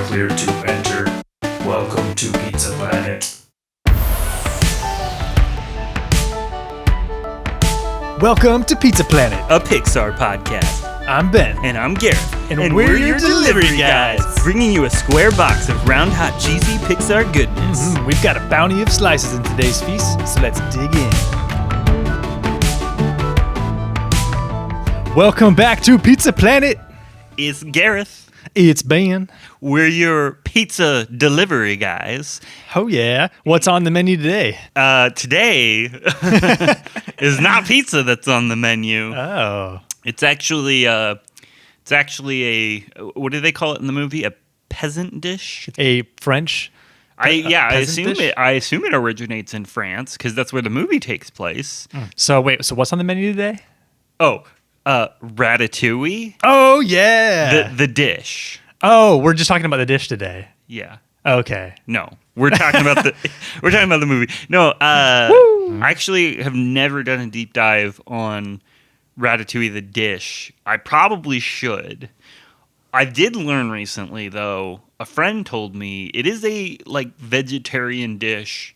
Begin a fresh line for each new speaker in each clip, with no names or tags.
clear to enter. Welcome to Pizza Planet.
Welcome to Pizza Planet.
A Pixar podcast.
I'm Ben.
And I'm Garrett.
And we're your delivery guys.
Bringing you a square box of round, hot, cheesy Pixar goodness.
We've got a bounty of slices in today's feast, so let's dig in. Welcome back to Pizza Planet.
It's Gareth.
It's Ben.
We're your pizza delivery guys.
Oh, yeah. What's on the menu today?
Today is not pizza that's on the menu.
Oh.
It's actually a, what do they call it in the movie? A peasant dish?
A French
I
peasant dish?
assume it originates in France because that's where the movie takes place.
So what's on the menu today?
Oh, Ratatouille.
Oh, yeah.
The dish.
Oh, we're just talking about the dish today.
Yeah.
Okay.
No, we're talking about the movie. No, I actually have never done a deep dive on Ratatouille the dish. I probably should. I did learn recently though. A friend told me it is a vegetarian dish,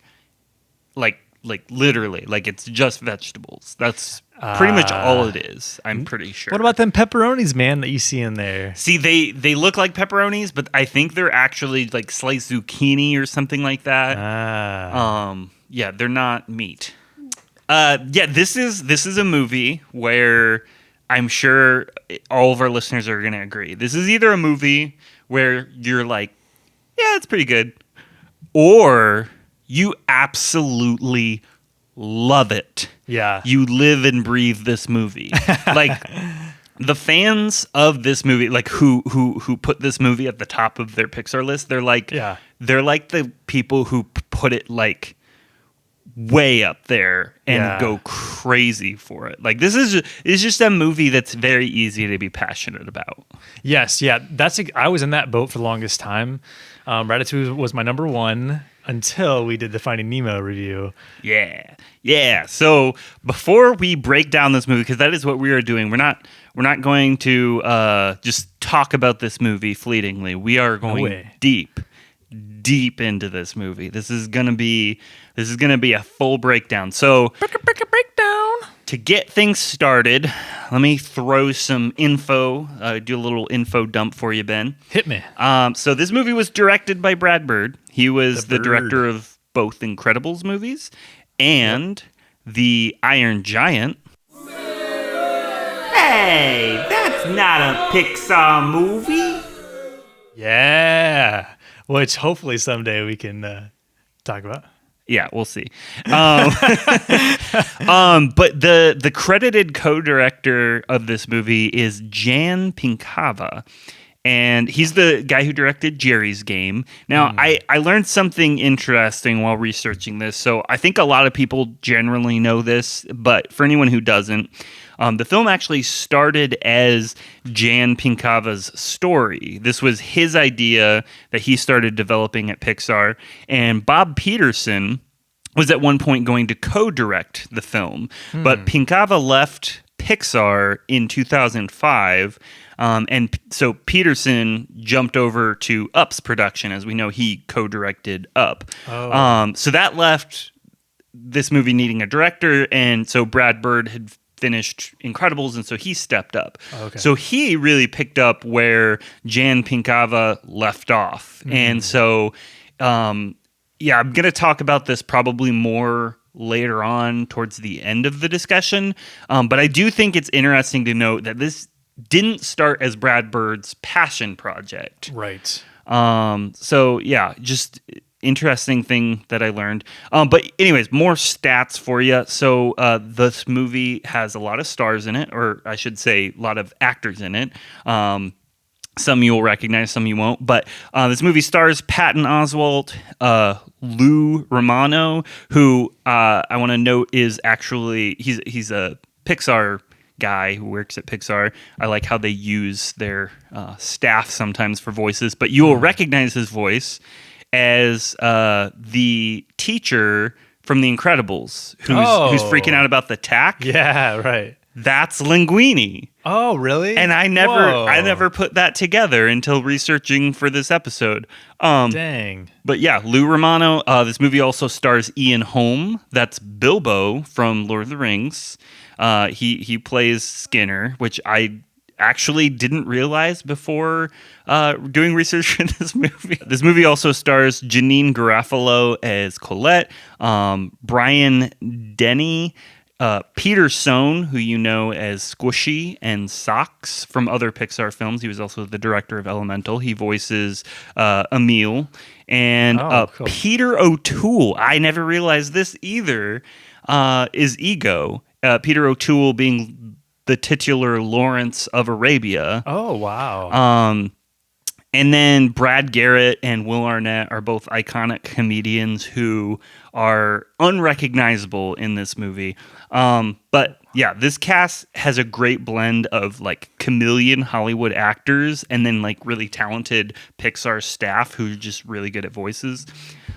like literally, like it's just vegetables. That's pretty much all it is. I'm pretty sure.
What about them pepperonis, man, that you see in there?
See, they look like pepperonis, but I think they're actually like sliced zucchini or something like that. Yeah, they're not meat. This is a movie where I'm sure all of our listeners are going to agree. This is either a movie where you're like, yeah, it's pretty good, or you absolutely love it.
Yeah.
You live and breathe this movie. Like the fans of this movie, like who put this movie at the top of their Pixar list, they're like the people who put it like way up there and go crazy for it. Like this is just a movie that's very easy to be passionate about.
Yes, yeah. I was in that boat for the longest time. Ratatouille was my number one until we did the Finding Nemo review.
Yeah. So before we break down this movie, because that is what we are doing, we're not going to just talk about this movie fleetingly. We are going deep into this movie. This is gonna be a full breakdown. So
breakdown.
To get things started, let me throw some info, do a little info dump for you, Ben.
Hit me.
So this movie was directed by Brad Bird. He was the director of both Incredibles movies and The Iron Giant. Hey, that's not a Pixar movie.
Yeah. Which hopefully someday we can talk about.
Yeah, we'll see. But the credited co-director of this movie is Jan Pinkava, and he's the guy who directed Jerry's Game. Now, I learned something interesting while researching this, so I think a lot of people generally know this, but for anyone who doesn't, the film actually started as Jan Pinkava's story. This was his idea that he started developing at Pixar, and Bob Peterson was at one point going to co-direct the film, but Pinkava left Pixar in 2005, and so Peterson jumped over to Up's production. As we know, he co-directed Up. So that left this movie needing a director, and so Brad Bird had finished Incredibles, and so he stepped up. So he really picked up where Jan Pinkava left off. And so, I'm going to talk about this probably more later on towards the end of the discussion. But I do think it's interesting to note that this didn't start as Brad Bird's passion project.
Right.
Just interesting thing that I learned. But anyways, more stats for you. So this movie has a lot of stars in it, or I should say a lot of actors in it. Some you'll recognize, some you won't. But this movie stars Patton Oswalt, Lou Romano, who I want to note is actually, he's a Pixar guy who works at Pixar. I like how they use their staff sometimes for voices, but you will recognize his voice as the teacher from The Incredibles, who's freaking out about the tack.
Yeah, right.
That's Linguini.
Oh, really?
And I
Whoa.
never put that together until researching for this episode.
Dang.
But yeah, Lou Romano. This movie also stars Ian Holm. That's Bilbo from Lord of the Rings. He plays Skinner, which I actually didn't realize before doing research for this movie. This movie also stars Janine Garofalo as Colette, Brian Denny, Peter Sohn, who you know as Squishy and Socks from other Pixar films. He was also the director of Elemental. He voices Emil. And
Cool.
Peter O'Toole, I never realized this either, is Ego. Peter O'Toole being the titular Lawrence of Arabia.
Oh, wow.
And then Brad Garrett and Will Arnett are both iconic comedians who are unrecognizable in this movie. But yeah, this cast has a great blend of like chameleon Hollywood actors and then like really talented Pixar staff who are just really good at voices.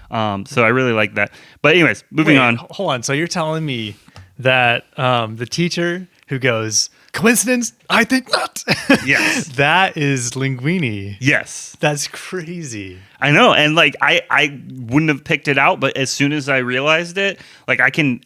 So I really like that. But anyways, moving on.
Hold on. So you're telling me that the teacher who goes, coincidence? I think not.
Yes.
That is Linguini.
Yes.
That's crazy.
I know, and like I wouldn't have picked it out, but as soon as I realized it, like I can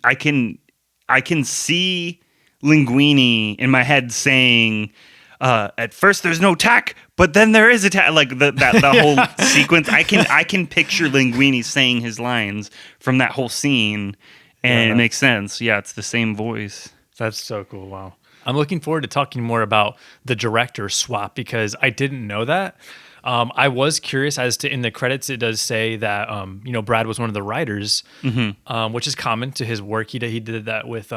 see Linguini in my head saying, at first there's no tack, but then there is a tack. Like the whole sequence, I can picture Linguini saying his lines from that whole scene, and it makes sense. Yeah, it's the same voice.
That's so cool. Wow. I'm looking forward to talking more about the director swap because I didn't know that. I was curious as to in the credits, it does say that, Brad was one of the writers, which is common to his work. He did that with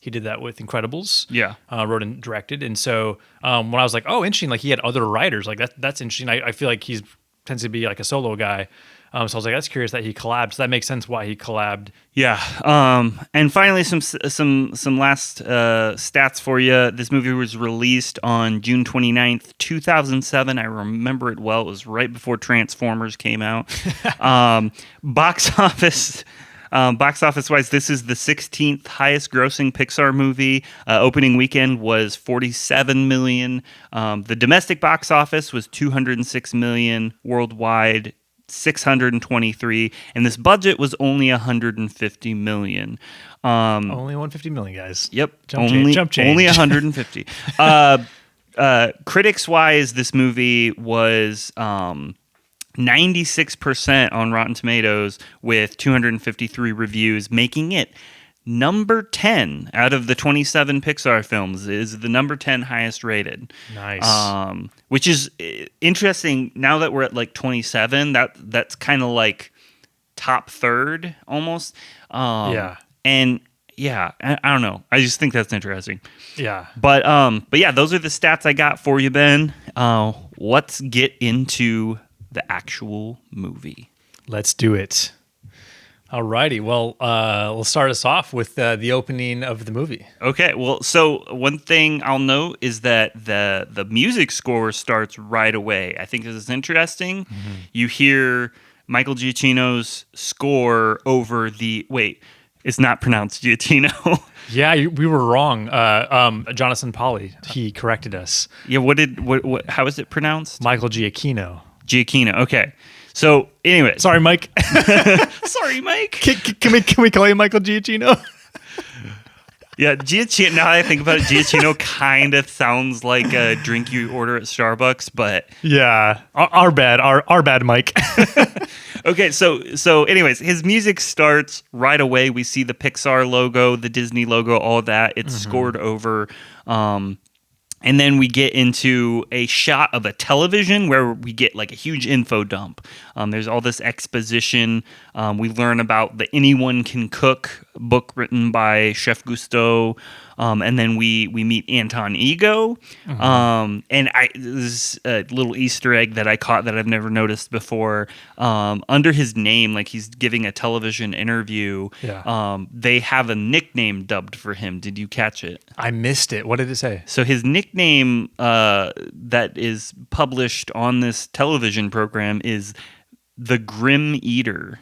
Incredibles. Yeah. Wrote and directed. And so when I was like, oh, interesting. Like he had other writers. Like that's interesting. I feel like he tends to be like a solo guy. So I was like, that's curious that he collabed. So that makes sense why he collabed.
Yeah. And finally, some last stats for you. This movie was released on June 29th, 2007. I remember it well. It was right before Transformers came out. Box office wise, this is the 16th highest grossing Pixar movie. Opening weekend was $47 million. The domestic box office was $206 million. Worldwide, $623, and this budget was only $150 million.
Only $150 million, guys.
Yep,
Jump change.
Only $150. Critics wise, this movie was 96% on Rotten Tomatoes with 253 reviews, making it number 10 out of the 27 Pixar films. Is the number 10 highest rated.
Nice.
Which is interesting now that we're at like 27. That's kind of like top third almost.
Yeah.
And yeah, I don't know. I just think that's interesting.
Yeah.
But yeah, those are the stats I got for you, Ben. Let's get into the actual movie.
Let's do it. Alrighty, well, we'll start us off with the opening of the movie.
Okay, well, so one thing I'll note is that the music score starts right away. I think this is interesting. Mm-hmm. You hear Michael Giacchino's score over it's not pronounced Giacchino.
Yeah, we were wrong. Jonathan Polly, he corrected us.
Yeah, how is it pronounced?
Michael Giacchino.
Giacchino, okay. So, anyway.
Sorry, Mike.
Sorry, Mike.
Can we call you Michael Giacchino?
Yeah, Giacchino. Now that I think about it, Giacchino kind of sounds like a drink you order at Starbucks, but
yeah, our bad, Mike.
Okay, so anyways, his music starts right away. We see the Pixar logo, the Disney logo, all that. It's scored over. And then we get into a shot of a television where we get like a huge info dump. There's all this exposition. We learn about the Anyone Can Cook book written by Chef Gusteau. And then we meet Anton Ego. And this is a little Easter egg that I caught that I've never noticed before. Under his name, like he's giving a television interview, they have a nickname dubbed for him. Did you catch it?
I missed it. What did it say?
So his nickname that is published on this television program is the Grim Eater.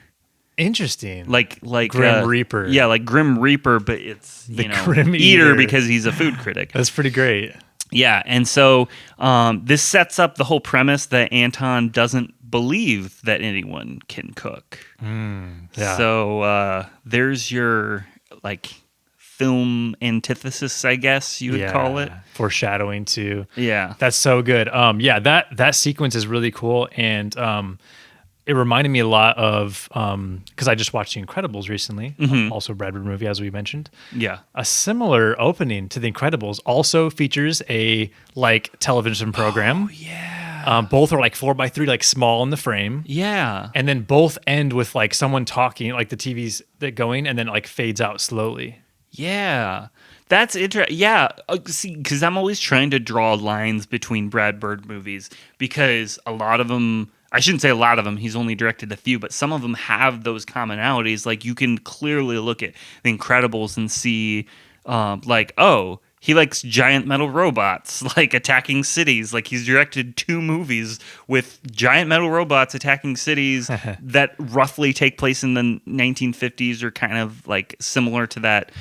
Interesting.
Like
Grim Reaper.
Yeah, like Grim Reaper, but it's
the
Grim
Grim
Eater
Eater
because he's a food critic.
That's pretty great.
Yeah, and so this sets up the whole premise that Anton doesn't believe that anyone can cook.
Yeah.
So there's your like film antithesis, I guess you would call it.
Foreshadowing too.
Yeah.
That's so good. Yeah, that sequence is really cool, and it reminded me a lot of because I just watched The Incredibles recently, also a Brad Bird movie, as we mentioned.
Yeah.
A similar opening to The Incredibles also features a like television program.
Oh, yeah.
Both are like 4x3, like small in the frame.
Yeah.
And then both end with like someone talking, like the TV's that going, and then like fades out slowly.
Yeah. That's interesting. Yeah. See, because I'm always trying to draw lines between Brad Bird movies because a lot of them, I shouldn't say a lot of them, he's only directed a few, but some of them have those commonalities. Like you can clearly look at The Incredibles and see, like, oh, he likes giant metal robots, like attacking cities. Like he's directed 2 movies with giant metal robots attacking cities that roughly take place in the 1950s or kind of like similar to that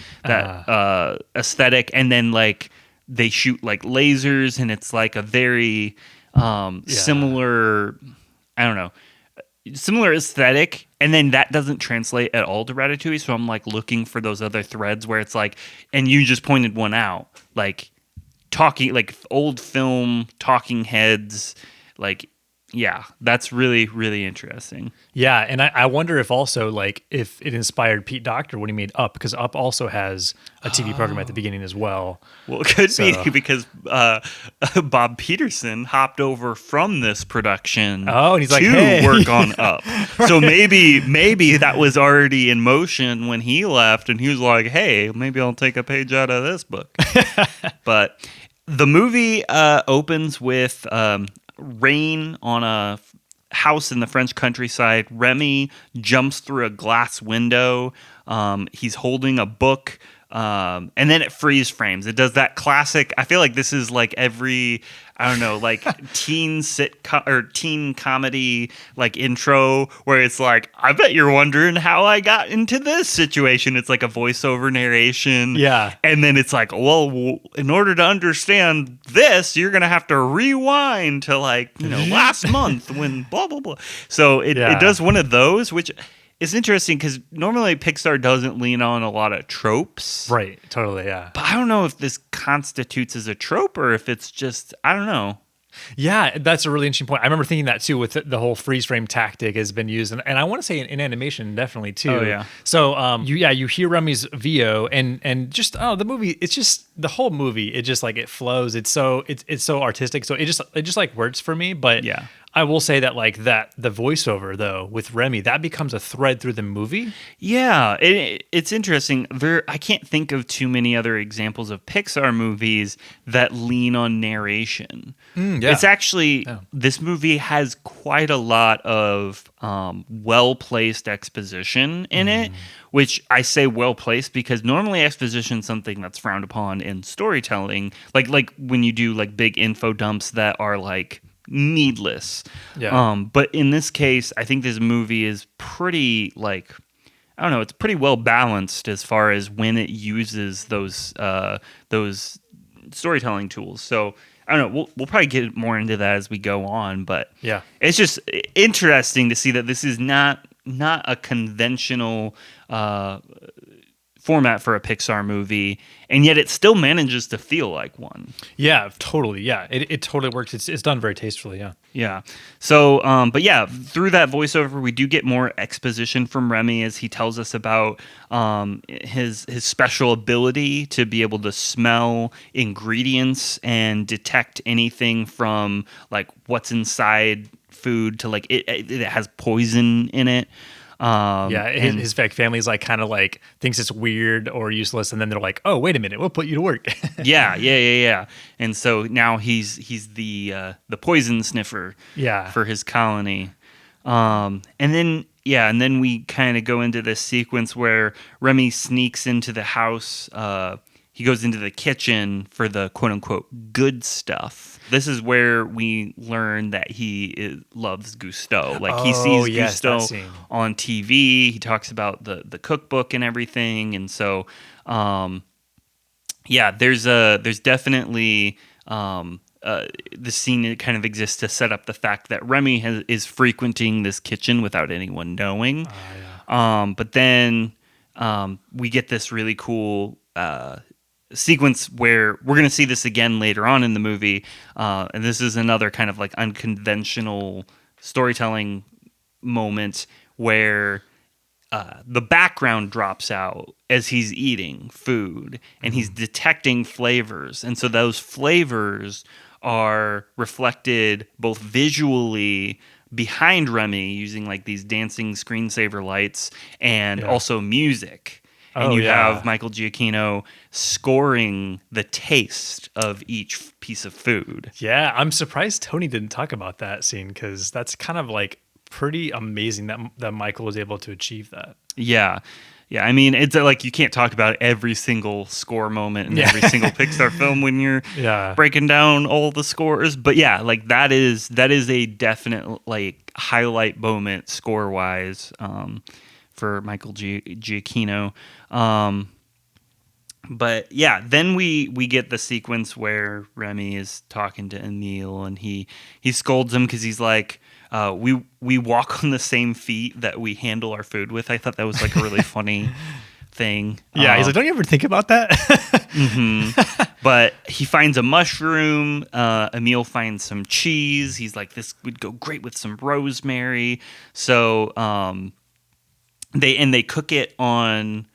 aesthetic. And then like they shoot like lasers and it's like a very similar, I don't know, similar aesthetic, and then that doesn't translate at all to Ratatouille. So I'm like looking for those other threads where it's like, and you just pointed one out, like talking, like old film talking heads, like yeah, that's really, really interesting.
Yeah, and I wonder if also like if it inspired Pete Docter when he made Up, because Up also has a TV program at the beginning as well.
Well, it could be because Bob Peterson hopped over from this production
and he's like,
to
hey.
work on Up. So maybe that was already in motion when he left, and he was like, hey, maybe I'll take a page out of this book. But the movie opens with rain on a house in the French countryside. Remy jumps through a glass window. He's holding a book. And then it freeze frames. It does that classic. I feel like this is like every, I don't know, like teen sitcom or teen comedy like intro where it's like, I bet you're wondering how I got into this situation. It's like a voiceover narration.
Yeah.
And then it's like, well, in order to understand this, you're going to have to rewind to like, last month when blah, blah, blah. So it does one of those, which it's interesting because normally Pixar doesn't lean on a lot of tropes.
Right, totally, yeah.
But I don't know if this constitutes as a trope or if it's just, I don't know.
Yeah, that's a really interesting point. I remember thinking that too with the whole freeze frame tactic has been used. And I want to say in animation definitely too.
Oh, yeah.
So you hear Remy's VO and just, the movie, it's just, the whole movie, it just like, it flows. It's so artistic. So it just like works for me. But
yeah.
I will say that like the voiceover though with Remy, that becomes a thread through the movie.
Yeah, it's interesting. I can't think of too many other examples of Pixar movies that lean on narration.
Yeah.
It's actually, this movie has quite a lot of well-placed exposition in it, which I say well-placed because normally exposition is something that's frowned upon in storytelling. Like when you do like big info dumps that are like needless.
Yeah.
But in this case, I think this movie is pretty like, I don't know, it's pretty well balanced as far as when it uses those storytelling tools. So I don't know, we'll probably get more into that as we go on, but
yeah,
it's just interesting to see that this is not a conventional format for a Pixar movie, and yet it still manages to feel like one.
Yeah, totally. Yeah, it totally works. It's done very tastefully. Yeah.
Yeah. So, but yeah, through that voiceover, we do get more exposition from Remy as he tells us about his special ability to be able to smell ingredients and detect anything from like what's inside food to like it has poison in it.
His family's like kind of like thinks it's weird or useless, and then they're like, "Oh, wait a minute, we'll put you to work."
yeah. And so now he's the poison sniffer.
Yeah.
For his colony, and then we kind of go into this sequence where Remy sneaks into the house. He goes into the kitchen for the quote-unquote good stuff. This is where we learn that he loves Gusteau. Like he sees Gusteau on TV. He talks about the cookbook and everything. And so, there's definitely the scene kind of exists to set up the fact that Remy is frequenting this kitchen without anyone knowing. But then we get this really cool sequence where we're going to see this again later on in the movie. And this is another kind of like unconventional storytelling moment where the background drops out as he's eating food and he's detecting flavors. And so those flavors are reflected both visually behind Remy using like these dancing screensaver lights and also music. And you have Michael Giacchino scoring the taste of each piece of food.
Yeah, I'm surprised Tony didn't talk about that scene because that's kind of like pretty amazing that Michael was able to achieve that.
Yeah. Yeah, I mean, it's like you can't talk about every single score moment in every single Pixar film when you're breaking down all the scores. But yeah, like that is a definite like highlight moment score wise for Michael Giacchino. But yeah, then we get the sequence where Remy is talking to Emile and he scolds him because he's like, we walk on the same feet that we handle our food with. I thought that was like a really funny thing.
Yeah, he's like, don't you ever think about that?
But he finds a mushroom. Emile finds some cheese. He's like, this would go great with some rosemary. So they cook it on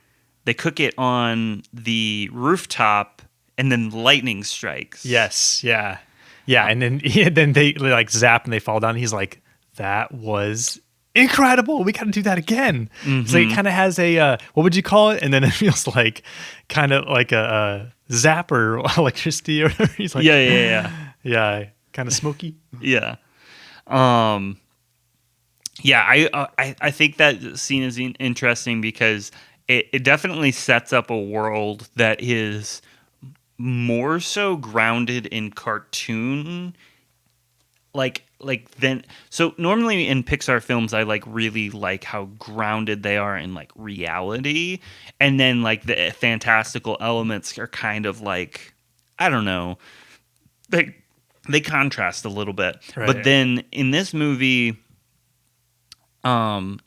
the rooftop, and then lightning strikes.
Yes, yeah. And then they like zap and they fall down. He's like, that was incredible. We got to do that again. So he kind of has a, what would you call it? And then it feels like kind of like a zapper electricity or whatever. He's like, yeah, kind of smoky.
Yeah. I think that scene is interesting because it definitely sets up a world that is more so grounded in cartoon so normally in Pixar films I like really like how grounded they are in like reality, and then like the fantastical elements are kind of like, I don't know, they contrast a little bit. Right. But then in this movie and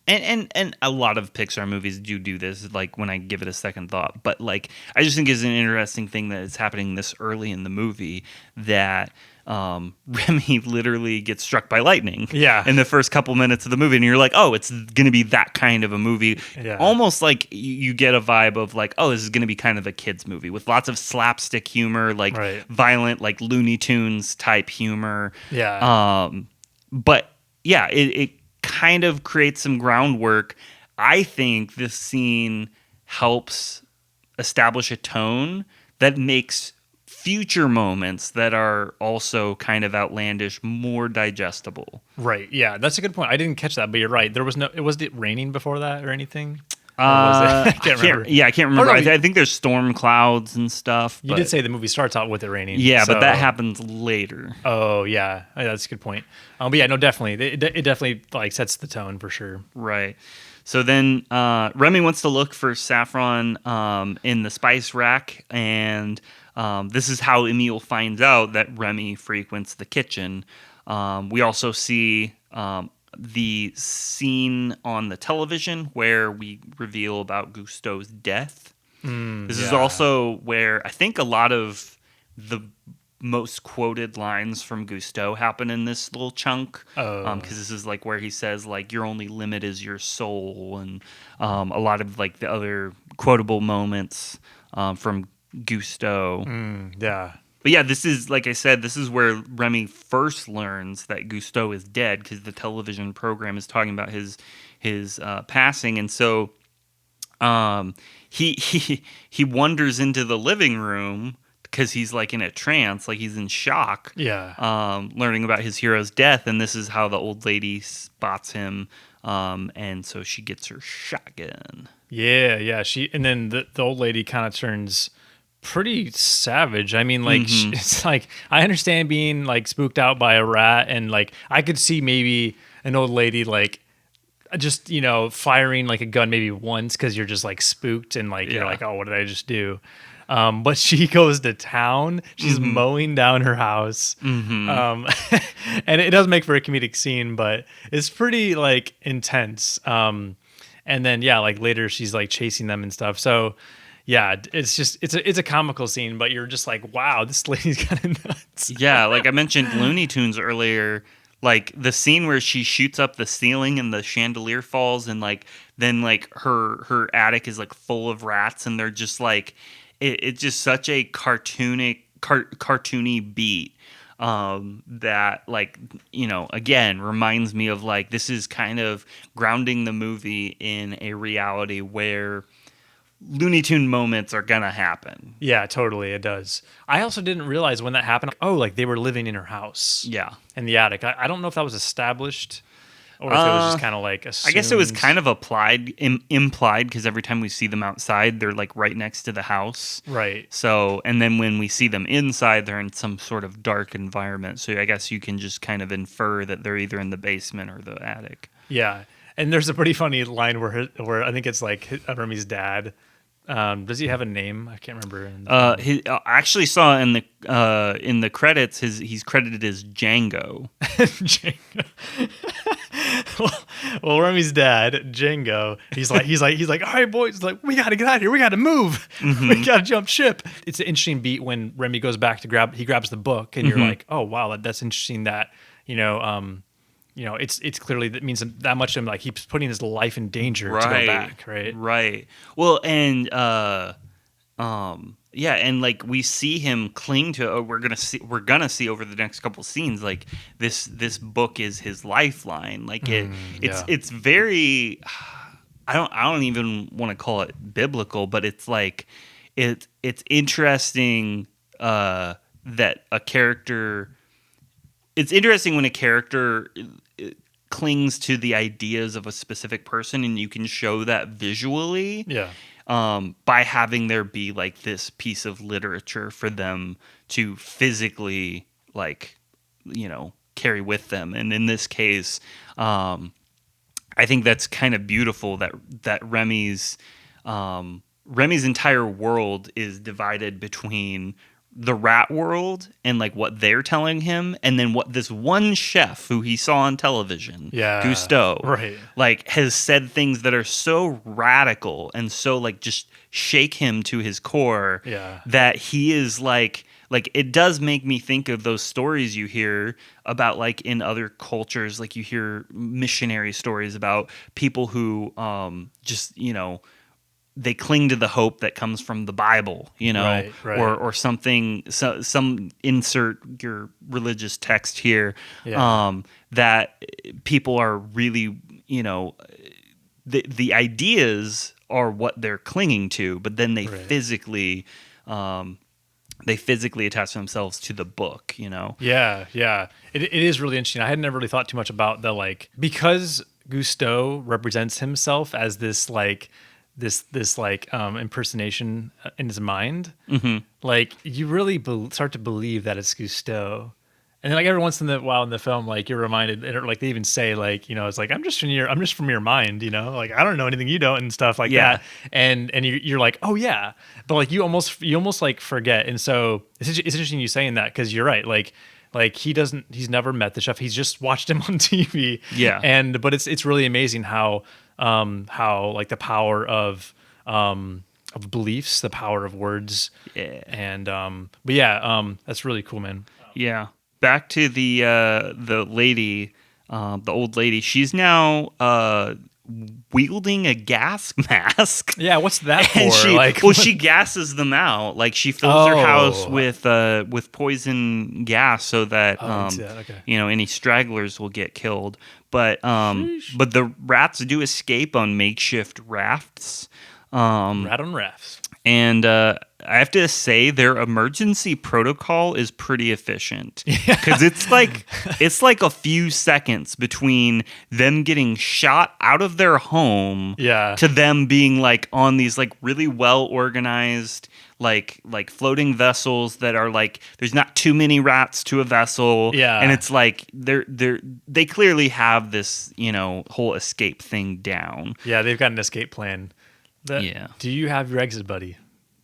a lot of Pixar movies do this, like when I give it a second thought. But like, I just think it's an interesting thing that is happening this early in the movie that Remy literally gets struck by lightning.
Yeah.
In the first couple minutes of the movie, and you're like, oh, it's going to be that kind of a movie. Yeah. Almost like you get a vibe of like, oh, this is going to be kind of a kids movie with lots of slapstick humor, like violent, like Looney Tunes type humor.
Yeah.
But yeah, it kind of creates some groundwork. I think this scene helps establish a tone that makes future moments that are also kind of outlandish more digestible.
Right. Yeah, that's a good point. I didn't catch that, but you're right. Was it raining before that or anything? Or was it? I can't remember.
I can't remember. I think there's storm clouds and stuff.
You did say the movie starts out with it raining.
Yeah, but that happens later.
Oh, yeah. That's a good point. But yeah, no, definitely. It definitely like sets the tone for sure.
Right. So then Remy wants to look for saffron in the spice rack, and this is how Emile finds out that Remy frequents the kitchen. We also see the scene on the television where we reveal about Gusteau's death. This is also where I think a lot of the most quoted lines from Gusteau happen in this little chunk. Because this is like where he says like your only limit is your soul, and a lot of like the other quotable moments from Gusteau.
Yeah.
But yeah, this is, like I said, this is where Remy first learns that Gusteau is dead, because the television program is talking about his passing, and so he wanders into the living room because he's like in a trance, like he's in shock.
Yeah.
Learning about his hero's death, and this is how the old lady spots him, and so she gets her shotgun.
Yeah. And then the old lady kind of turns pretty savage. I mean, like, it's like, I understand being like spooked out by a rat, and like I could see maybe an old lady like just, you know, firing like a gun maybe once because you're just like spooked and like you're like, oh, what did I just do? But she goes to town. She's mowing down her house. And it does make for a comedic scene, but it's pretty like intense. And then like later she's like chasing them and stuff. So yeah, it's a comical scene, but you're just like, wow, this lady's kind of nuts.
Yeah, like I mentioned Looney Tunes earlier, like the scene where she shoots up the ceiling and the chandelier falls, and like then like her attic is like full of rats, and they're just like it's just such a cartoony beat that, like, you know, again reminds me of like this is kind of grounding the movie in a reality where Looney Tune moments are gonna happen.
Yeah, totally, it does. I also didn't realize when that happened. Oh, like they were living in her house.
Yeah,
in the attic. I don't know if that was established or if it was just kind of like assumed.
I guess it was kind of implied, because every time we see them outside, they're like right next to the house.
Right.
So, and then when we see them inside, they're in some sort of dark environment. So I guess you can just kind of infer that they're either in the basement or the attic.
Yeah. And there's a pretty funny line where I think it's like Remy's dad. Does he have a name? I can't remember.
I actually saw in the credits he's credited as Django.
Django. well, Remy's dad, Django, he's like, all right, boys, like we gotta get out of here. We gotta move. We gotta jump ship. It's an interesting beat when Remy goes back to grabs the book, and you're like, oh wow, that's interesting. That it's clearly that means that much to him. Like he's putting his life in danger to go back, right?
Right. Well, and yeah, and like we see him cling to. We're gonna see over the next couple scenes. Like this book is his lifeline. Like it's very. I don't even want to call it biblical, but it's like it's interesting that a character. It's interesting when a character clings to the ideas of a specific person, and you can show that visually.
Yeah.
By having there be like this piece of literature for them to physically, like, you know, carry with them. And in this case, I think that's kind of beautiful that Remy's entire world is divided between the rat world and like what they're telling him, and then what this one chef who he saw on television, Gusteau,
right,
like has said things that are so radical and so like just shake him to his core, that he is like it does make me think of those stories you hear about like in other cultures, like you hear missionary stories about people who just, you know, they cling to the hope that comes from the Bible, you know,
right.
or something, some insert your religious text here, that people are really, you know, the ideas are what they're clinging to, but then they physically attach themselves to the book, you know?
Yeah. It is really interesting. I had never really thought too much about the, like, because Gusteau represents himself as this, like, this impersonation in his mind, like you really start to believe that it's Gusteau, and then like every once in a while in the film, like you're reminded, or like they even say, like, you know, it's like I'm just from your mind, you know, like I don't know anything you don't and stuff like that, and you're like, oh yeah, but like you almost like forget, and so it's interesting you saying that, because you're right, like he's never met the chef, he's just watched him on TV, but it's really amazing how like the power of beliefs, the power of words, and that's really cool, man.
Yeah. Back to the lady, the old lady. She's now wielding a gas mask.
Yeah, what's that for?
And she gasses them out. Like she fills her house with poison gas so that you know, any stragglers will get killed. But the rats do escape on makeshift rafts.
Rat on rafts.
And I have to say their emergency protocol is pretty efficient, because it's like a few seconds between them getting shot out of their home to them being like on these like really well organized like floating vessels that are like there's not too many rats to a vessel, and it's like they clearly have this, you know, whole escape thing down.
Yeah, they've got an escape plan. Do you have your exit buddy?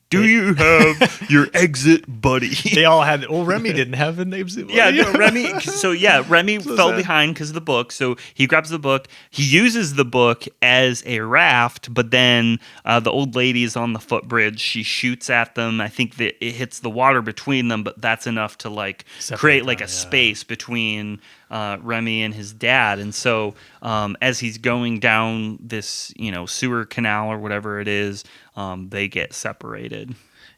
Do you have your exit buddy?
They all had. Well, Remy didn't have an exit.
Yeah, no, Remy. So yeah, Remy fell
sad.
behind because of the book. So he grabs the book. He uses the book as a raft, but then the old lady is on the footbridge. She shoots at them. I think that it hits the water between them, but that's enough to like
Separate
create like
them,
a
yeah.
space between Remy and his dad. And so as he's going down this sewer canal or whatever it is, they get separated.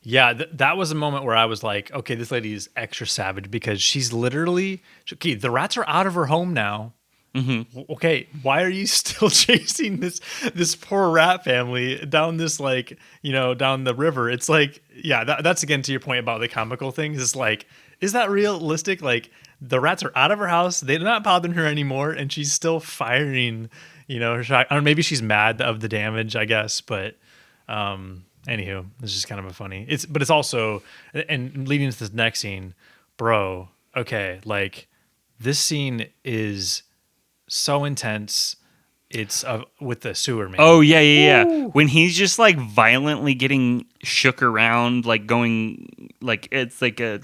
Yeah, that was a moment where I was like, okay, this lady is extra savage because she's literally okay. The rats are out of her home now. Mm-hmm. Okay, why are you still chasing this poor rat family down this down the river? It's like, yeah, that's again to your point about the comical things. It's like, is that realistic? Like the rats are out of her house, they're not bothering her anymore, and she's still firing. Her shot. Or maybe she's mad of the damage, I guess, but. Anywho, it's just kind of a funny. But it's also, and leading into this next scene, bro. Okay, like this scene is so intense. It's with the sewer man.
Oh yeah. When he's just like violently getting shook around, like going, like it's like a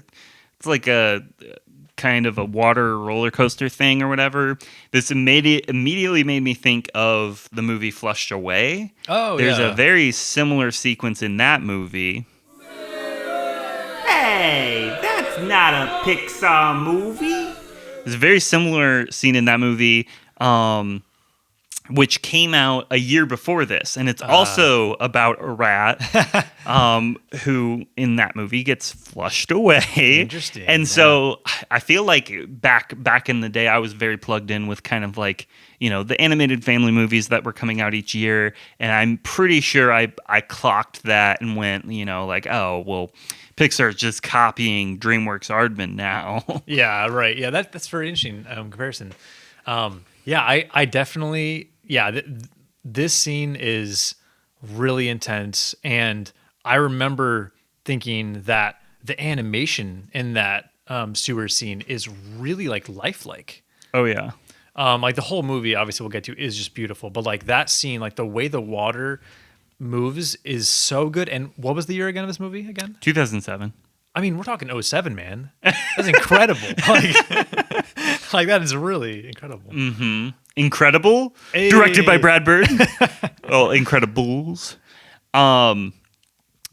kind of a water roller coaster thing or whatever. This immediately made me think of the movie Flushed Away.
Oh,
There's
yeah.
a very similar sequence in that movie. Hey, that's not a Pixar movie. There's a very similar scene in that movie, which came out a year before this, and it's also about a rat who in that movie gets flushed away.
Interesting.
And so I feel like back in the day, I was very plugged in with kind of like the animated family movies that were coming out each year, and I'm pretty sure I clocked that and went like, oh well, Pixar's just copying DreamWorks Aardman now.
Yeah, right. Yeah, that's very interesting comparison. Yeah, I definitely. Yeah, this scene is really intense, and I remember thinking that the animation in that sewer scene is really like lifelike.
Oh yeah.
Like the whole movie, obviously we'll get to, is just beautiful, but like that scene, like the way the water moves is so good. And what was the year again of this movie again?
2007.
I mean, we're talking 07, man. That's incredible. Like that is really incredible.
Mm-hmm. Incredible,
Hey.
Directed by Brad Bird. Oh, Incredibles.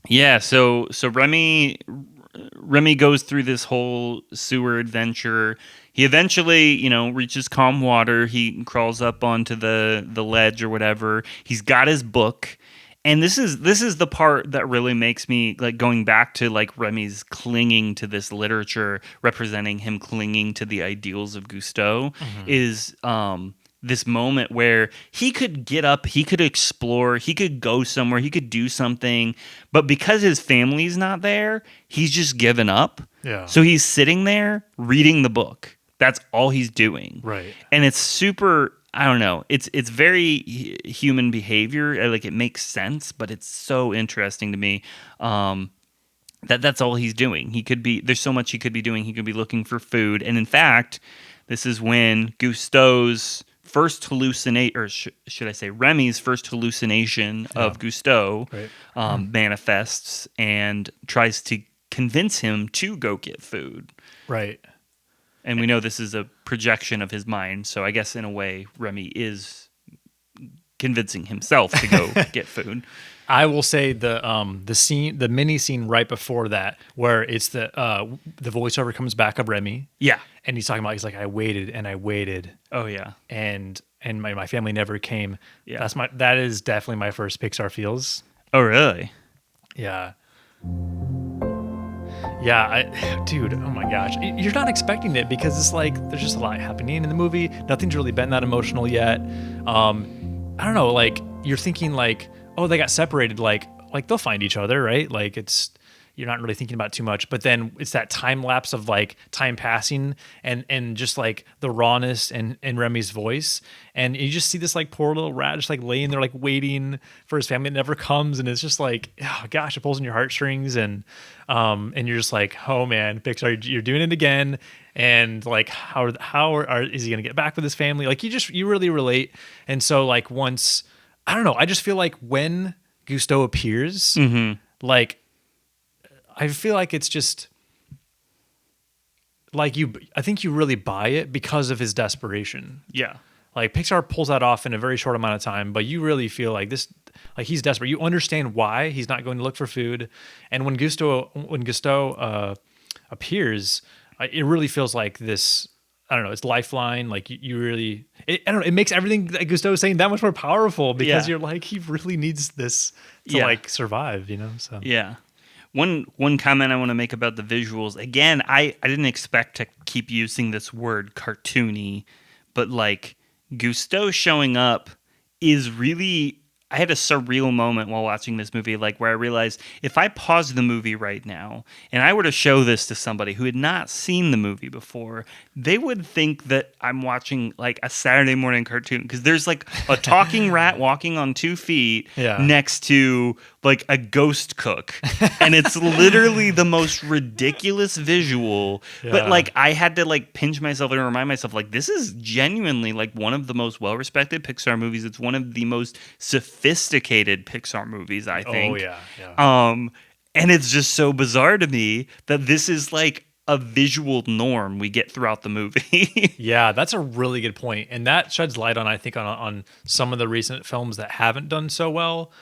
Yeah. So Remy goes through this whole sewer adventure. He eventually, reaches calm water. He crawls up onto the ledge or whatever. He's got his book. And this is the part that really makes me like going back to like Remy's clinging to this literature, representing him clinging to the ideals of Gusteau, is this moment where he could get up, he could explore, he could go somewhere, he could do something, but because his family's not there, he's just given up.
Yeah.
So he's sitting there reading the book. That's all he's doing. Right. And it's super, I don't know. It's very human behavior. Like it makes sense, but it's so interesting to me. That's all he's doing. There's so much he could be doing. He could be looking for food. And in fact, this is when Gusteau's first hallucinate, or should I say Remy's first hallucination of Gusteau manifests and tries to convince him to go get food.
Right.
And we know this is a projection of his mind, so I guess in a way Remy is convincing himself to go get food.
I will say the mini scene right before that, where it's the voiceover comes back of Remy.
Yeah.
And he's talking about, he's like, I waited and I waited.
Oh yeah.
And my family never came.
Yeah.
That is definitely my first Pixar feels.
Oh really?
Yeah. Yeah, dude, oh my gosh. You're not expecting it because it's like there's just a lot happening in the movie. Nothing's really been that emotional yet. I don't know, like you're thinking like, oh, they got separated, like they'll find each other, right? Like you're not really thinking about it too much, but then it's that time lapse of like time passing and just like the rawness and Remy's voice. And you just see this like poor little rat just like laying there, like waiting for his family. It never comes. And it's just like, oh gosh, it pulls in your heartstrings. And you're just like, oh man, Pixar, you're doing it again. And like, is he going to get back with his family? Like you really relate. And so like once, I don't know, I just feel like when Gusteau appears, like, I feel like it's just like I think you really buy it because of his desperation.
Yeah.
Like Pixar pulls that off in a very short amount of time, but you really feel like this, like he's desperate. You understand why he's not going to look for food, and when Gusteau appears, it really feels like this. I don't know. It's lifeline. Like you really. I don't know. It makes everything that Gusteau is saying that much more powerful because you're like he really needs this to like survive. You know. So
yeah. One comment I want to make about the visuals. Again, I didn't expect to keep using this word cartoony, but like Gusteau showing up is really. I had a surreal moment while watching this movie, like where I realized if I paused the movie right now and I were to show this to somebody who had not seen the movie before, they would think that I'm watching like a Saturday morning cartoon because there's like a talking rat walking on 2 feet next to like a ghost cook. And it's literally the most ridiculous visual. But like I had to like pinch myself and remind myself like this is genuinely like one of the most well-respected Pixar movies. It's one of the most sophisticated Pixar movies, I think.
Oh yeah.
And it's just so bizarre to me that this is like a visual norm we get throughout the movie.
Yeah, that's a really good point. And that sheds light on, I think, on some of the recent films that haven't done so well.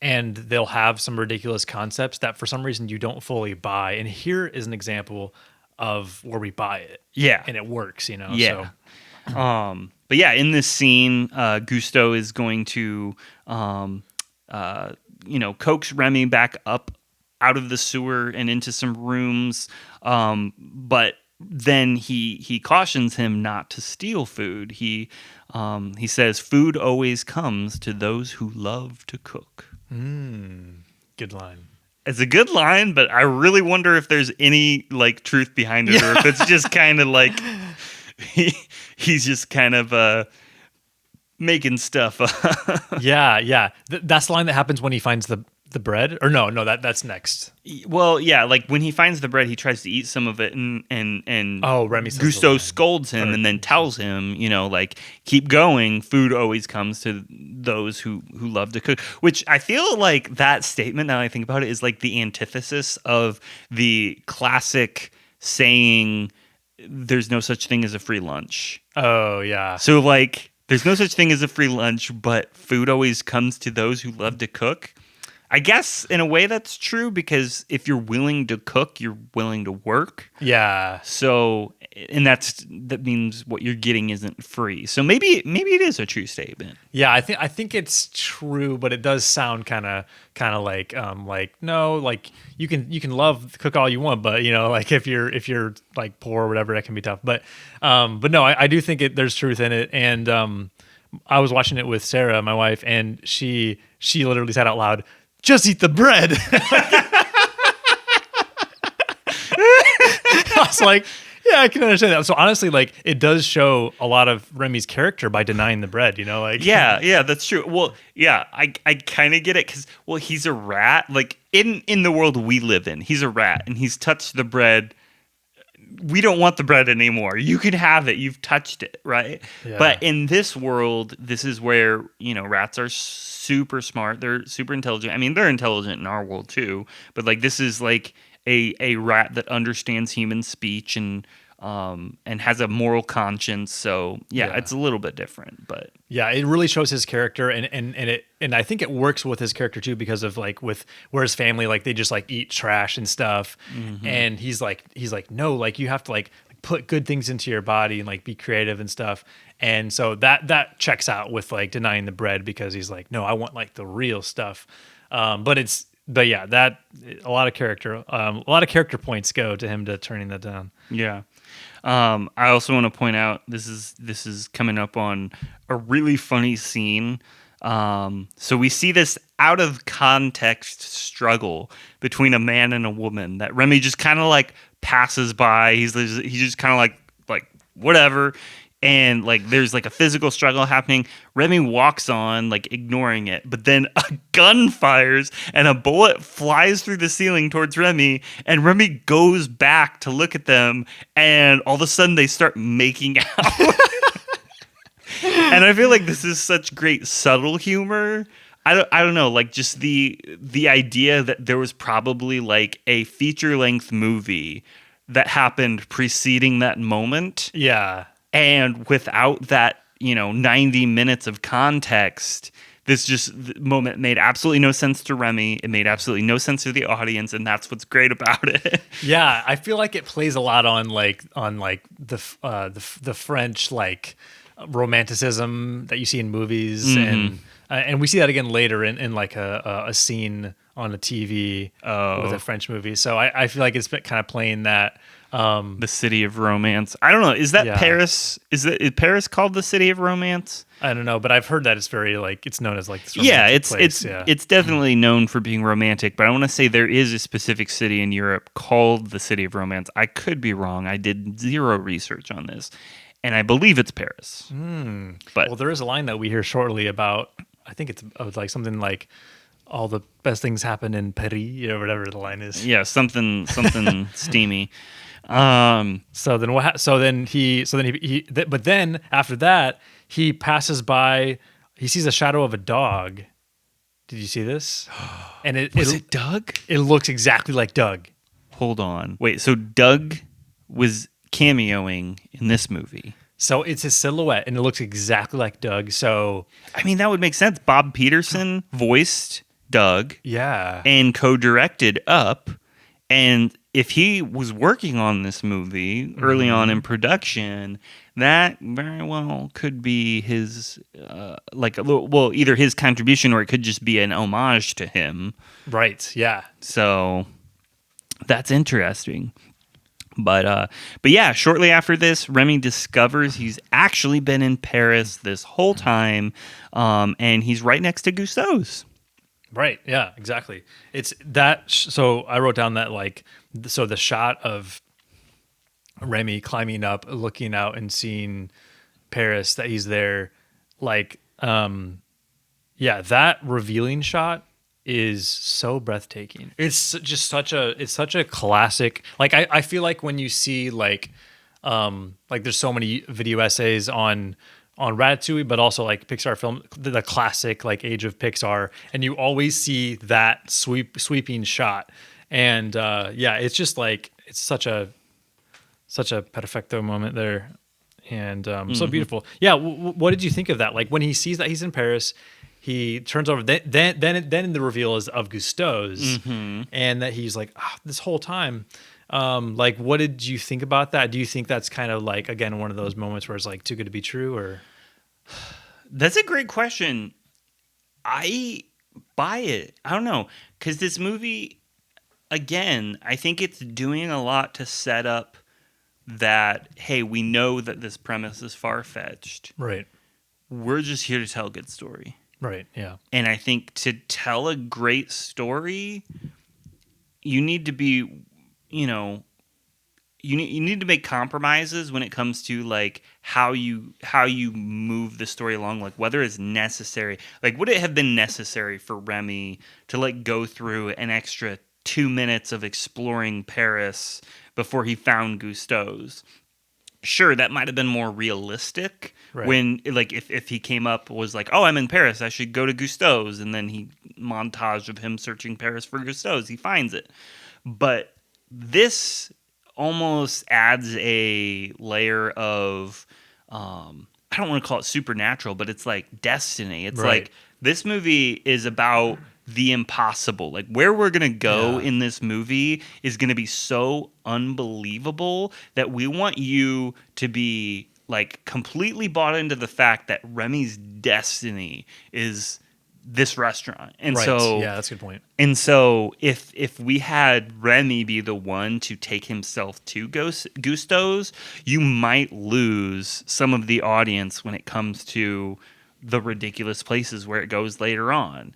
And they'll have some ridiculous concepts that for some reason you don't fully buy. And here is an example of where we buy it.
Yeah.
And it works, you know?
Yeah.
So.
But yeah, in this scene, Gusteau is going to, coax Remy back up out of the sewer and into some rooms. But then he cautions him not to steal food. He says, "Food always comes to those who love to cook."
Good line.
It's a good line, but I really wonder if there's any like truth behind it, or if it's just kind of like he's just kind of making stuff up.
Yeah. That's the line that happens when he finds the bread, or no, that's next.
Well, yeah, like when he finds the bread, he tries to eat some of it, and
Remy says
Gusteau scolds him and then tells him, like keep going. Food always comes to those who love to cook. Which I feel like that statement, now that I think about it, is like the antithesis of the classic saying, "There's no such thing as a free lunch."
Oh yeah.
So like, there's no such thing as a free lunch, but food always comes to those who love to cook. I guess in a way that's true because if you're willing to cook, you're willing to work.
Yeah.
So, and that means what you're getting isn't free. So maybe it is a true statement.
Yeah, I think it's true, but it does sound kind of like no, like you can cook all you want, but like if you're like poor or whatever, that can be tough. But no, I do think there's truth in it, and I was watching it with Sarah, my wife, and she literally said out loud, "Just eat the bread." I was like, yeah, I can understand that. So honestly, like it does show a lot of Remy's character by denying the bread, like.
Yeah, that's true. Well, yeah, I kind of get it because, well, he's a rat. Like in the world we live in, he's a rat and he's touched the bread. We don't want the bread anymore. You can have it. You've touched it, right? Yeah. But in this world, this is where, rats are super smart. They're super intelligent. I mean, they're intelligent in our world too. But like this is like a rat that understands human speech and has a moral conscience. So yeah, it's a little bit different. But
yeah, it really shows his character, and I think it works with his character too because of like where his family, like they just like eat trash and stuff, and he's like no, like you have to like put good things into your body and like be creative and stuff. And so that checks out with like denying the bread because he's like, no, I want like the real stuff. But yeah, that a lot of character points go to him to turning that down.
Yeah. I also want to point out this is coming up on a really funny scene. So we see this out of context struggle between a man and a woman that Remy just kind of like passes by. He's just kind of like whatever. And like there's like a physical struggle happening. Remy walks on, like ignoring it, but then a gun fires and a bullet flies through the ceiling towards Remy, and Remy goes back to look at them, and all of a sudden they start making out. And I feel like this is such great subtle humor. I don't know, like just the idea that there was probably like a feature length movie that happened preceding that moment,
Yeah.
and without that, 90 minutes of context, the moment made absolutely no sense to Remy. It made absolutely no sense to the audience, and that's what's great about it.
Yeah, I feel like it plays a lot on the French like romanticism that you see in movies, and we see that again later in like a scene on a TV with a French movie. So I feel like it's kind of playing that.
The city of romance. I don't know. Is that
Yeah.
Paris? Is Paris called the city of romance?
I don't know, but I've heard that it's very like it's known as like this
Yeah,
romantic
it's
place. Yeah.
it's definitely known for being romantic, but I want to say there is a specific city in Europe called the city of romance. I could be wrong. I did zero research on this, and I believe it's Paris. But
Well, there is a line that we hear shortly about. I think it's like something like all the best things happen in Paris or whatever the line is.
yeah, something steamy.
So then what? But then after that, he passes by. He sees a shadow of a dog. Did you see this? And
Was it Doug?
It looks exactly like Doug.
Hold on. Wait, so Doug was cameoing in this movie.
So it's his silhouette, and it looks exactly like Doug. So
I mean, that would make sense. Bob Peterson voiced Doug
yeah,
and co-directed Up. And if he was working on this movie early on in production, that very well could be his, either his contribution or it could just be an homage to him.
right, yeah.
So that's interesting. But yeah, shortly after this, Remy discovers he's actually been in Paris this whole time, and he's right next to Gusteau's.
Right. Yeah, exactly. It's that. So I wrote down that so the shot of Remy climbing up, looking out and seeing Paris, that he's there, that revealing shot is so breathtaking. It's just such a classic. Like I feel like when you see like there's so many video essays on Ratatouille, but also like Pixar film, the classic like age of Pixar, and you always see that sweeping shot, and it's just like it's such a perfecto moment there, and so beautiful. Yeah, what did you think of that? Like when he sees that he's in Paris, he turns over. Then the reveal is of Gusteau's, and that he's like this whole time. What did you think about that? Do you think that's kind of like, again, one of those moments where it's like too good to be true, or?
That's a great question. I buy it. I don't know. Because this movie, again, I think it's doing a lot to set up that, hey, we know that this premise is far-fetched.
Right.
We're just here to tell a good story.
Right, yeah.
And I think to tell a great story, you need to be, you need to make compromises when it comes to like how you move the story along, like whether it's necessary. Like, would it have been necessary for Remy to like go through an extra 2 minutes of exploring Paris before he found Gusteau's? Sure, that might have been more realistic.
Right.
When like if he came up was like, oh, I'm in Paris, I should go to Gusteau's, and then he montage of him searching Paris for Gusteau's, he finds it. But this almost adds a layer of I don't want to call it supernatural, but it's like destiny. It's
Right.
like this movie is about the impossible. Like where we're going to go in this movie is going to be so unbelievable that we want you to be like completely bought into the fact that Remy's destiny is this restaurant. And
Right.
so
Yeah, that's a good point.
and so if we had Remy be the one to take himself to Gusteau's, you might lose some of the audience when it comes to the ridiculous places where it goes later on.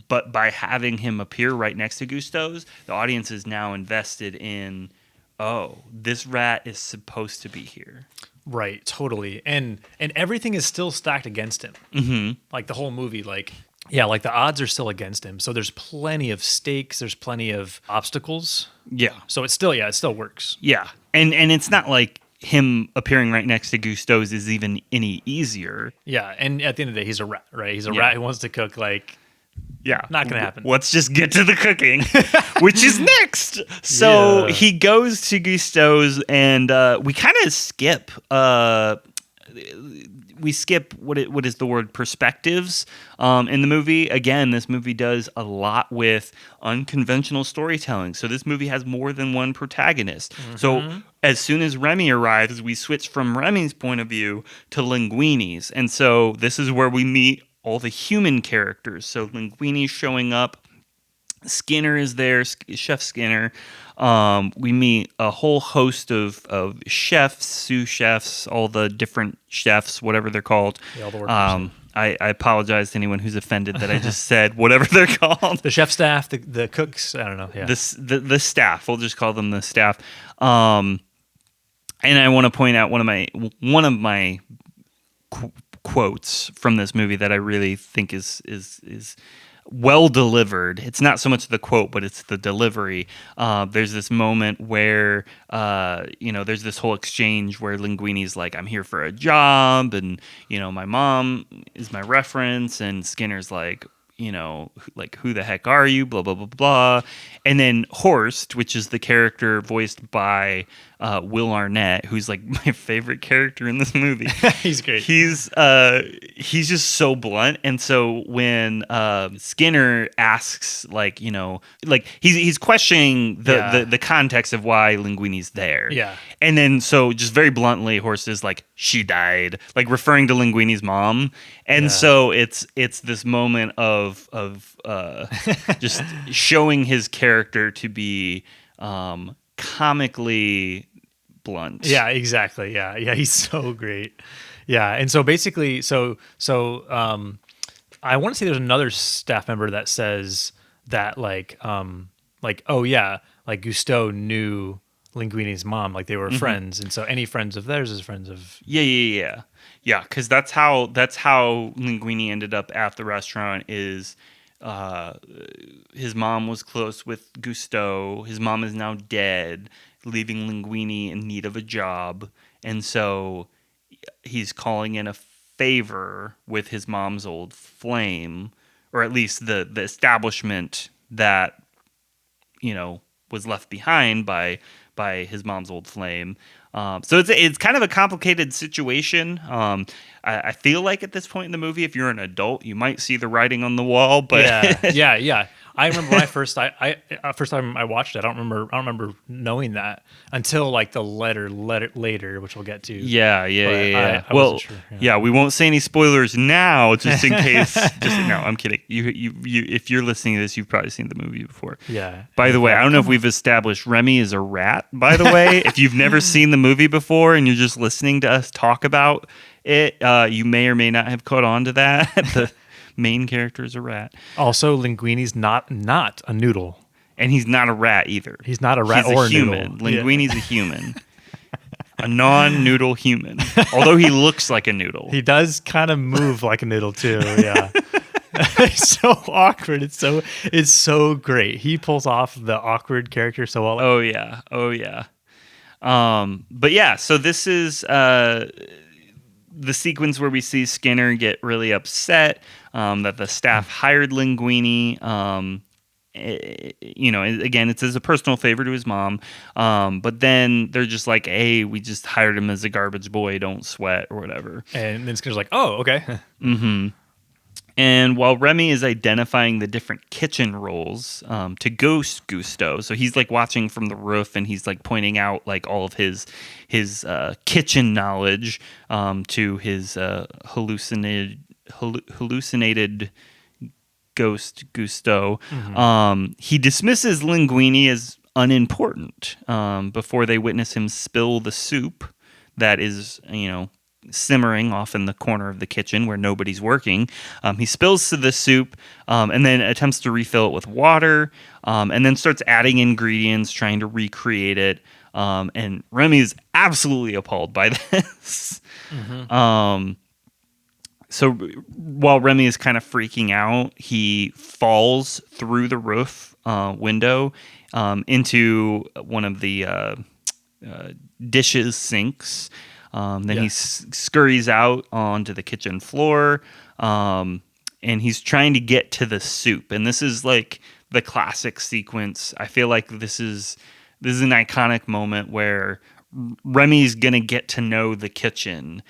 But by having him appear right next to Gusteau's, the audience is now invested in, oh, this rat is supposed to be here.
Right, totally. And everything is still stacked against him.
Mm-hmm.
Like the whole movie, like the odds are still against him. So there's plenty of stakes, there's plenty of obstacles.
Yeah.
So it still works.
Yeah. And it's not like him appearing right next to Gusteau's is even any easier.
Yeah, and at the end of the day, he's a rat, right? He's a
Yeah.
rat who wants to cook like
Yeah.
Not going to happen.
Let's just get to the cooking, which is next. So
Yeah.
he goes to Gusteau's, and we kind of skip. We skip what is the word perspectives in the movie. Again, this movie does a lot with unconventional storytelling. So this movie has more than one protagonist. So as soon as Remy arrives, we switch from Remy's point of view to Linguini's. And so this is where we meet all the human characters. So Linguini's showing up. Skinner is there, Chef Skinner. We meet a whole host of chefs, sous chefs, all the different chefs, whatever they're called.
Yeah, all the workers.
I apologize to anyone who's offended that I just said whatever they're called.
The chef staff, the cooks, I don't know. Yeah.
The staff. We'll just call them the staff. And I want to point out one of my quotes from this movie that I really think is well delivered. It's not so much the quote, but it's the delivery. There's this moment where there's this whole exchange where Linguini's like, "I'm here for a job," and my mom is my reference, and Skinner's like, like, "Who the heck are you?" Blah blah blah blah. And then Horst, which is the character voiced by Will Arnett, who's like my favorite character in this movie.
He's great.
He's just so blunt. And so when Skinner asks, like he's questioning the context of why Linguini's there.
Yeah.
And then so just very bluntly, Horst is like, "She died," like referring to Linguini's mom. And so it's this moment of just showing his character to be comically blunt.
Yeah, exactly. Yeah, he's so great. Yeah, and so basically, I want to say there's another staff member that says that oh yeah, like Gusteau knew Linguini's mom, like they were friends, and so any friends of theirs is friends of.
Yeah. Because that's how Linguini ended up at the restaurant. Is his mom was close with Gusteau. His mom is now dead, leaving Linguini in need of a job, and so he's calling in a favor with his mom's old flame, or at least the establishment that was left behind by his mom's old flame. So it's kind of a complicated situation. I feel like at this point in the movie, if you're an adult, you might see the writing on the wall. But
yeah. I remember when first time I watched it. I don't remember knowing that until like the letter later, which we'll get to.
Yeah.
I wasn't sure,
yeah, we won't say any spoilers now, just in case. No, I'm kidding. You, if you're listening to this, you've probably seen the movie before.
Yeah.
By the way, I don't know if we've established Remy is a rat. By the way, if you've never seen the movie before and you're just listening to us talk about it, you may or may not have caught on to that. The main character is a rat.
Also, Linguini's not a noodle.
And he's not a rat either.
He's not a rat or a
human.
noodle.
Linguini's a human. A non-noodle human. Although he looks like a noodle.
He does kind of move like a noodle too, yeah. It's so awkward. It's so great. He pulls off the awkward character so well.
Oh yeah. But yeah, so this is the sequence where we see Skinner get really upset that the staff hired Linguini. Again, it's as a personal favor to his mom. But then they're just like, "Hey, we just hired him as a garbage boy. Don't sweat," or whatever.
And then Skinner's like, "Oh, okay."
Mm-hmm. And while Remy is identifying the different kitchen roles to ghost Gusteau, so he's like watching from the roof and he's like pointing out like all of his kitchen knowledge to his hallucinated ghost Gusteau. Mm-hmm. He dismisses Linguini as unimportant before they witness him spill the soup that is, simmering off in the corner of the kitchen where nobody's working. He spills the soup and then attempts to refill it with water and then starts adding ingredients, trying to recreate it. And Remy is absolutely appalled by this. Mm-hmm. So while Remy is kind of freaking out, he falls through the roof window into one of the dishes sinks. Then he scurries out onto the kitchen floor, and and he's trying to get to the soup. And this is like the classic sequence. I feel like this is an iconic moment where Remy's gonna get to know the kitchen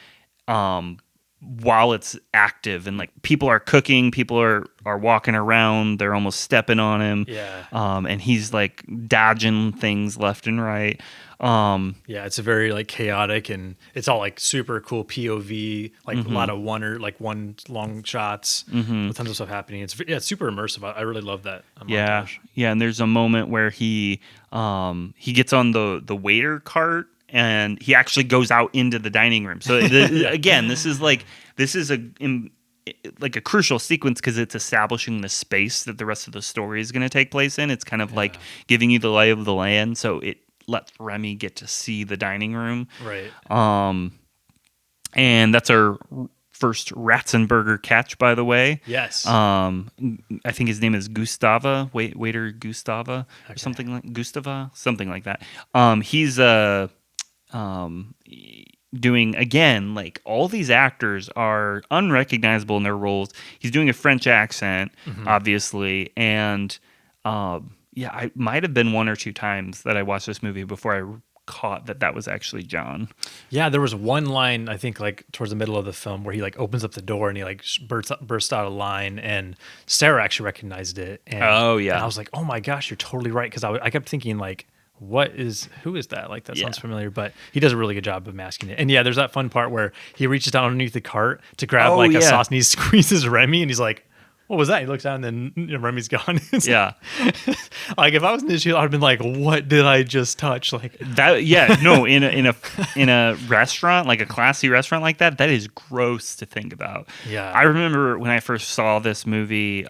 while it's active, and like people are cooking, people are walking around, they're almost stepping on him.
Yeah.
And he's like dodging things left and right.
Yeah, it's a very like chaotic, and it's all like super cool POV, like a lot of one long shots with tons of stuff happening. It's super immersive. I really love that montage.
Yeah, and there's a moment where he gets on the waiter cart, and he actually goes out into the dining room. So again, this is a crucial sequence because it's establishing the space that the rest of the story is going to take place in. It's kind of like giving you the lay of the land. So it lets Remy get to see the dining room.
Right.
And that's our first Ratzenberger catch, by the way.
Yes.
I think his name is Gustava, waiter Gustava, or something like that. He's doing, again, like all these actors are unrecognizable in their roles. He's doing a French accent, obviously, and I might have been one or two times that I watched this movie before I caught that was actually John.
Yeah, there was one line, I think, like towards the middle of the film where he like opens up the door and he like bursts out a line, and Sarah actually recognized it. And, and I was like, oh my gosh, you're totally right, because I kept thinking like, who is that? Like, that sounds familiar, but he does a really good job of masking it. And yeah, there's that fun part where he reaches down underneath the cart to grab a sauce, and he squeezes Remy, and he's like, what was that? He looks down, and then Remy's gone.
Yeah.
Like, if I was in this, I'd have been like, what did I just touch? Like
that. Yeah. No, in a restaurant, like a classy restaurant like that is gross to think about.
Yeah.
I remember when I first saw this movie,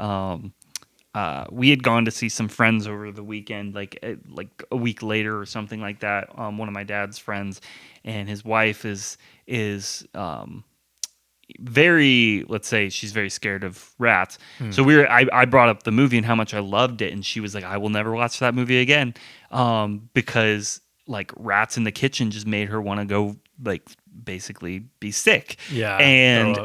we had gone to see some friends over the weekend, like a week later or something like that. One of my dad's friends, and his wife is very, let's say, she's very scared of rats. So I brought up the movie and how much I loved it, and she was like, I will never watch that movie again, because like rats in the kitchen just made her want to go like basically be sick.
Yeah.
And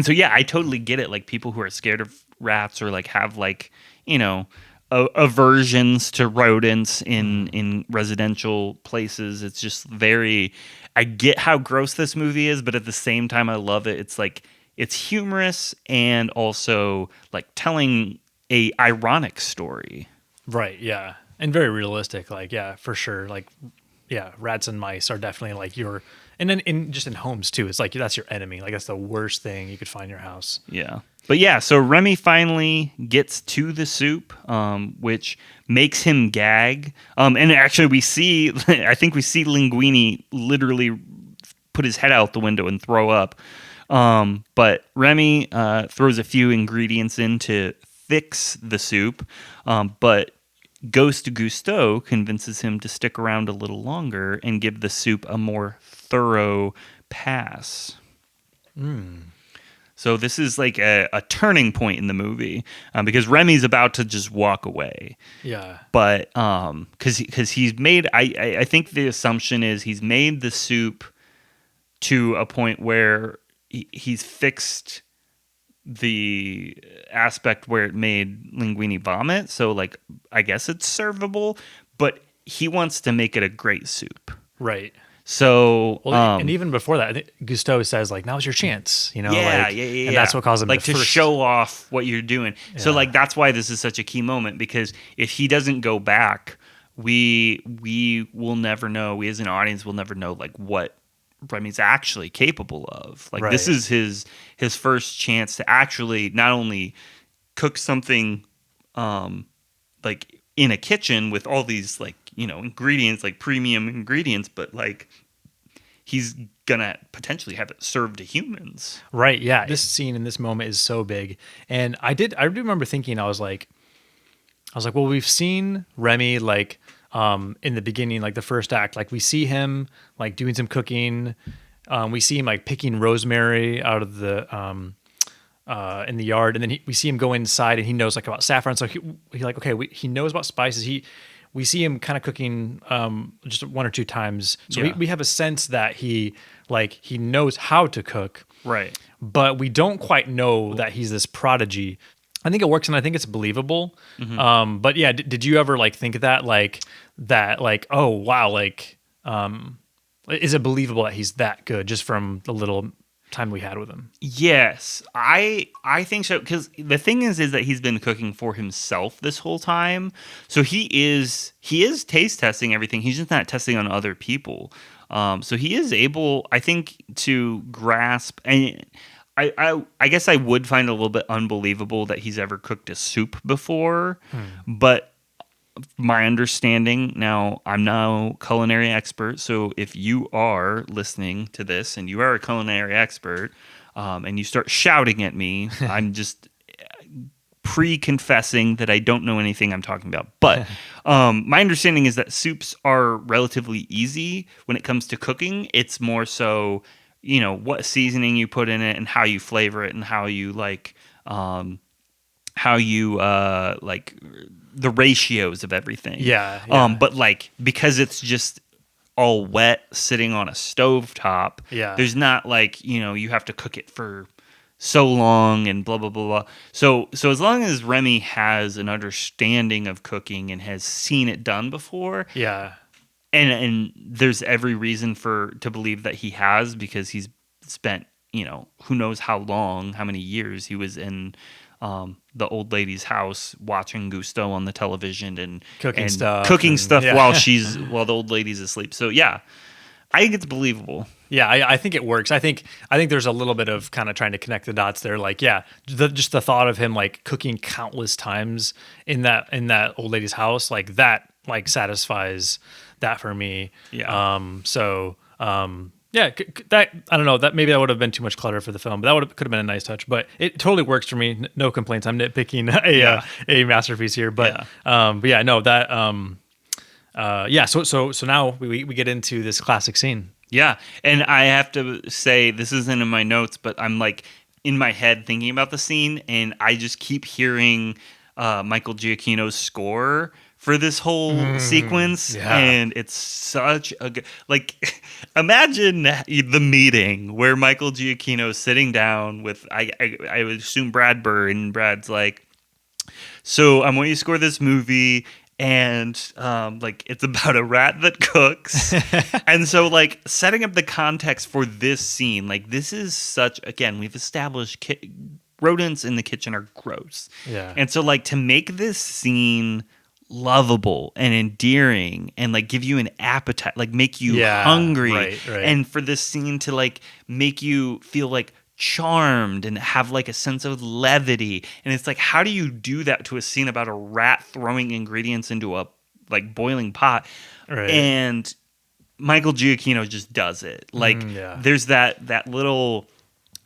so yeah, I totally get it. Like people who are scared of rats or like have like, you know, aversions to rodents in residential places. It's just I get how gross this movie is, but at the same time I love it. It's like it's humorous and also like telling a ironic story.
Right, yeah. And very realistic, like, yeah, for sure. Like, yeah, rats and mice are definitely like and then in homes too. It's like that's your enemy. Like that's the worst thing you could find in your house.
Yeah. But yeah, so Remy finally gets to the soup, which makes him gag. And actually I think we see Linguini literally put his head out the window and throw up. But Remy throws a few ingredients in to fix the soup. But Ghost Gusteau convinces him to stick around a little longer and give the soup a more thorough pass. So this is like a turning point in the movie, because Remy's about to just walk away.
Yeah.
But because he's made, I think the assumption is he's made the soup to a point where he's fixed the aspect where it made Linguini vomit. So like, I guess it's servable, but he wants to make it a great soup.
Right.
So,
and even before that, I think Gusteau says like, "Now's your chance," you know.
Yeah.
And that's what caused him
to show off what you're doing. Yeah. So, like, that's why this is such a key moment, because if he doesn't go back, we will never know. We as an audience will never know like what Remy's actually capable of. Like, this is his first chance to actually not only cook something, like in a kitchen with all these like, you know, ingredients, like premium ingredients, but like he's gonna potentially have it served to humans.
Right. Yeah. This scene in this moment is so big. And I do remember thinking, I was like, well, we've seen Remy like in the beginning, like the first act, like we see him like doing some cooking. We see him like picking rosemary out of the in the yard, and then we see him go inside, and he knows like about saffron. So he like, okay, he knows about spices. we see him kind of cooking just one or two times. So
Yeah.
we have a sense that he knows how to cook,
Right.
but we don't quite know that he's this prodigy. I think it works, and I think it's believable. But yeah, did you ever like think of that, oh wow, is it believable that he's that good just from the little time we had with him?
Yes, I think so, because the thing is that he's been cooking for himself this whole time. So he is taste testing everything. He's just not testing on other people. So he is able, I think, to grasp. And I guess I would find it a little bit unbelievable that he's ever cooked a soup before. But my understanding, now I'm no culinary expert, so if you are listening to this and you are a culinary expert, and you start shouting at me, I'm just pre-confessing that I don't know anything I'm talking about. But my understanding is that soups are relatively easy when it comes to cooking. It's more so, what seasoning you put in it and how you flavor it and how you like the ratios of everything.
Yeah.
But like, because it's just all wet sitting on a stovetop, there's not like, you have to cook it for so long and blah blah blah blah. So as long as Remy has an understanding of cooking and has seen it done before, and there's every reason to believe that he has, because he's spent, who knows how many years he was in the old lady's house watching Gusteau on the television and
cooking
stuff while the old lady's asleep. So yeah, I think it's believable.
Yeah, I think it works. I think there's a little bit of kind of trying to connect the dots there. Like, just the thought of him like cooking countless times in that old lady's house, like that, like satisfies that for me.
Yeah.
That I don't know, that maybe that would have been too much clutter for the film, but could have been a nice touch. But it totally works for me. No complaints. I'm nitpicking a masterpiece here, but So now we get into this classic scene.
Yeah, and I have to say, this isn't in my notes, but I'm like in my head thinking about the scene, and I just keep hearing Michael Giacchino's score for this whole sequence, and it's such a good, like, imagine the meeting where Michael Giacchino is sitting down with, I would assume Brad Bird, and Brad's like, so I want you to score this movie, and it's about a rat that cooks. And so like setting up the context for this scene, like this is such, again, we've established rodents in the kitchen are gross. And so like to make this scene lovable and endearing and like give you an appetite, like make you hungry,
right.
and for this scene to like make you feel like charmed and have like a sense of levity. And it's like, how do you do that to a scene about a rat throwing ingredients into a like boiling pot? And Michael Giacchino just does it. Like there's that little,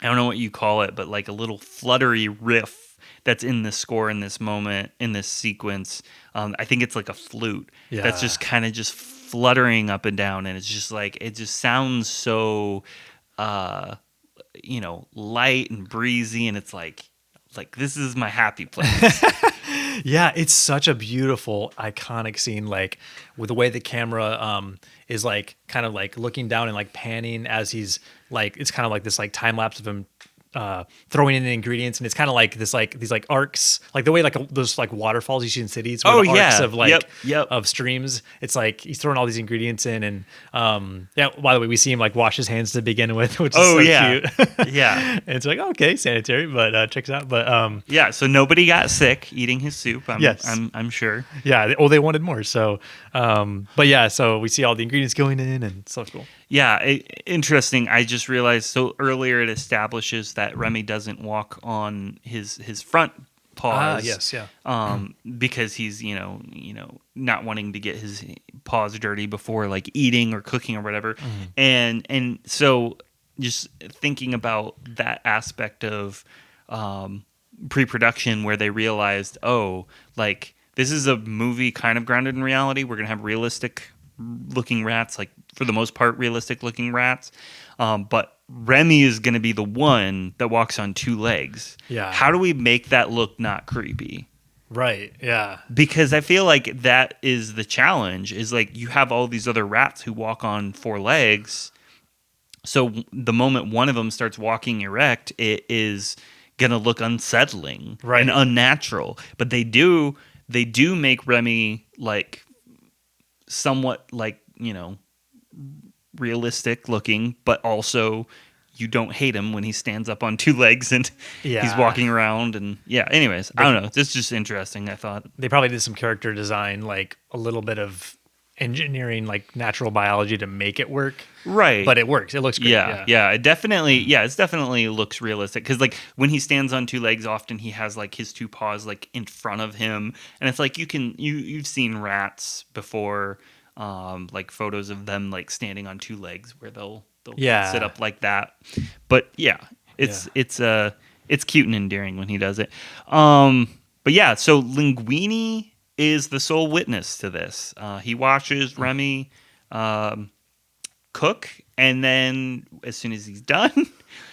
I don't know what you call it, but like a little fluttery riff that's in the score in this moment, in this sequence. I think it's like a flute that's just kind of just fluttering up and down, and it's just like, it just sounds so light and breezy, and it's like this is my happy place.
Yeah, it's such a beautiful, iconic scene, like with the way the camera is like kind of like looking down and like panning as he's like, it's kind of like this like time lapse of him throwing in the ingredients, and it's kind of like this like these like arcs, like the way like those like waterfalls you see in cities, where the arcs of like of streams. It's like he's throwing all these ingredients in, and by the way, we see him like wash his hands to begin with, which is cute. And it's like, okay, sanitary, but checks out. But
so nobody got sick eating his soup. I'm sure.
They wanted more. So so we see all the ingredients going in, and so it's cool.
Interesting. I just realized, so earlier it establishes that Remy doesn't walk on his front paws. Because he's not wanting to get his paws dirty before like eating or cooking or whatever. And so just thinking about that aspect of pre-production, where they realized, like this is a movie kind of grounded in reality. We're gonna have realistic looking rats, like for the most part realistic looking rats, but Remy is going to be the one that walks on two legs. How do we make that look not creepy?
Right. Yeah.
Because I feel like that is the challenge, is like you have all these other rats who walk on four legs. So the moment one of them starts walking erect, it is going to look unsettling
Right.
and unnatural. But they do make Remy like somewhat like, realistic looking, but also you don't hate him when he stands up on two legs and he's walking around. And anyways, I don't know. It's just interesting, I thought.
They probably did some character design, like a little bit of engineering, like natural biology to make it work.
Right.
But it works. It looks great.
Yeah. It definitely looks realistic. Because like when he stands on two legs, often he has like his two paws like in front of him. And it's like you've seen rats before, like photos of them like standing on two legs where they'll sit up like that. But it's cute and endearing when he does it. But yeah, so Linguini is the sole witness to this. He watches Remy cook, and then as soon as he's done,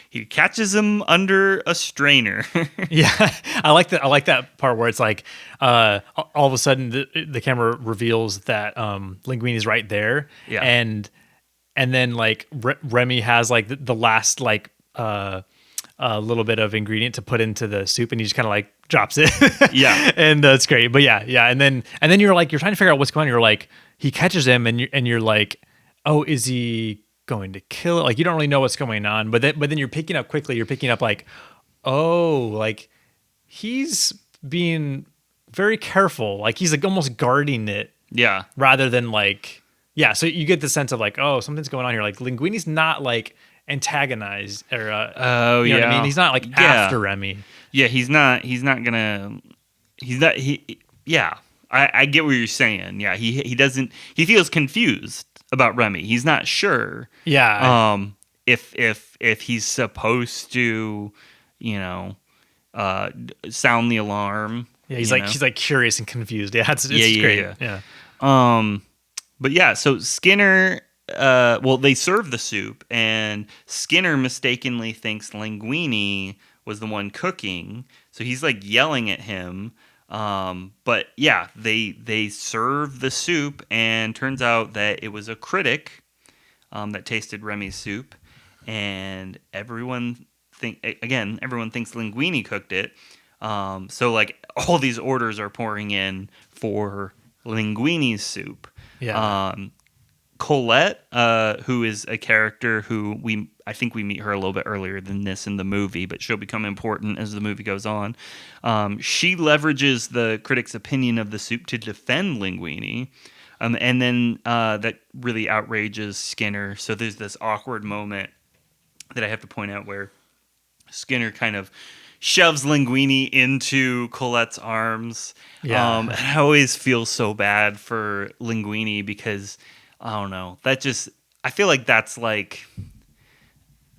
he catches him under a strainer.
Yeah, I like that part where it's like all of a sudden the camera reveals that Linguini's right there, and then like Remy has like the last like a little bit of ingredient to put into the soup, and he just kind of like drops it. And it's great. But and then you're like you're trying to figure out what's going on. You're like he catches him, and you're like, oh, is he going to kill it? Like you don't really know what's going on, but then you're picking up quickly. You're picking up like, oh, like he's being very careful. Like he's like almost guarding it. Yeah. Rather than like, so you get the sense of like, oh, something's going on here. Like Linguini's not like antagonized or you know what I mean? He's not like after Remy.
Yeah, I get what you're saying. Yeah, he feels confused about Remy. He's not sure.
Yeah.
If he's supposed to, sound the alarm.
Yeah, he's like curious and confused. Yeah, it's great. Yeah.
But yeah, so Skinner, they serve the soup, and Skinner mistakenly thinks Linguini was the one cooking, so he's like yelling at him. But yeah, they serve the soup, and turns out that it was a critic that tasted Remy's soup, and everyone thinks Linguini cooked it. So like all these orders are pouring in for Linguini's soup.
Yeah.
Colette, who is a character who I think we meet her a little bit earlier than this in the movie, but she'll become important as the movie goes on. She leverages the critic's opinion of the soup to defend Linguini, and then that really outrages Skinner. So there's this awkward moment that I have to point out where Skinner kind of shoves Linguini into Colette's arms. Yeah. And I always feel so bad for Linguini because I don't know. I feel like that's like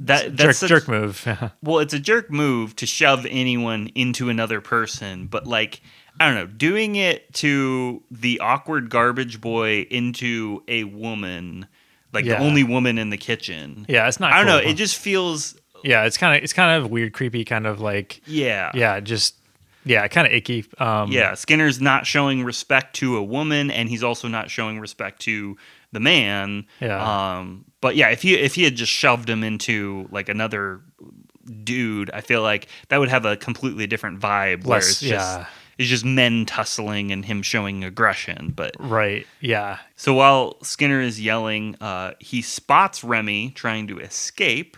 that's
jerk move.
Well, it's a jerk move to shove anyone into another person, but like I don't know, doing it to the awkward garbage boy into a woman, like the only woman in the kitchen.
Yeah, it's not.
I don't know. It just feels.
Yeah, it's kind of weird, creepy, kind of like.
Yeah.
Yeah, kind of icky.
Skinner's not showing respect to a woman, and he's also not showing respect to the man.
Yeah.
But yeah, if he had just shoved him into like another dude, I feel like that would have a completely different vibe. Where it's just men tussling and him showing aggression. But
right. Yeah.
So while Skinner is yelling, he spots Remy trying to escape.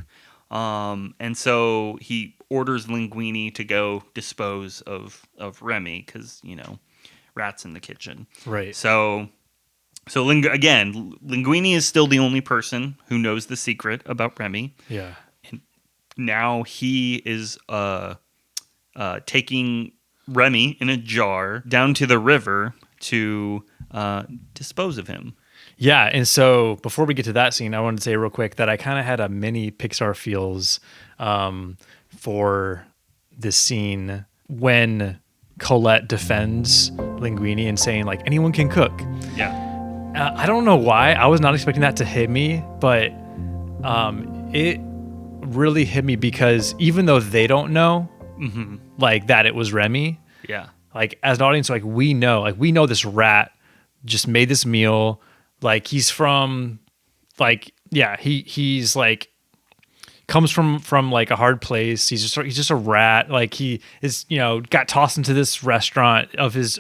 And so he orders Linguini to go dispose of Remy because, rats in the kitchen.
Right.
So Linguini is still the only person who knows the secret about Remy.
Yeah.
And now he is taking Remy in a jar down to the river to dispose of him.
Yeah, and so before we get to that scene, I wanted to say real quick that I kind of had a mini Pixar feels for this scene when Colette defends Linguini and saying like anyone can cook.
Yeah.
I don't know why. I was not expecting that to hit me, but it really hit me because even though they don't know like that it was Remy, like as an audience, like we know this rat just made this meal. Like he's from like, yeah, he's like comes from like a hard place. He's just a rat. Like he is, got tossed into this restaurant of his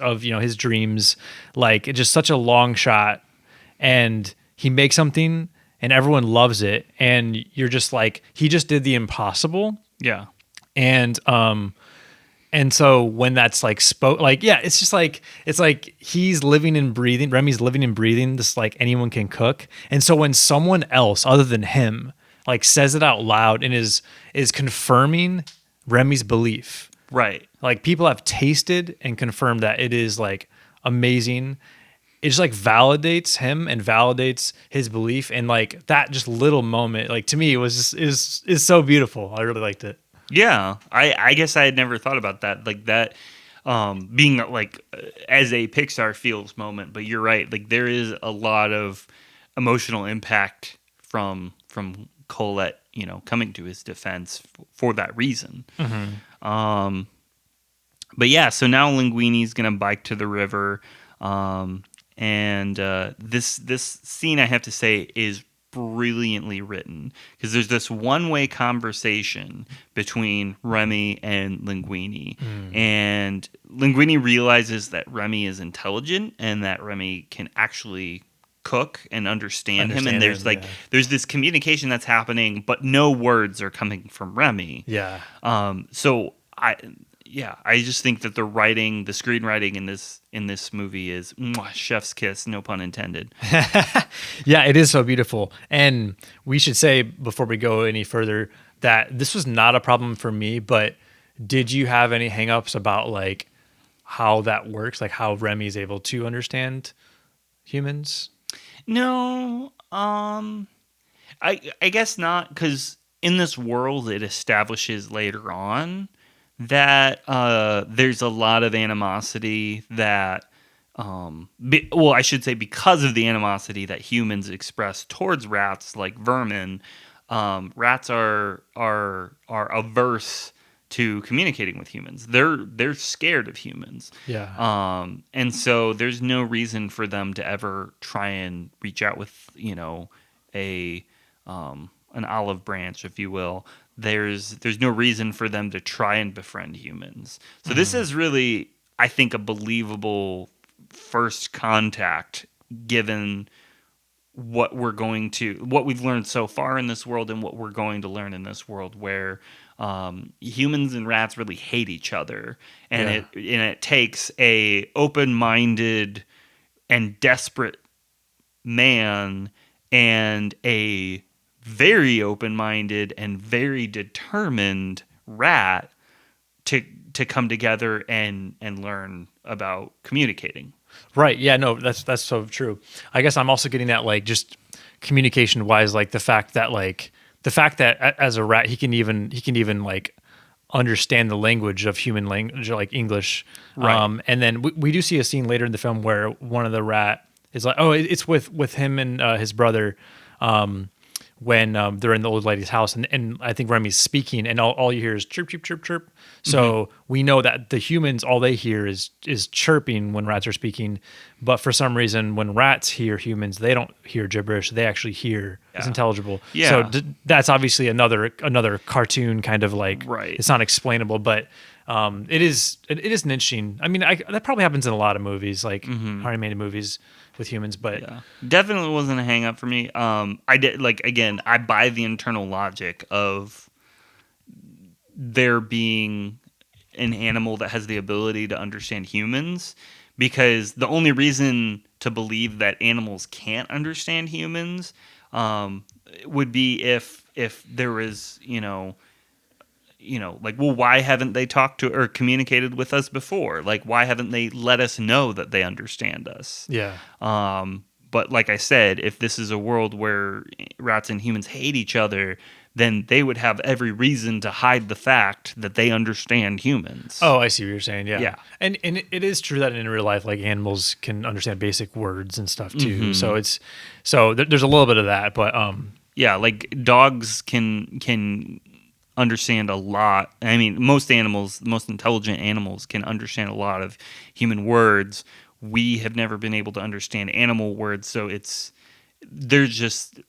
dreams. Like just such a long shot, and he makes something and everyone loves it. And you're just like, he just did the impossible.
Yeah.
And so when that's like it's just like, it's like he's living and breathing. Remy's living and breathing this like anyone can cook. And so when someone else other than him like says it out loud and is confirming Remy's belief.
Right.
Like people have tasted and confirmed that it is like amazing. It just like validates him and validates his belief. And like that just little moment, like to me, it was just is so beautiful. I really liked it.
Yeah. I guess I had never thought about that. Like that being like as a Pixar feels moment, but you're right. Like there is a lot of emotional impact from Colette, coming to his defense for that reason.
Mm-hmm.
But yeah, so now Linguini's gonna bike to the river, and this scene I have to say is brilliantly written because there's this one-way conversation between Remy and Linguini, and Linguini realizes that Remy is intelligent and that Remy can actually cook and understand him, and there's there's this communication that's happening, but no words are coming from Remy.
Yeah.
So I just think that the screenwriting in this movie is chef's kiss, no pun intended.
Yeah, it is so beautiful. And we should say before we go any further that this was not a problem for me, but did you have any hangups about like how that works, like how Remy is able to understand humans?
No, I guess not, because in this world it establishes later on that there's a lot of animosity that, I should say because of the animosity that humans express towards rats like vermin, rats are averse to communicating with humans. They're scared of humans.
Yeah.
And so there's no reason for them to ever try and reach out with, an olive branch, if you will. There's no reason for them to try and befriend humans. So this is really, I think, a believable first contact given what we've learned so far in this world and what we're going to learn in this world, where humans and rats really hate each other, and it takes a open-minded and desperate man and a very open-minded and very determined rat to come together and learn about communicating.
Right. Yeah, no, that's so true. I guess I'm also getting at like just communication wise, like the fact that as a rat he can even like understand the language of human language, like English.
Right.
And then we do see a scene later in the film where one of the rat is like, it's with him and his brother. When they're in the old lady's house, and I think Remy's speaking, and all you hear is chirp, chirp, chirp, chirp. So we know that the humans, all they hear is chirping when rats are speaking. But for some reason, when rats hear humans, they don't hear gibberish. They actually hear it's intelligible.
Yeah.
So that's obviously another cartoon kind of like,
right.
It's not explainable, but it is an interesting. I mean, that probably happens in a lot of movies, like animated movies with humans, but
definitely wasn't a hang up for me. I did, like, again, I buy the internal logic of there being an animal that has the ability to understand humans, because the only reason to believe that animals can't understand humans would be if there was, like, well, why haven't they talked to or communicated with us before? Like, why haven't they let us know that they understand us?
Yeah.
But like I said, if this is a world where rats and humans hate each other, then they would have every reason to hide the fact that they understand humans.
Oh, I see what you're saying. Yeah.
Yeah.
And it is true that in real life, like animals can understand basic words and stuff too. So there's a little bit of that, but
yeah, like dogs can understand a lot. I mean, most animals, the most intelligent animals, can understand a lot of human words. We have never been able to understand animal words, so there's just,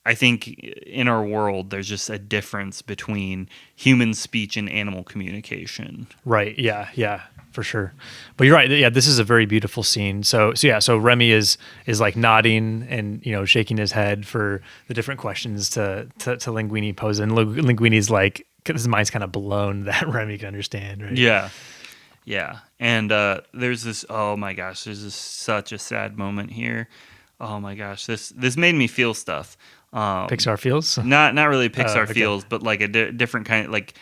I think in our world, there's just a difference between human speech and animal communication.
Right. Yeah, for sure. But you're right. Yeah, this is a very beautiful scene. So Remy is like nodding and, shaking his head for the different questions to Linguini pose. And Linguini's like, his mind's kind of blown that Remy can understand, right?
Yeah. Yeah. And there's this, oh my gosh, there's this such a sad moment here. Oh my gosh, this made me feel stuff.
Pixar feels?
Not really Pixar
okay.
feels, but like a different kind of like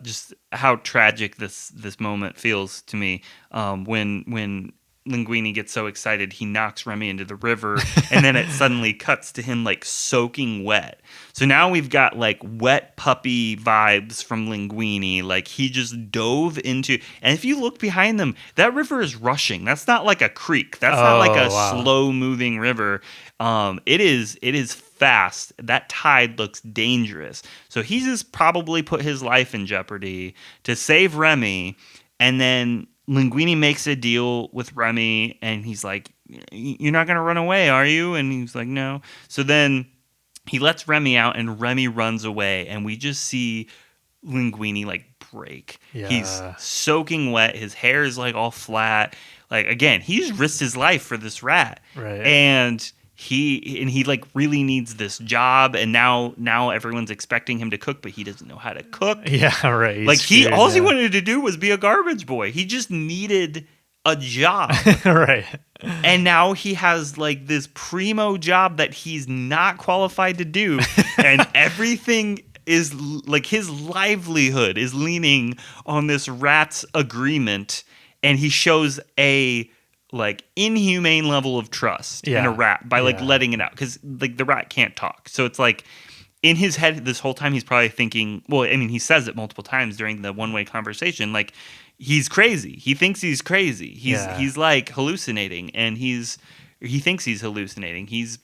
just how tragic this moment feels to me. When Linguini gets so excited, he knocks Remy into the river, and then it suddenly cuts to him like soaking wet. So now we've got like wet puppy vibes from Linguini. Like he just dove into, and if you look behind them, that river is rushing. That's not like a creek. That's not like a slow moving river. It is fast. That tide looks dangerous. So he's just probably put his life in jeopardy to save Remy, and then Linguini makes a deal with Remy, and he's like, "You're not gonna run away, are you?" And he's like, "No." So then he lets Remy out, and Remy runs away, and we just see Linguini like break.
Yeah.
He's soaking wet. His hair is like all flat. Like again, he's risked his life for this rat,
right?
And he like really needs this job, and now everyone's expecting him to cook, but he doesn't know how to cook.
Yeah, right.
Like he wanted to do was be a garbage boy. He just needed a job.
Right.
And now he has like this primo job that he's not qualified to do, and everything is like his livelihood is leaning on this rat's agreement, and he shows a like inhumane level of trust in a rat by like letting it out, because like the rat can't talk. So it's like in his head this whole time he's probably thinking, well, I mean, he says it multiple times during the one-way conversation, like he's crazy. He thinks he's crazy. He's like hallucinating, and he thinks he's hallucinating. He's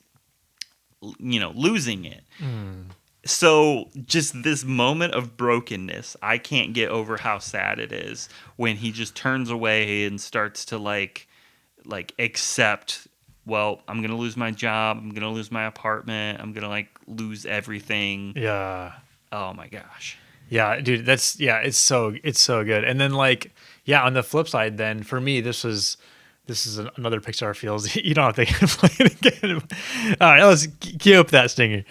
losing it. So just this moment of brokenness, I can't get over how sad it is when he just turns away and starts to like accept, well, I'm going to lose my job. I'm going to lose my apartment. I'm going to like lose everything.
Yeah.
Oh my gosh.
Yeah, dude, it's so good. And then like, on the flip side, then for me, this is another Pixar feels. You don't have to play it again. All right, let's cue up that stinger.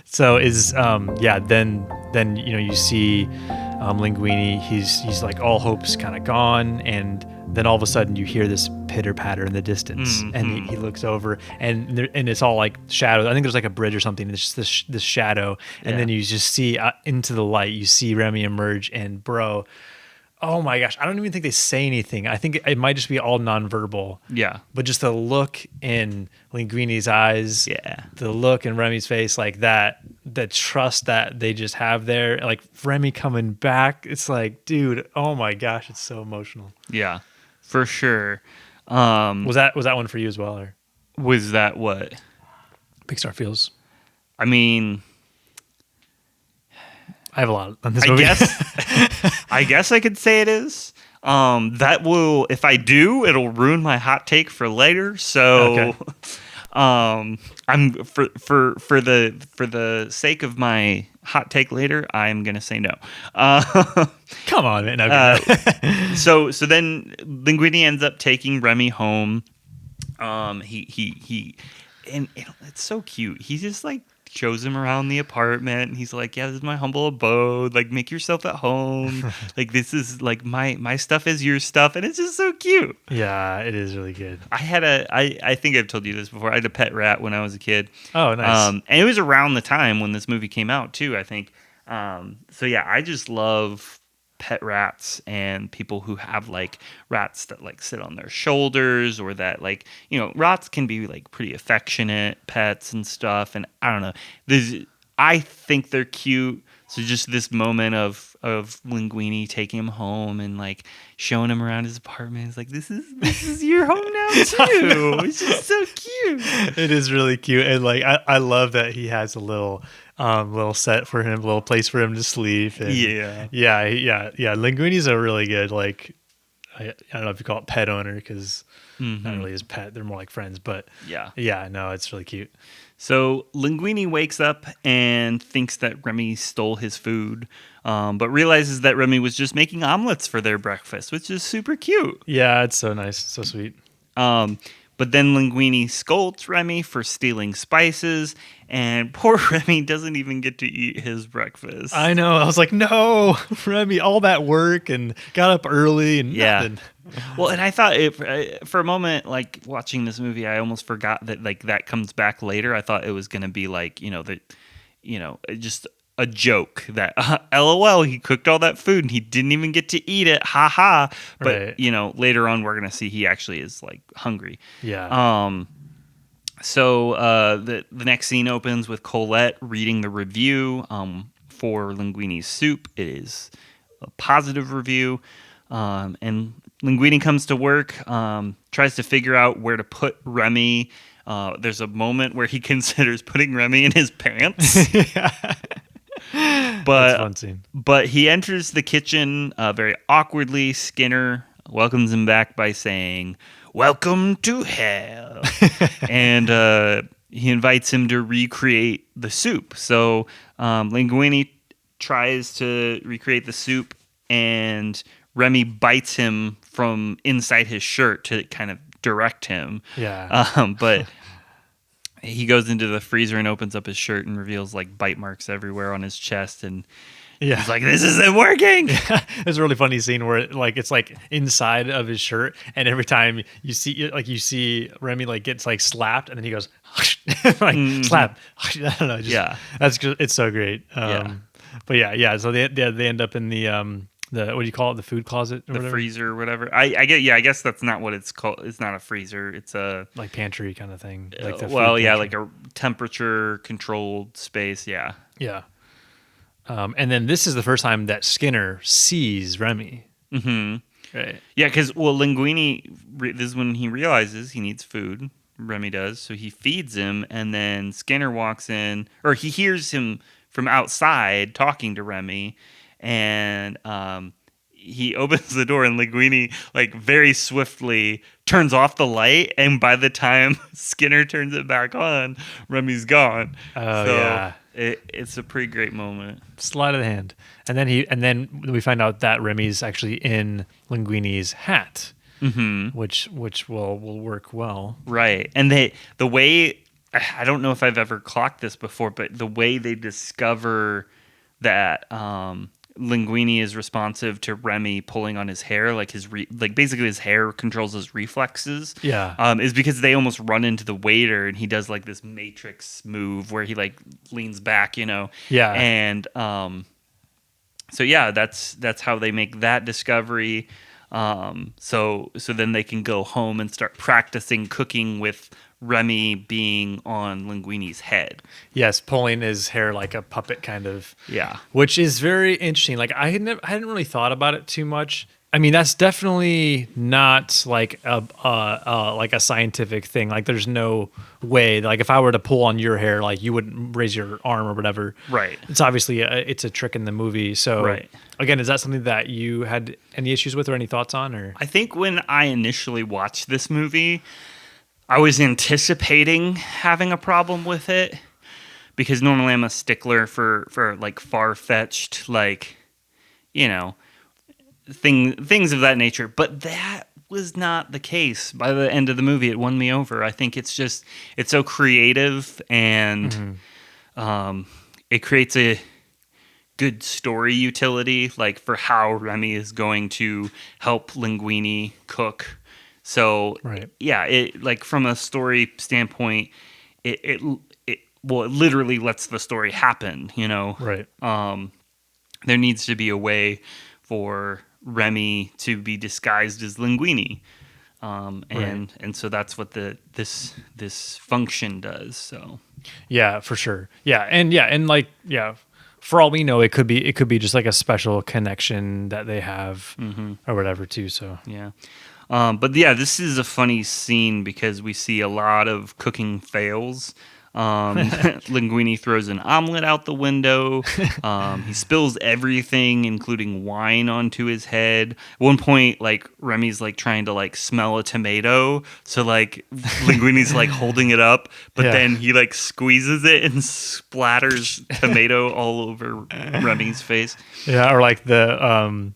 So then you see Linguini. He's like all hope's kind of gone, and then all of a sudden you hear this pitter patter in the distance, and he looks over, and it's all like shadows. I think there's like a bridge or something. And it's just this shadow, and then you just see into the light. You see Remy emerge, and bro. Oh my gosh, I don't even think they say anything. I think it might just be all nonverbal. Yeah. But just the look in Linguini's eyes, the look in Remy's face, like that, the trust that they just have there, like Remy coming back, it's like, dude, oh my gosh, it's so emotional.
Yeah, for sure.
Was that one for you as well? Or?
Was that what?
Pixar feels.
I mean,
I have a lot on this movie.
I guess I could say it is. That will, if I do, it'll ruin my hot take for later. So, I'm for the sake of my hot take later, I'm gonna say no.
Come on, man. Okay.
So then Linguini ends up taking Remy home. He and it's so cute. He just like shows him around the apartment, and he's like, yeah, this is my humble abode, like make yourself at home. Like this is like my stuff is your stuff, and it's just so cute.
Yeah, it is really good.
I think I've told you this before, I had a pet rat when I was a kid.
Oh, nice.
And it was around the time when this movie came out too, I think. So yeah, I just love pet rats and people who have like rats that like sit on their shoulders, or that like, rats can be like pretty affectionate pets and stuff. And I don't know, I think they're cute. So just this moment of Linguini taking him home and like showing him around his apartment, it's like, this is your home now too. It's just so cute.
It is really cute. And like I love that he has a little Little set for him, little place for him to sleep. And
Yeah.
yeah. Linguini's a really good, like, I don't know if you call it pet owner, because not really his pet. They're more like friends, but
Yeah.
yeah, no, it's really cute.
So Linguini wakes up and thinks that Remy stole his food, but realizes that Remy was just making omelets for their breakfast, which is super cute.
Yeah, it's so nice, so sweet.
But then Linguini scolds Remy for stealing spices, and poor Remy doesn't even get to eat his breakfast.
I know. I was like, no, Remy, all that work and got up early and nothing.
Well, and I thought for a moment, like watching this movie, I almost forgot that like that comes back later. I thought it was going to be like, just a joke that LOL, he cooked all that food and he didn't even get to eat it. Ha ha. But,
Right.
Later on we're going to see he actually is like hungry.
Yeah.
So the next scene opens with Colette reading the review for Linguini's soup. It is a positive review. And Linguini comes to work, tries to figure out where to put Remy. There's a moment where he considers putting Remy in his pants.
That's a fun scene.
But he enters the kitchen very awkwardly. Skinner welcomes him back by saying, "Welcome to hell." And he invites him to recreate the soup. So Linguini tries to recreate the soup, and Remy bites him from inside his shirt to kind of direct him.
Yeah.
But he goes into the freezer and opens up his shirt and reveals like bite marks everywhere on his chest, and
Yeah.
he's like, "This isn't working."
There's a really funny scene where it's like inside of his shirt, and every time you see Remy like gets like slapped, and then he goes like slap. I don't know. It's so great. But yeah. So they end up in the what do you call it? The food closet or
The
whatever?
freezer or whatever. I guess that's not what it's called. It's not a freezer. It's a
Like pantry kind of thing. Like the food
like
pantry.
a temperature controlled space. Yeah.
Yeah. And then this is the first time that Skinner sees Remy.
Mm-hmm.
Right.
Yeah, because Linguini, this is when he realizes he needs food. Remy does, so he feeds him, and then Skinner walks in, or he hears him from outside talking to Remy, and he opens the door, and Linguini like very swiftly turns off the light, and by the time Skinner turns it back on, Remy's gone.
Oh,
so
yeah.
It's a pretty great moment.
Sleight of the hand. And then we find out that Remy's actually in Linguini's hat, which will work well.
Right. And the way, I don't know if I've ever clocked this before, but the way they discover that Linguini is responsive to Remy pulling on his hair, like basically his hair controls his reflexes.
Yeah.
Is because they almost run into the waiter, and he does like this Matrix move where he like leans back,
Yeah.
And so yeah, that's how they make that discovery. So then they can go home and start practicing cooking with Remy being on Linguini's head.
Yes, pulling his hair like a puppet kind of.
Yeah.
Which is very interesting. Like I hadn't really thought about it too much. I mean, that's definitely not like a scientific thing. Like there's no way, like if I were to pull on your hair, like you wouldn't raise your arm or whatever.
Right.
It's obviously it's a trick in the movie. So
Right.
Again, is that something that you had any issues with or any thoughts on? Or
I think when I initially watched this movie, I was anticipating having a problem with it, because normally I'm a stickler for like far-fetched, like, things of that nature. But that was not the case. By the end of the movie, it won me over. I think it's so creative, and it creates a good story utility, like for how Remy is going to help Linguini cook. So
Right.
yeah, it like from a story standpoint, it literally lets the story happen.
right.
There needs to be a way for Remy to be disguised as Linguini, and so that's what this function does. So
Yeah, for sure. And like for all we know, it could be just like a special connection that they have or whatever too. So
yeah. But yeah, this is a funny scene because we see a lot of cooking fails. Linguini throws an omelet out the window. He spills everything, including wine, onto his head. At one point, like Remy's like trying to like smell a tomato, so like Linguini's like holding it up, but then he like squeezes it and splatters tomato all over Remy's face.
Yeah, or like the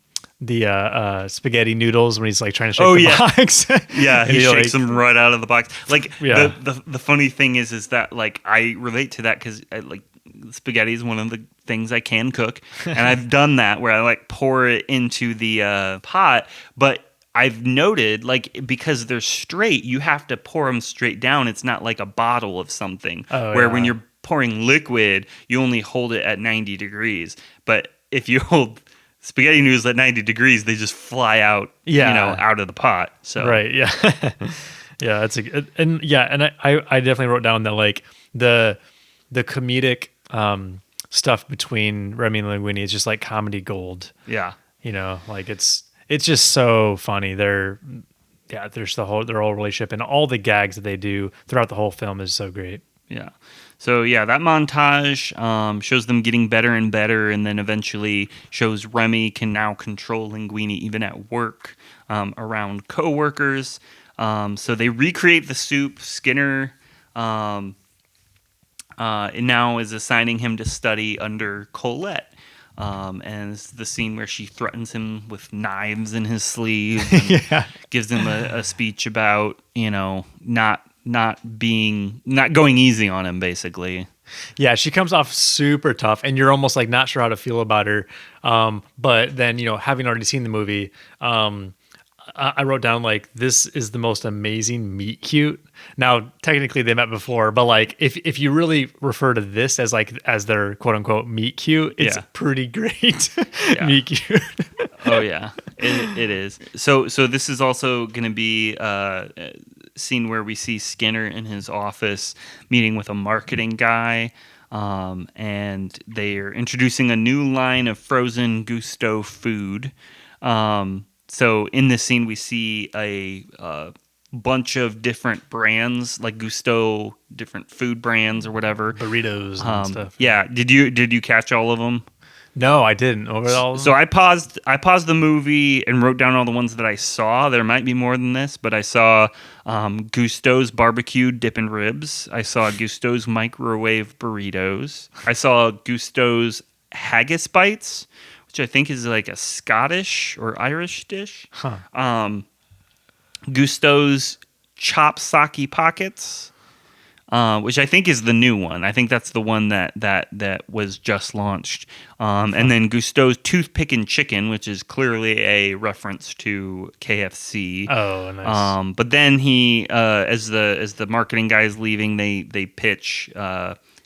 spaghetti noodles when he's like trying to shake the box.
Yeah, he shakes
like,
them right out of the box. Like
Yeah.
the funny thing is that like I relate to that because like spaghetti is one of the things I can cook, and I've done that where I like pour it into the pot, but I've noted, like, because they're straight, you have to pour them straight down. It's not like a bottle of something where when you're pouring liquid, you only hold it at 90 degrees. But if you hold spaghetti noodles at 90 degrees, they just fly out, out of the pot. So
right, yeah. Yeah, that's and I definitely wrote down that like the comedic stuff between Remy and Linguini is just like comedy gold.
Yeah.
Like it's just so funny. There's their whole relationship, and all the gags that they do throughout the whole film is so great.
Yeah. So that montage shows them getting better and better, and then eventually shows Remy can now control Linguini even at work around coworkers. So they recreate the soup. Skinner now is assigning him to study under Colette. And it's the scene where she threatens him with knives in his sleeve and gives him a speech about, not going easy on him, basically.
Yeah, she comes off super tough, and you're almost like not sure how to feel about her. But then, having already seen the movie, I wrote down like, this is the most amazing meet cute. Now, technically they met before, but like if you really refer to this as their quote unquote meet cute, it's pretty great. Meet cute.
Oh yeah, it is. So this is also going to be a scene where we see Skinner in his office meeting with a marketing guy. And they are introducing a new line of frozen Gusto food. So in this scene, we see a bunch of different brands, like Gusto, different food brands or whatever,
burritos and stuff.
Yeah, did you catch all of them?
No, I didn't. Overall,
so I paused the movie and wrote down all the ones that I saw. There might be more than this, but I saw Gusto's barbecue dip and ribs. I saw Gusto's microwave burritos. I saw Gusto's haggis bites, which I think is like a Scottish or Irish dish. Gusto's chop sake pockets, which I think is the new one. I think that's the one that was just launched. And then Gusto's toothpick and chicken, which is clearly a reference to KFC.
Oh, nice.
But then he, as the marketing guy is leaving, they pitch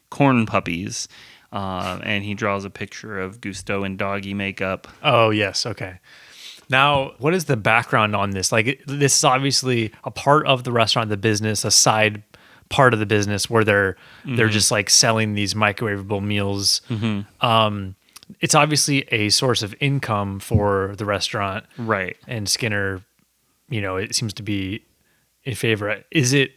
corn puppies. And he draws a picture of Gusto in doggy makeup.
Oh, yes. Okay. Now, what is the background on this? Like, this is obviously a part of the restaurant, the business, a side part of the business where they're just like selling these microwavable meals. It's obviously a source of income for the restaurant.
Right.
And Skinner, it seems to be in favor. Is it...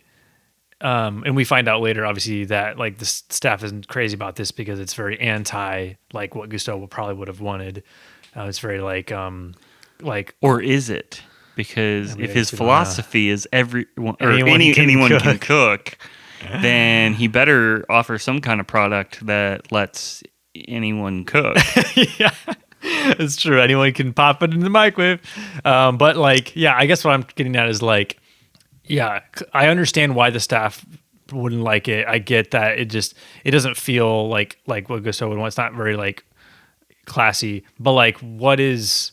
and we find out later, obviously, that like the staff isn't crazy about this because it's very anti like what Gusto probably would have wanted. It's very like,
or is it? Because if his philosophy is anyone can cook, then he better offer some kind of product that lets anyone cook.
Yeah, it's true. Anyone can pop it in the microwave. But like, yeah, I guess what I'm getting at is like, yeah, I understand why the staff wouldn't like it. I get that it doesn't feel like what Gusto would want. It's not very like classy. But like, what's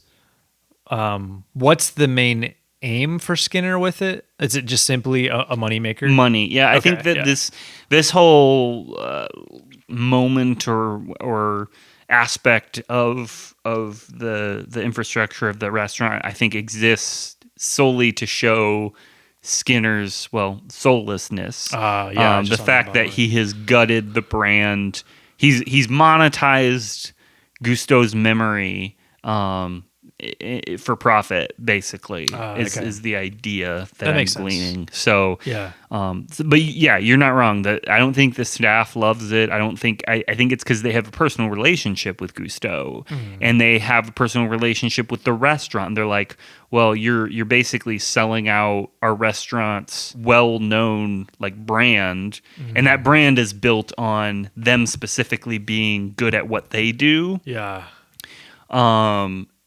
the main aim for Skinner with it? Is it just simply a moneymaker?
Money, yeah. Okay, I think that this whole moment or aspect of the infrastructure of the restaurant, I think, exists solely to show Skinner's soullessness. The fact that he has gutted the brand, he's monetized Gusto's memory, for profit, basically,
Okay.
is the idea that,
That
I'm
makes sense.
gleaning. So,
Yeah.
but yeah, you're not wrong. I don't think the staff loves it. I think it's because they have a personal relationship with Gusteau, and they have a personal relationship with the restaurant. They're like, well, you're basically selling out our restaurant's well-known like brand, and that brand is built on them specifically being good at what they do.
Yeah.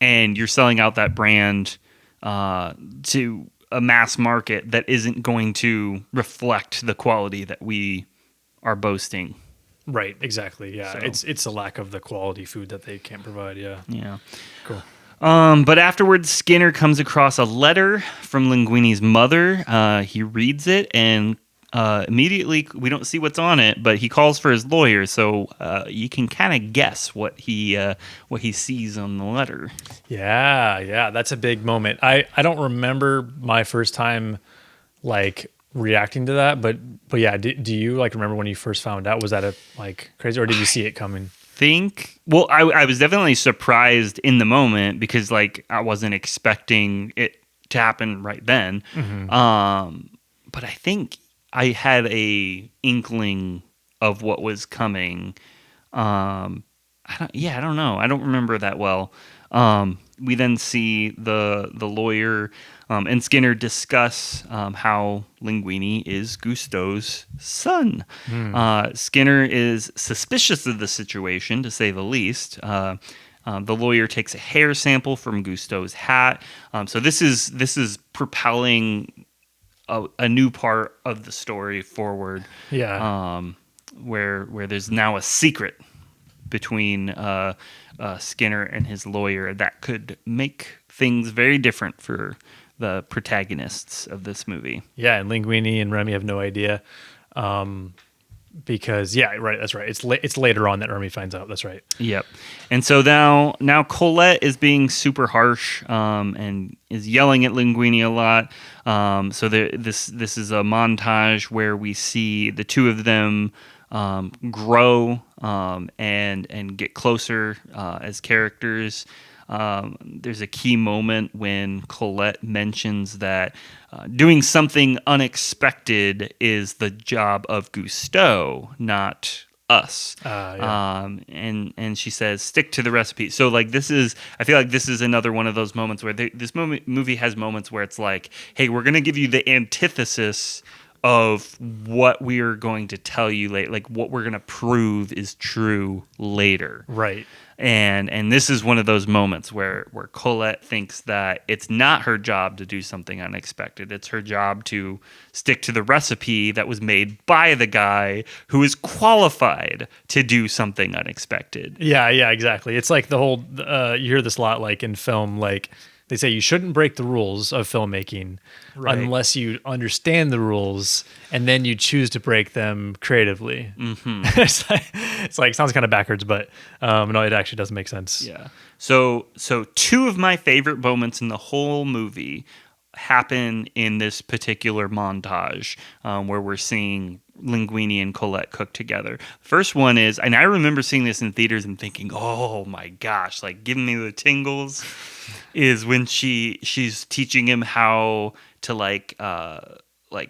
And you're selling out that brand to a mass market that isn't going to reflect the quality that we are boasting.
Right. Exactly. Yeah.
So-
It's a lack of the quality food that they can't provide. Yeah.
Yeah.
Cool.
But afterwards, Skinner comes across a letter from Linguini's mother. He reads it, and immediately we don't see what's on it, but he calls for his lawyer, so you can kind of guess what he sees on the letter.
Yeah. Yeah. That's a big moment. I don't remember my first time like reacting to that, but yeah. Do you like remember when you first found out? Was that a like crazy, or did you see it coming?
I was definitely surprised in the moment because like I wasn't expecting it to happen right then. But I think I had a inkling of what was coming. I don't know. I don't remember that well. We then see the lawyer and Skinner discuss how Linguini is Gusteau's son. Skinner is suspicious of the situation, to say the least. The lawyer takes a hair sample from Gusteau's hat. So this is propelling a new part of the story forward.
Yeah.
Where there's now a secret between Skinner and his lawyer that could make things very different for the protagonists of this movie.
Yeah. And Linguini and Remy have no idea. Because yeah, right. That's right. It's later on that Remy finds out. That's right.
Yep. And so now Colette is being super harsh and is yelling at Linguini a lot. So this is a montage where we see the two of them grow and get closer as characters. There's a key moment when Colette mentions that doing something unexpected is the job of Gusteau, not us.
Yeah.
And she says, stick to the recipe. So like I feel like this is another one of those moments where this movie has moments where it's like, hey, we're going to give you the antithesis of what we are going to tell you later, like what we're going to prove is true later.
Right.
And this is one of those moments where Colette thinks that it's not her job to do something unexpected. It's her job to stick to the recipe that was made by the guy who is qualified to do something unexpected.
Yeah, exactly. It's like the whole you hear this a lot like in film, like they say you shouldn't break the rules of filmmaking unless you understand the rules and then you choose to break them creatively. It's like sounds kind of backwards, but no, it actually does make sense.
Yeah. So two of my favorite moments in the whole movie happen in this particular montage where we're seeing Linguini and Colette cook together. First one is, and I remember seeing this in theaters and thinking, oh my gosh, like giving me the tingles, is when she's teaching him how to like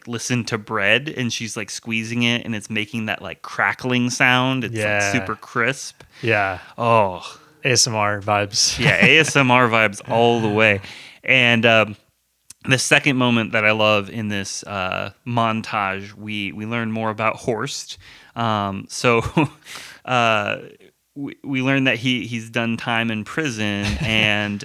listen to bread, and she's like squeezing it and it's making that like crackling sound. It's like super crisp.
Yeah.
Oh,
ASMR vibes.
yeah, ASMR vibes all the way. And the second moment that I love in this montage, we learn more about Horst. We learn that he's done time in prison, and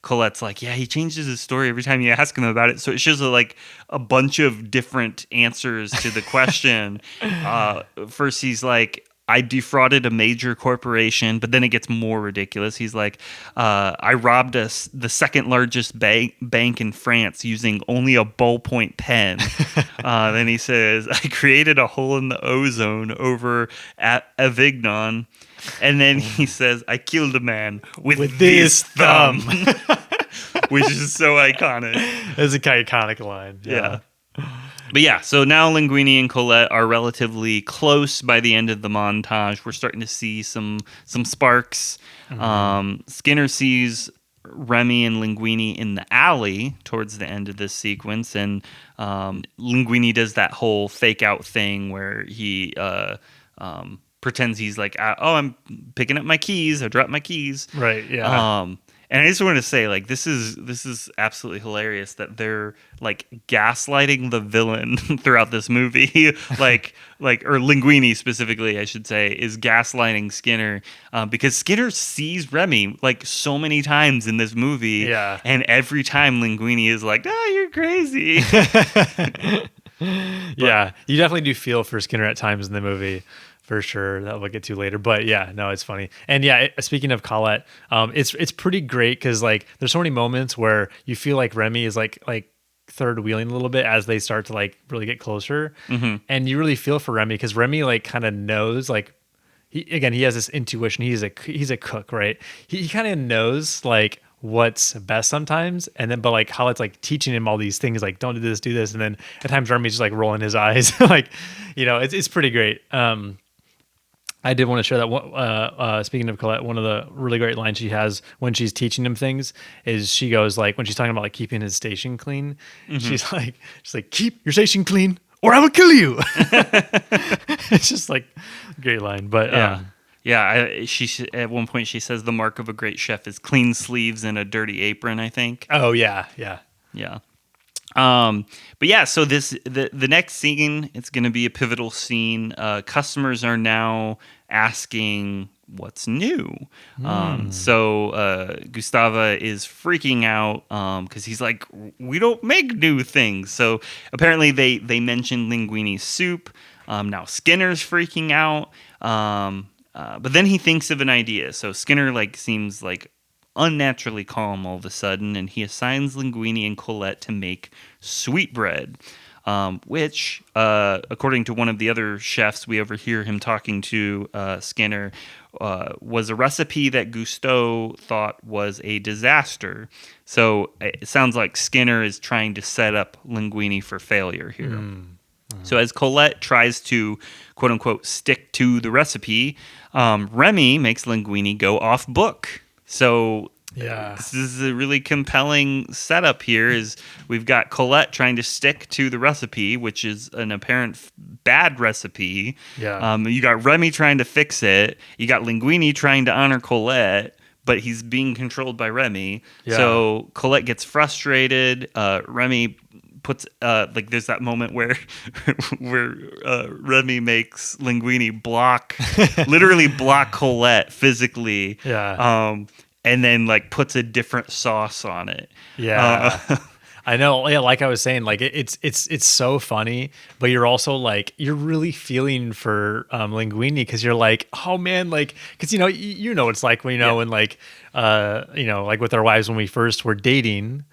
Colette's like, yeah, he changes his story every time you ask him about it. So it shows like a bunch of different answers to the question. First, he's like, I defrauded a major corporation, but then it gets more ridiculous. He's like, I robbed the second largest bank in France using only a ballpoint pen. Then he says, I created a hole in the ozone over at Avignon. And then he says, I killed a man with this thumb. Which is so iconic.
It's a iconic line.
Yeah. But yeah, so now Linguini and Colette are relatively close by the end of the montage. We're starting to see some sparks. Skinner sees Remy and Linguini in the alley towards the end of this sequence, and Linguini does that whole fake out thing where he pretends he's like, "Oh, I'm picking up my keys. I dropped my keys."
Right. Yeah.
And I just want to say, like, this is absolutely hilarious that they're like gaslighting the villain throughout this movie, like or Linguini specifically, I should say, is gaslighting Skinner because Skinner sees Remy like so many times in this movie,
Yeah.
and every time Linguini is like, "Ah, you're crazy."
Yeah, you definitely do feel for Skinner at times in the movie, for sure. That we'll get to later, but yeah, no, it's funny. And yeah, speaking of Colette, it's pretty great because like there's so many moments where you feel like Remy is like third wheeling a little bit as they start to like really get closer, and you really feel for Remy because Remy like kind of knows like he has this intuition. He's a cook, right? He kind of knows like what's best sometimes, and then but like Colette's like teaching him all these things like don't do this, and then at times Remy's just like rolling his eyes like it's pretty great. I did want to share that speaking of Colette, one of the really great lines she has when she's teaching him things is she goes like when she's talking about like keeping his station clean, she's like keep your station clean or I will kill you. It's just like a great line, but
She at one point she says the mark of a great chef is clean sleeves and a dirty apron, I think.
Oh yeah.
But yeah, so the next scene, it's going to be a pivotal scene. Customers are now asking what's new. So Gustava is freaking out because he's like, we don't make new things. So apparently they mentioned Linguini's soup. Now Skinner's freaking out. But then he thinks of an idea. So Skinner like seems like unnaturally calm all of a sudden, and he assigns Linguini and Colette to make sweetbread, which, according to one of the other chefs, we overhear him talking to Skinner, was a recipe that Gusteau thought was a disaster. So it sounds like Skinner is trying to set up Linguini for failure here. So as Colette tries to, quote unquote, stick to the recipe, Remy makes Linguini go off book. So this is a really compelling setup here is we've got Colette trying to stick to the recipe, which is an apparent bad recipe. You got Remy trying to fix it. You got Linguini trying to honor Colette, but he's being controlled by Remy. So Colette gets frustrated. Remy puts there's that moment where Remy makes Linguini literally block Colette physically. And then like puts a different sauce on it.
I know. Yeah, like I was saying, like it's so funny, but you're also like you're really feeling for Linguini because you're like, oh man, like because you know it's like when when like like with our wives when we first were dating.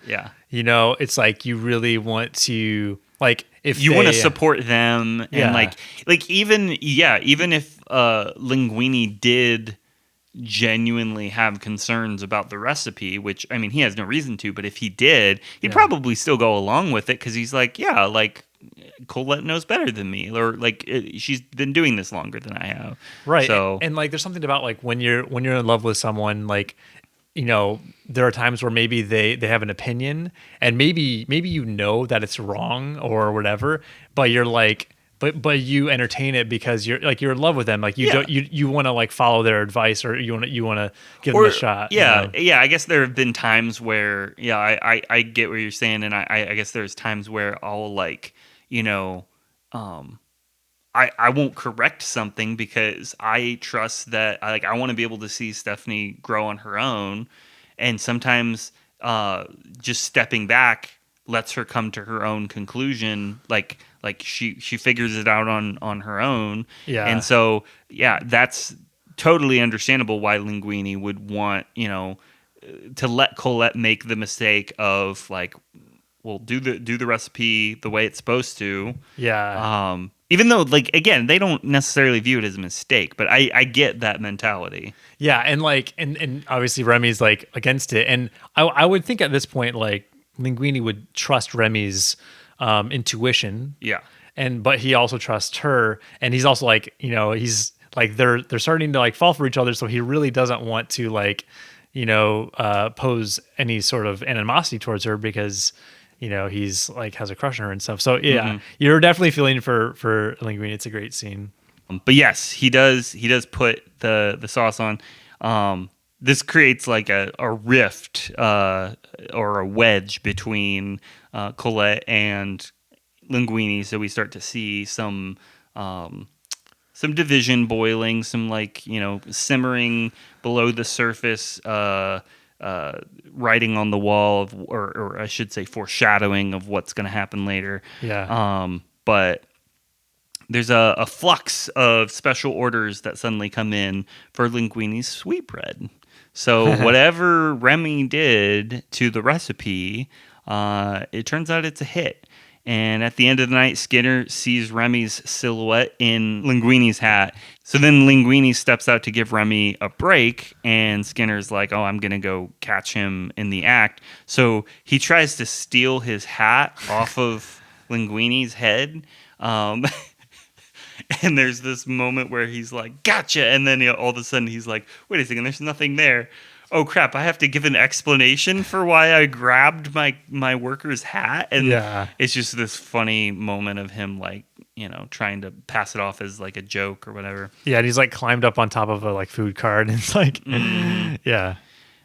It's like you really want to like if
you want to support them and like even if Linguini did genuinely have concerns about the recipe, which I mean he has no reason to, but if he did, he'd probably still go along with it because he's like, like Colette knows better than me, or like she's been doing this longer than I have,
right?
So
and like there's something about like when you're in love with someone, like there are times where maybe they have an opinion and maybe that it's wrong or whatever, but you're like but you entertain it because you're in love with them. Like you want to like follow their advice or you want to give them a shot.
I guess there have been times where I get what you're saying, and I guess there's times where I'll like I won't correct something because I trust that I want to be able to see Stephanie grow on her own, and sometimes just stepping back lets her come to her own conclusion. Like she figures it out on her own. And so that's totally understandable why Linguini would want to let Colette make the mistake of like, well, do the recipe the way it's supposed to. Even though, like, again, they don't necessarily view it as a mistake, but I get that mentality.
And like, and obviously Remy's like against it, and I would think at this point like Linguini would trust Remy's intuition. But he also trusts her, and he's also like, he's like they're starting to like fall for each other, so he really doesn't want to like pose any sort of animosity towards her because, he's like has a crush on her and stuff. So yeah, you're definitely feeling for Linguini. It's a great scene.
But yes, he does put the sauce on. This creates like a rift or a wedge between Colette and Linguini, so we start to see some division boiling, some simmering below the surface, writing on the wall or I should say foreshadowing of what's going to happen later.
Yeah.
But there's a flux of special orders that suddenly come in for Linguini's sweetbread. So whatever Remy did to the recipe, it turns out it's a hit. And at the end of the night, Skinner sees Remy's silhouette in Linguini's hat. So then Linguini steps out to give Remy a break, and Skinner's like, oh, I'm going to go catch him in the act. So he tries to steal his hat off of Linguini's head. And there's this moment where he's like, gotcha. And then all of a sudden he's like, wait a second, there's nothing there. Oh, crap, I have to give an explanation for why I grabbed my worker's hat. And it's just this funny moment of him, trying to pass it off as, a joke or whatever.
Yeah, and he's, climbed up on top of a, food cart. And it's yeah.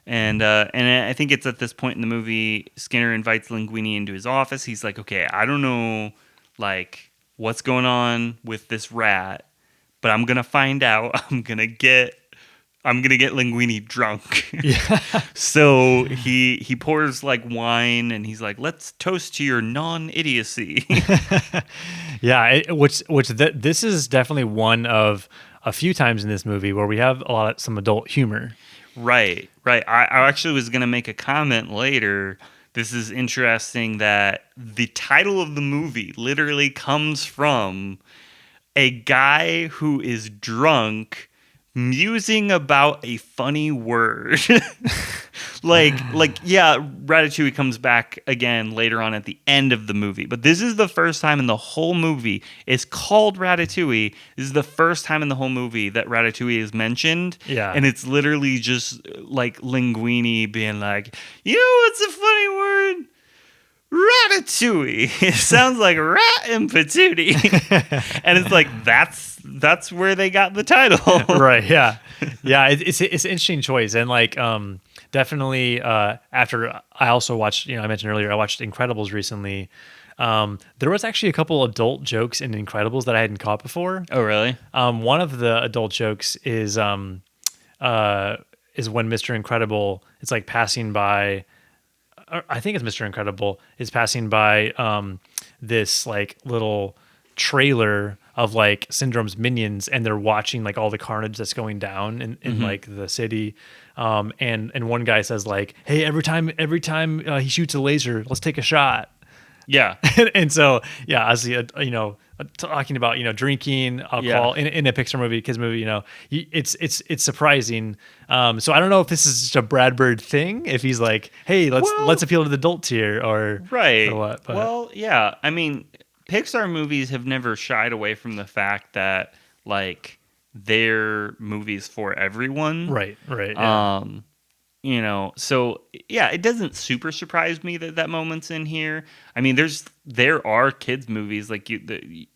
And I think it's at this point in the movie, Skinner invites Linguini into his office. He's like, okay, I don't know, what's going on with this rat, but I'm going to find out. I'm going to get Linguini drunk.
Yeah.
So he pours wine and he's like, let's toast to your non-idiocy.
Yeah. This is definitely one of a few times in this movie where we have some adult humor.
Right. I actually was going to make a comment later. This is interesting that the title of the movie literally comes from a guy who is drunk musing about a funny word. Ratatouille comes back again later on at the end of the movie. But this is the first time in the whole movie. It's called Ratatouille. This is the first time in the whole movie that Ratatouille is mentioned.
Yeah.
And it's literally just Linguini being like, you know what's a funny word? Ratatouille. It sounds like rat and patootie. And it's like, that's where they got the title.
Right. Yeah. Yeah. It's an interesting choice. And definitely after I also watched, I mentioned earlier, I watched Incredibles recently. There was actually a couple adult jokes in Incredibles that I hadn't caught before.
Oh, really?
One of the adult jokes is when Mr. Incredible, it's passing by, I think it's Mr. Incredible, is passing by this little trailer of Syndrome's minions, and they're watching all the carnage that's going down in the city. And one guy says hey, every time he shoots a laser, let's take a shot.
Yeah.
And so, yeah, as talking about, drinking alcohol in a Pixar movie, kids movie, it's surprising. So I don't know if this is just a Brad Bird thing, if he's hey, let's appeal to the adults here or what. But.
Well, yeah. I mean, Pixar movies have never shied away from the fact that they're movies for everyone.
Right. Yeah.
So yeah, it doesn't super surprise me that moment's in here. I mean, there are kids movies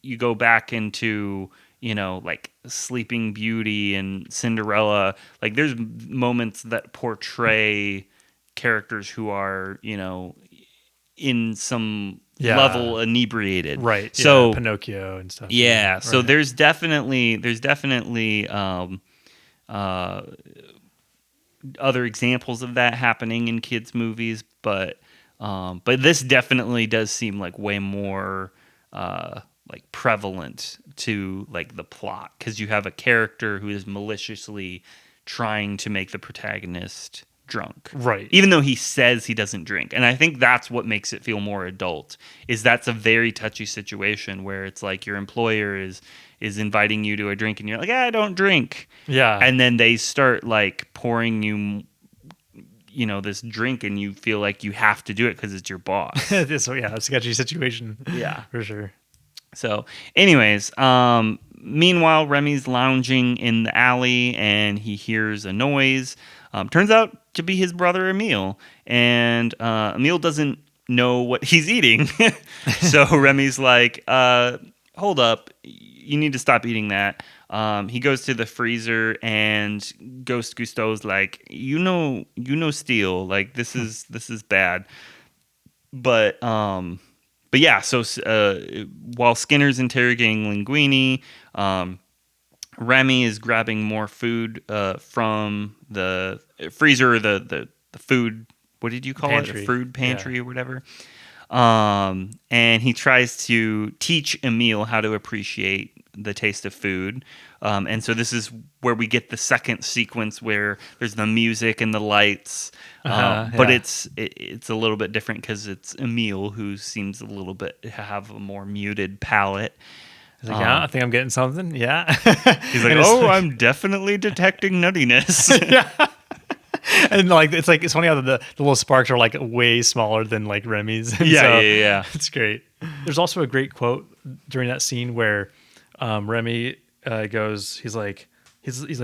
you go back into, Sleeping Beauty and Cinderella. There's moments that portray characters who are, in some level inebriated.
Right.
So
Pinocchio and stuff.
Yeah.
Right.
So there's definitely other examples of that happening in kids' movies, but this definitely does seem way more prevalent to the plot, because you have a character who is maliciously trying to make the protagonist drunk,
right?
Even though he says he doesn't drink, and I think that's what makes it feel more adult. Is that's a very touchy situation where it's your employer is inviting you to a drink and you're like, I don't drink.
Yeah.
And then they start pouring you, this drink, and you feel like you have to do it because it's your boss.
So yeah, a sketchy situation.
Yeah.
For sure.
So anyways, meanwhile, Remy's lounging in the alley and he hears a noise. turns out to be his brother Emil. And Emil doesn't know what he's eating. So Remy's like, hold up, you need to stop eating that. He goes to the freezer, and Ghost Cousteau's like, you know, Steel, like this is bad. But yeah, so while Skinner's interrogating Linguini, Remy is grabbing more food from the freezer, or the food. What did you call
Pantry.
it? A food pantry or whatever. And he tries to teach Emil how to appreciate the taste of food. And so this is where we get the second sequence where there's the music and the lights. But it's a little bit different because it's Emil who seems a little bit have a more muted palate.
He's like, yeah, I think I'm getting something. Yeah.
He's like, I'm definitely detecting nuttiness.
Yeah. And like it's funny how the little sparks are like way smaller than like Remy's. And
Yeah.
It's great. There's also a great quote during that scene where Remy goes, he's like,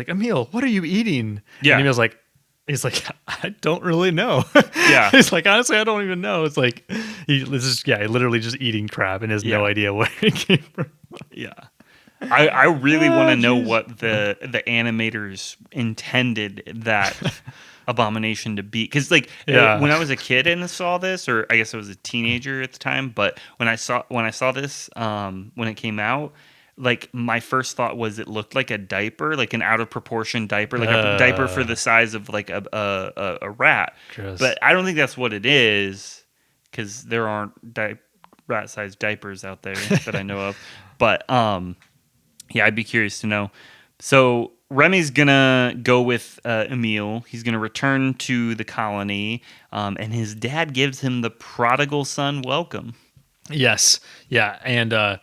Emil, what are you eating?
Yeah.
And Emil's like, he's like, I don't really know.
Yeah.
He's like, honestly, I don't even know. It's like he literally just eating crab and has no idea where it came from.
Yeah. I really want to know what the animators intended that abomination to be, because when I was a kid and saw this, or I guess I was a teenager at the time, but when I saw this when it came out, like my first thought was it looked like a diaper, like an out of proportion diaper, like a diaper for the size of like a rat.
Gross.
But I don't think that's what it is, because there aren't rat sized diapers out there that I know of. But yeah, I'd be curious to know. So Remy's gonna go with Emil. He's gonna return to the colony, and his dad gives him the prodigal son welcome.
Yes, yeah, and I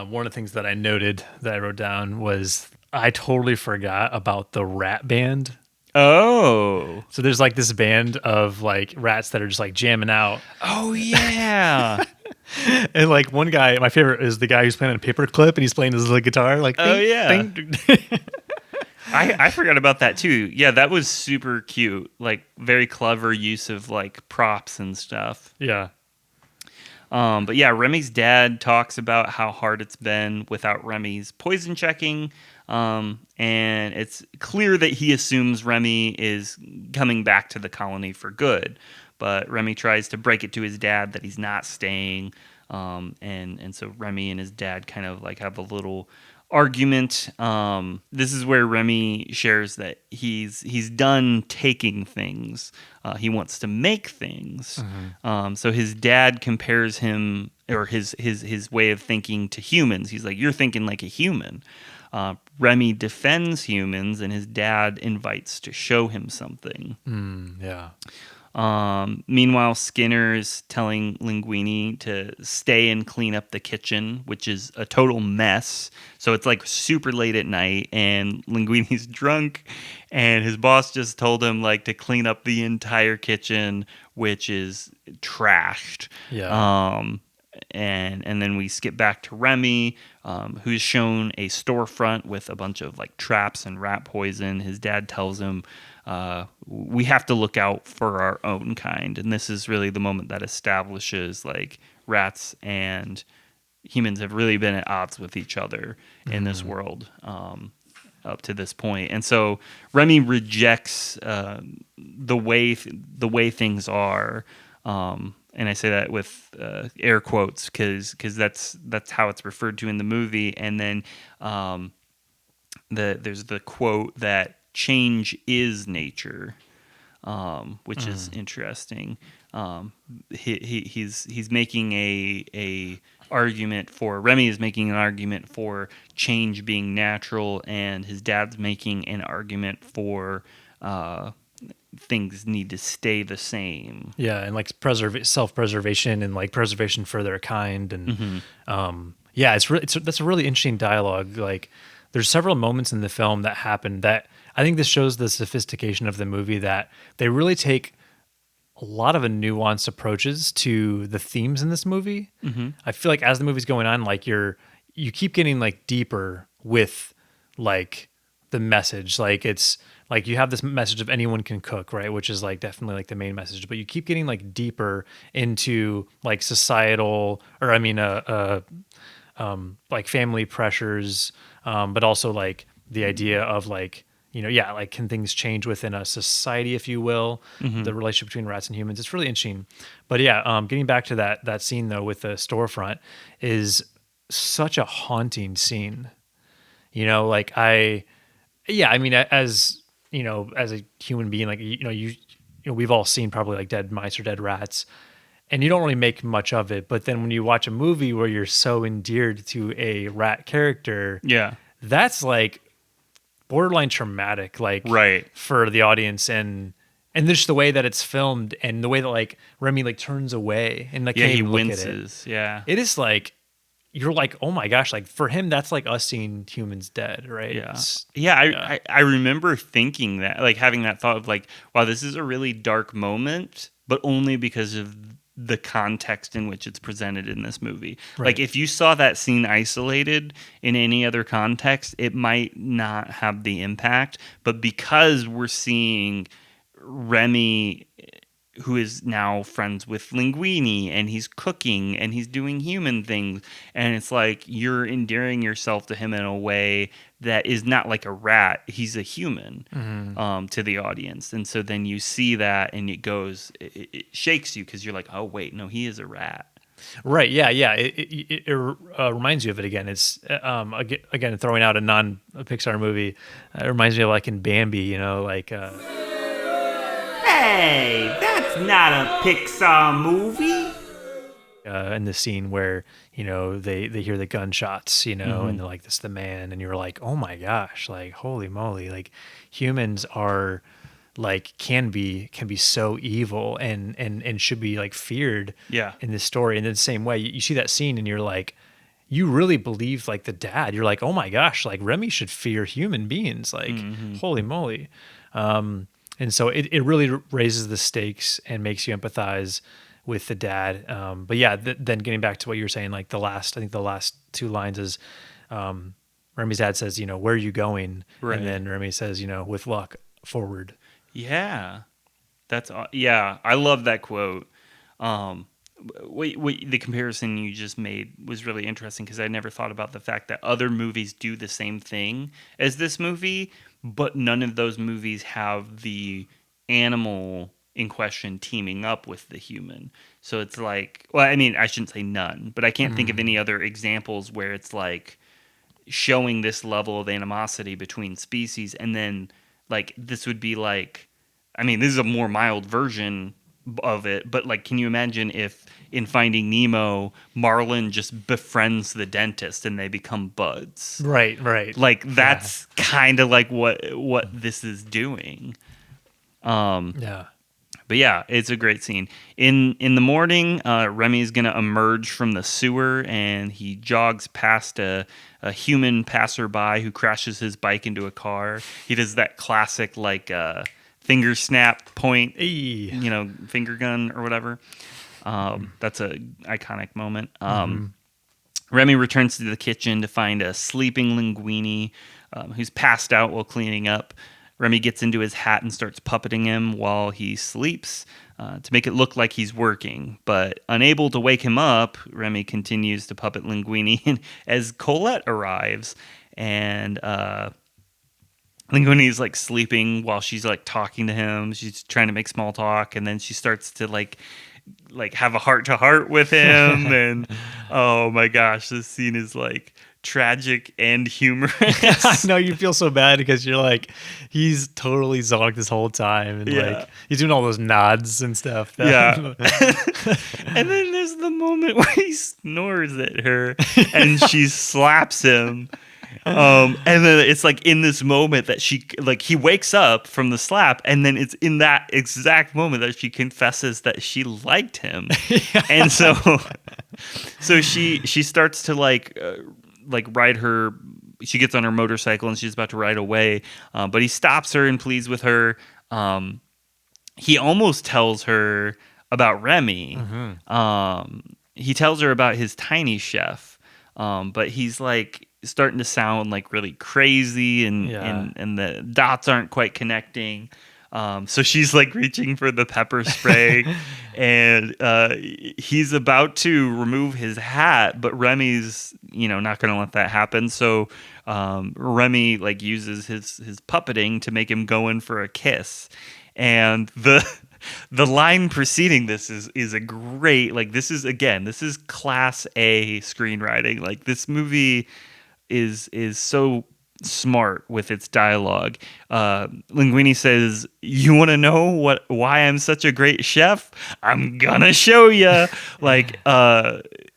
one of the things that I noted that I wrote down was I totally forgot about the rat band.
Oh,
So there's like this band of like rats that are just like jamming out.
oh yeah.
And like one guy, my favorite is the guy who's playing a paperclip and he's playing his little guitar. Like,
Oh,
ding,
yeah.
ding, ding.
I forgot about that too. Yeah, that was super cute. Like very clever use of like props and stuff.
Yeah.
But yeah, Remy's dad talks about how hard it's been without Remy's poison checking. And it's clear that he assumes Remy is coming back to the colony for good. But Remy tries to break it to his dad that he's not staying. And so Remy and his dad kind of like have a little argument. This is where Remy shares that he's done taking things. He wants to make things.
Mm-hmm.
So his dad compares him, or his way of thinking, to humans. He's like, you're thinking like a human. Remy defends humans, and his dad invites to show him something.
Yeah.
Meanwhile, Skinner's telling Linguini to stay and clean up the kitchen, which is a total mess. So it's like super late at night, and Linguini's drunk, and his boss just told him like to clean up the entire kitchen, which is trashed.
Yeah.
And then we skip back to Remy, who's shown a storefront with a bunch of like traps and rat poison. His dad tells him, we have to look out for our own kind. And this is really the moment that establishes like rats and humans have really been at odds with each other in this world up to this point. And so Remy rejects the way things are. And I say that with air quotes because that's how it's referred to in the movie. And then there's the quote that change is nature, which is interesting. He's making a argument for, Remy is making an argument for change being natural, and his dad's making an argument for things need to stay the same.
Yeah, and like self-preservation and like preservation for their kind, and yeah, that's a really interesting dialogue. Like, there's several moments in the film that happen that I think this shows the sophistication of the movie, that they really take a lot of nuanced approaches to the themes in this movie. I feel like as the movie's going on, like you keep getting like deeper with like the message. Like it's like you have this message of anyone can cook, right? Which is like definitely like the main message, but you keep getting like deeper into like societal, or I mean, like family pressures, but also like the idea of like, yeah, like can things change within a society, if you will, the relationship between rats and humans. It's really interesting. But yeah, getting back to that scene though with the storefront is such a haunting scene. Like I mean, as as a human being, like we've all seen probably like dead mice or dead rats, and you don't really make much of it. But then when you watch a movie where you're so endeared to a rat character,
Yeah.
that's like borderline traumatic, like
Right.
for the audience, and just the way that it's filmed and the way that like Remy like turns away and like
Yeah,
can't
he
even look at
winces. Yeah.
it. It is like you're like, oh my gosh, like for him that's like us seeing humans dead, right?
Yeah. Yeah, I remember thinking that, like having that thought of like, wow, this is a really dark moment, but only because of the context in which it's presented in this movie.
Right.
Like if you saw that scene isolated in any other context, it might not have the impact, but because we're seeing Remy, who is now friends with Linguini, and he's cooking and he's doing human things, and it's like you're endearing yourself to him in a way that is not like a rat. He's a human to the audience, and so then you see that and it shakes you because you're like, oh wait, no, he is a rat.
Right. Yeah. Yeah. It reminds you of it again. It's again throwing out a non-Pixar movie. It reminds me of like in Bambi. Like.
Hey, that's not a Pixar movie.
In the scene where they hear the gunshots, and they're like, "This is the man," and you're like, "Oh my gosh!" Like, holy moly! Like, humans are like can be so evil and should be like feared.
Yeah.
In this story, and in the same way, you see that scene, and you're like, you really believe like the dad. You're like, oh my gosh! Like Remy should fear human beings. Like, holy moly! And so it really raises the stakes and makes you empathize with the dad. But yeah, then getting back to what you were saying, like I think the last two lines is Remy's dad says, where are you going?
Right.
And then Remy says, with luck, forward.
Yeah. Yeah, I love that quote. The comparison you just made was really interesting because I never thought about the fact that other movies do the same thing as this movie, but none of those movies have the animal in question teaming up with the human. So it's like, well, I mean, I shouldn't say none, but I can't think of any other examples where it's like showing this level of animosity between species. And then like, this would be like, I mean, this is a more mild version of it, but like, can you imagine if in Finding Nemo, Marlin just befriends the dentist and they become buds?
Right.
Like that's kind of like what this is doing.
Yeah.
But yeah, it's a great scene. In the morning, Remy's gonna emerge from the sewer and he jogs past a human passerby who crashes his bike into a car. He does that classic like finger snap point, finger gun or whatever. That's a iconic moment. Remy returns to the kitchen to find a sleeping Linguini who's passed out while cleaning up. Remy gets into his hat and starts puppeting him while he sleeps to make it look like he's working. But unable to wake him up, Remy continues to puppet Linguini as Colette arrives. And Linguini is like sleeping while she's like talking to him. She's trying to make small talk, and then she starts to like have a heart-to-heart with him. And oh my gosh, this scene is like tragic and humorous.
I know, you feel so bad because you're like, he's totally zonked this whole time, and like he's doing all those nods and stuff.
Yeah. And then there's the moment where he snores at her and she slaps him. And then it's like in this moment that he wakes up from the slap, and then it's in that exact moment that she confesses that she liked him. And so she starts to like ride her. She gets on her motorcycle and she's about to ride away, but he stops her and pleads with her. He almost tells her about Remy. He tells her about his tiny chef, but he's like, starting to sound like really crazy, and and the dots aren't quite connecting. So she's like reaching for the pepper spray, and he's about to remove his hat, but Remy's, not going to let that happen. So Remy like uses his puppeting to make him go in for a kiss, and the line preceding this is a great, like, this is class A screenwriting. Like, this movie is so smart with its dialogue. Linguini says, "You want to know why I'm such a great chef? I'm gonna show you." Like,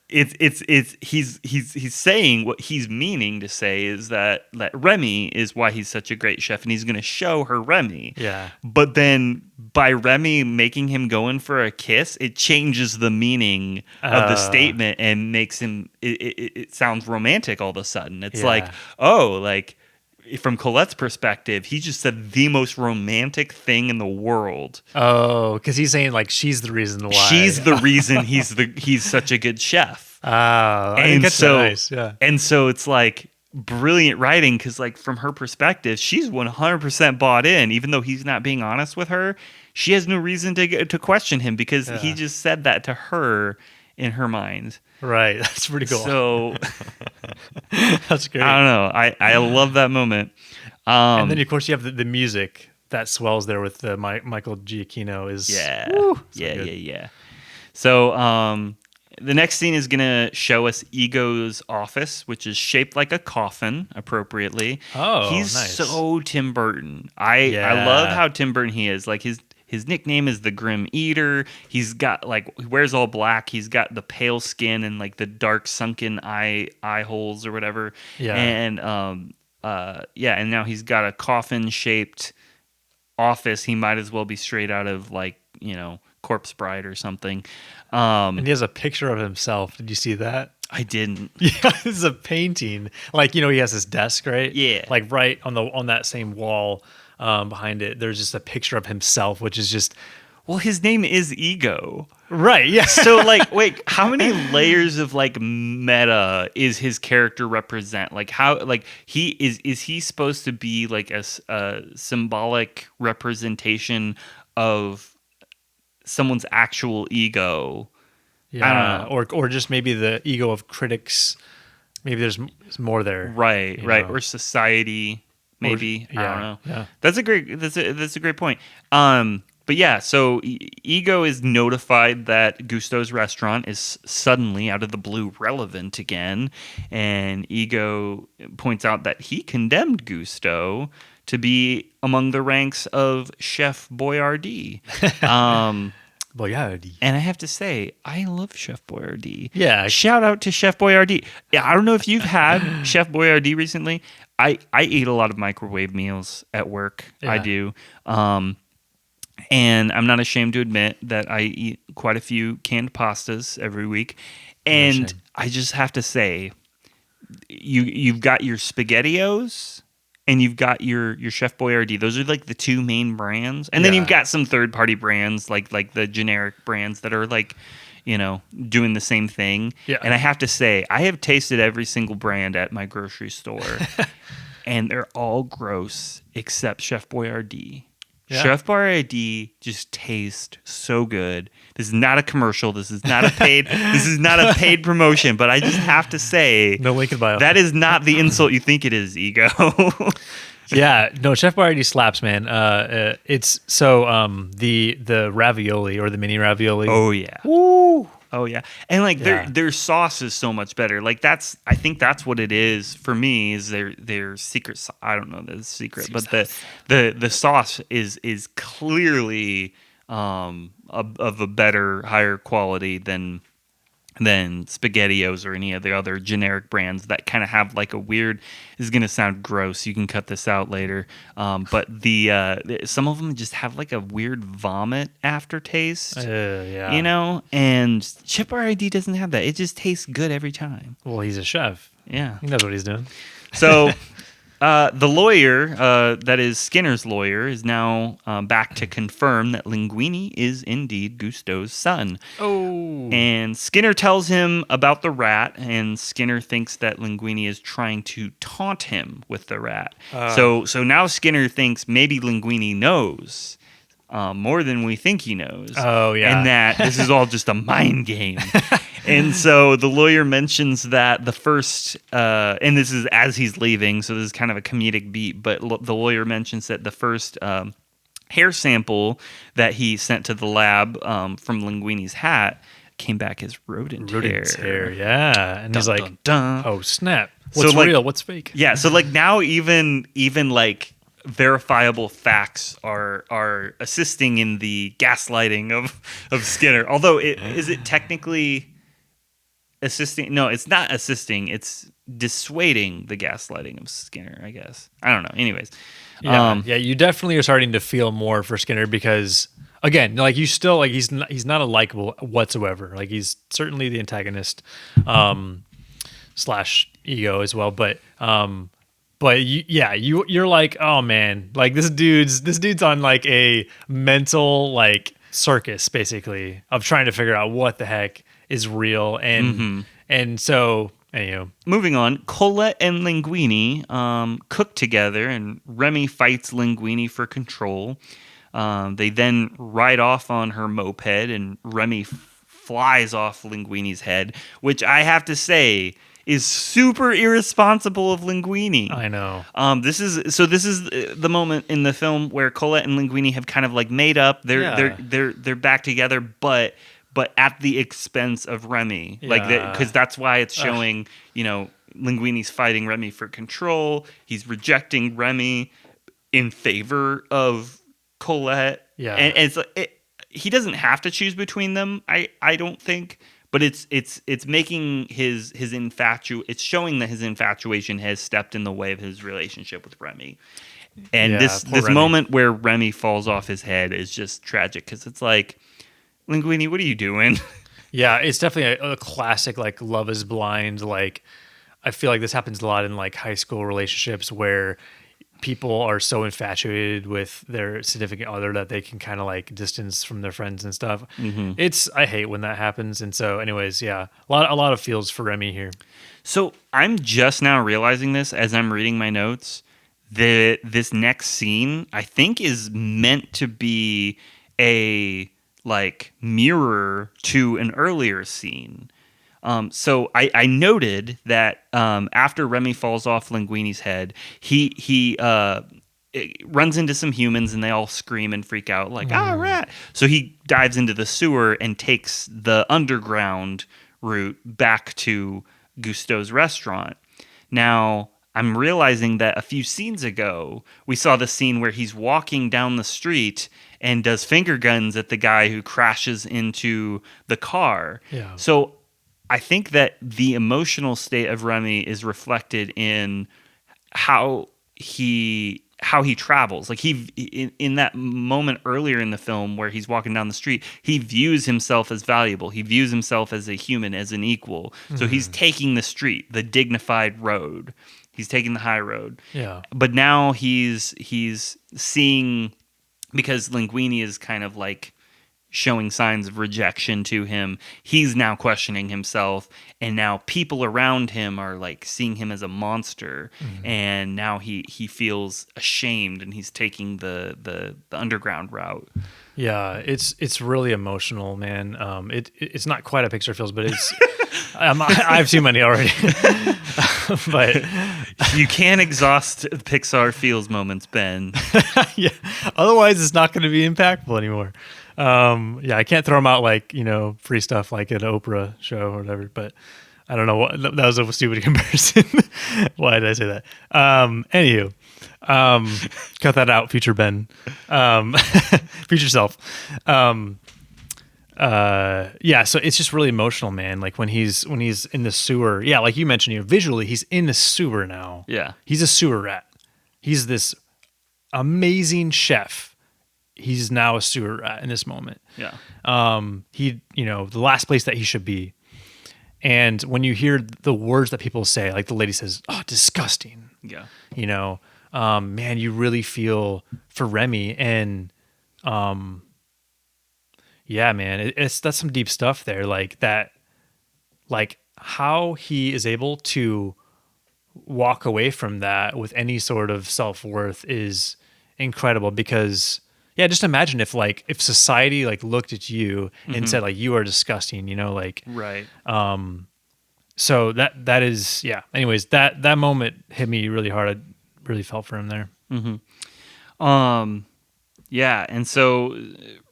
he's saying what he's meaning to say is that Remy is why he's such a great chef, and he's gonna show her Remy.
Yeah.
But then by Remy making him go in for a kiss, it changes the meaning of the statement and makes him. It sounds romantic all of a sudden. It's like, oh, like, from Colette's perspective, he just said the most romantic thing in the world.
Oh, because he's saying like she's the reason why.
She's the reason he's such a good chef.
And so nice. Yeah.
And so it's like brilliant writing, because like from her perspective, she's 100% bought in, even though he's not being honest with her. She has no reason to question him, because he just said that to her in her mind.
Right. That's pretty cool.
So
that's great.
I don't know. I love that moment.
And then of course you have the music that swells there with the Michael Giacchino is
yeah. So the next scene is gonna show us Ego's office, which is shaped like a coffin, appropriately.
Oh,
he's
nice.
so Tim Burton. I love how Tim Burton he is. Like his nickname is the Grim Eater. He's got like, he wears all black. He's got the pale skin and like the dark sunken eye holes or whatever.
Yeah.
And and now he's got a coffin shaped office. He might as well be straight out of like, Corpse Bride or something.
And he has a picture of himself. Did you see that?
I didn't.
Yeah, this is a painting. Like, he has his desk, right?
Yeah.
Like right on that same wall behind it, there's just a picture of himself, which is just...
Well, his name is Ego.
Right, yeah.
So, like, wait, how many layers of, like, meta is his character represent? Like, how, like, is he supposed to be, like, a symbolic representation of someone's actual ego?
Yeah,
I don't know.
or just maybe the ego of critics. Maybe there's more there.
Right. Or society, maybe. I don't know.
Yeah.
That's a great point. But yeah, so Ego is notified that Gusto's restaurant is suddenly, out of the blue, relevant again. And Ego points out that he condemned Gusto to be among the ranks of Chef Boyardee.
Boyardee.
And I have to say, I love Chef Boyardee.
Yeah.
Shout out to Chef Boyardee. Yeah, I don't know if you've had Chef Boyardee recently. I eat a lot of microwave meals at work.
Yeah.
I do. And I'm not ashamed to admit that I eat quite a few canned pastas every week. And I just have to say, you've got your SpaghettiOs and you've got your Chef Boyardee. Those are like the two main brands. And then you've got some third-party brands like the generic brands that are like, doing the same thing.
Yeah.
And I have to say, I have tasted every single brand at my grocery store. And they're all gross except Chef Boyardee.
Yeah.
Chef Boyardee just tastes so good. This is not a commercial. This is not a paid promotion, but I just have to say,
No link in bio.
that is not the insult you think it is, Ego.
Yeah, no, Chef Boyardee slaps, man. It's so the ravioli or the mini ravioli.
Oh yeah.
Woo!
Oh yeah. And like their sauce is so much better. Like I think that's what it is for me, is their secret I don't know the secret, but the sauce is clearly of a better, higher quality than SpaghettiOs or any of the other generic brands that kind of have like a weird. This is gonna sound gross. You can cut this out later. But some of them just have like a weird vomit aftertaste.
Yeah.
And Chef Boyardee doesn't have that. It just tastes good every time.
Well, he's a chef.
Yeah.
He knows what he's doing.
So The lawyer, that is Skinner's lawyer, is now back to confirm that Linguini is indeed Gusteau's son.
Oh.
And Skinner tells him about the rat, and Skinner thinks that Linguini is trying to taunt him with the rat. So now Skinner thinks maybe Linguini knows more than we think he knows.
Oh, yeah.
And that this is all just a mind game. And so the lawyer mentions that the first, and this is as he's leaving, so this is kind of a comedic beat, but the lawyer mentions that the first hair sample that he sent to the lab from Linguini's hat came back as rodent
hair, yeah. And he's like,
dun, dun.
oh, snap. What's
So, like-
real? What's fake?
Yeah, so like now even like verifiable facts are assisting in the gaslighting of Skinner. Although is it technically assisting? No, it's not assisting. It's dissuading the gaslighting of Skinner, I guess. I don't know. Anyways.
Yeah, you definitely are starting to feel more for Skinner because, again, like you still like he's not a likable whatsoever. Like he's certainly the antagonist, slash ego as well. But you're like, oh man, like this dude's on like a mental like circus basically of trying to figure out what the heck is real and so. Anywho.
Moving on, Colette and Linguini cook together, and Remy fights Linguini for control. They then ride off on her moped, and Remy flies off Linguini's head, which I have to say is super irresponsible of Linguini.
I know.
This is the moment in the film where Colette and Linguini have kind of like made up. They're back together, but at the expense of Remy, because that's why it's showing, Linguini's fighting Remy for control. He's rejecting Remy in favor of Colette.
Yeah,
and it's he doesn't have to choose between them. I don't think, but it's making it's showing that his infatuation has stepped in the way of his relationship with Remy. And this
Remy.
moment where Remy falls off his head is just tragic because it's like, Linguini, what are you doing?
Yeah, it's definitely a classic, like, Love is Blind. Like, I feel like this happens a lot in, like, high school relationships where people are so infatuated with their significant other that they can kind of, like, distance from their friends and stuff. Mm-hmm. I hate when that happens. And so, anyways, yeah, a lot of feels for Remy here.
So, I'm just now realizing this as I'm reading my notes. This next scene, I think, is meant to be a like mirror to an earlier scene. So I noted that after Remy falls off Linguini's head, he runs into some humans and they all scream and freak out like, rat. So he dives into the sewer and takes the underground route back to Gusteau's restaurant. Now, I'm realizing that a few scenes ago, we saw the scene where he's walking down the street and does finger guns at the guy who crashes into the car. Yeah. So I think that the emotional state of Remy is reflected in how he travels. Like in that moment earlier in the film where he's walking down the street, he views himself as valuable. He views himself as a human, as an equal. Mm-hmm. So he's taking the street, the dignified road. He's taking the high road. Yeah. But now he's seeing, because Linguini is kind of like showing signs of rejection to him, he's now questioning himself, and now people around him are like seeing him as a monster, and now he feels ashamed, and he's taking the underground route.
Yeah, it's really emotional, man. It's not quite a Pixar feels, but it's I've seen many already. But
you can't exhaust Pixar feels moments, Ben.
Yeah, otherwise it's not going to be impactful anymore. Yeah, I can't throw them out like, free stuff like an Oprah show or whatever, but I don't know what, that was a stupid comparison. Why did I say that? Anywho, cut that out, future Ben, future self. Yeah, so it's just really emotional, man. Like when he's in the sewer, yeah, like you mentioned, visually he's in the sewer now.
Yeah.
He's a sewer rat. He's this amazing chef. He's now a sewer rat in this moment.
Yeah.
The last place that he should be. And when you hear the words that people say, like the lady says, "Oh, disgusting,"
Yeah.
you know, man, you really feel for Remy. And yeah, man, that's some deep stuff there. Like that, like how he is able to walk away from that with any sort of self-worth is incredible. Because yeah, just imagine if society like looked at you and said like you are disgusting, you know, like
Right.
so that is, yeah, anyways, that moment hit me really hard. I really felt for him there.
Yeah, and so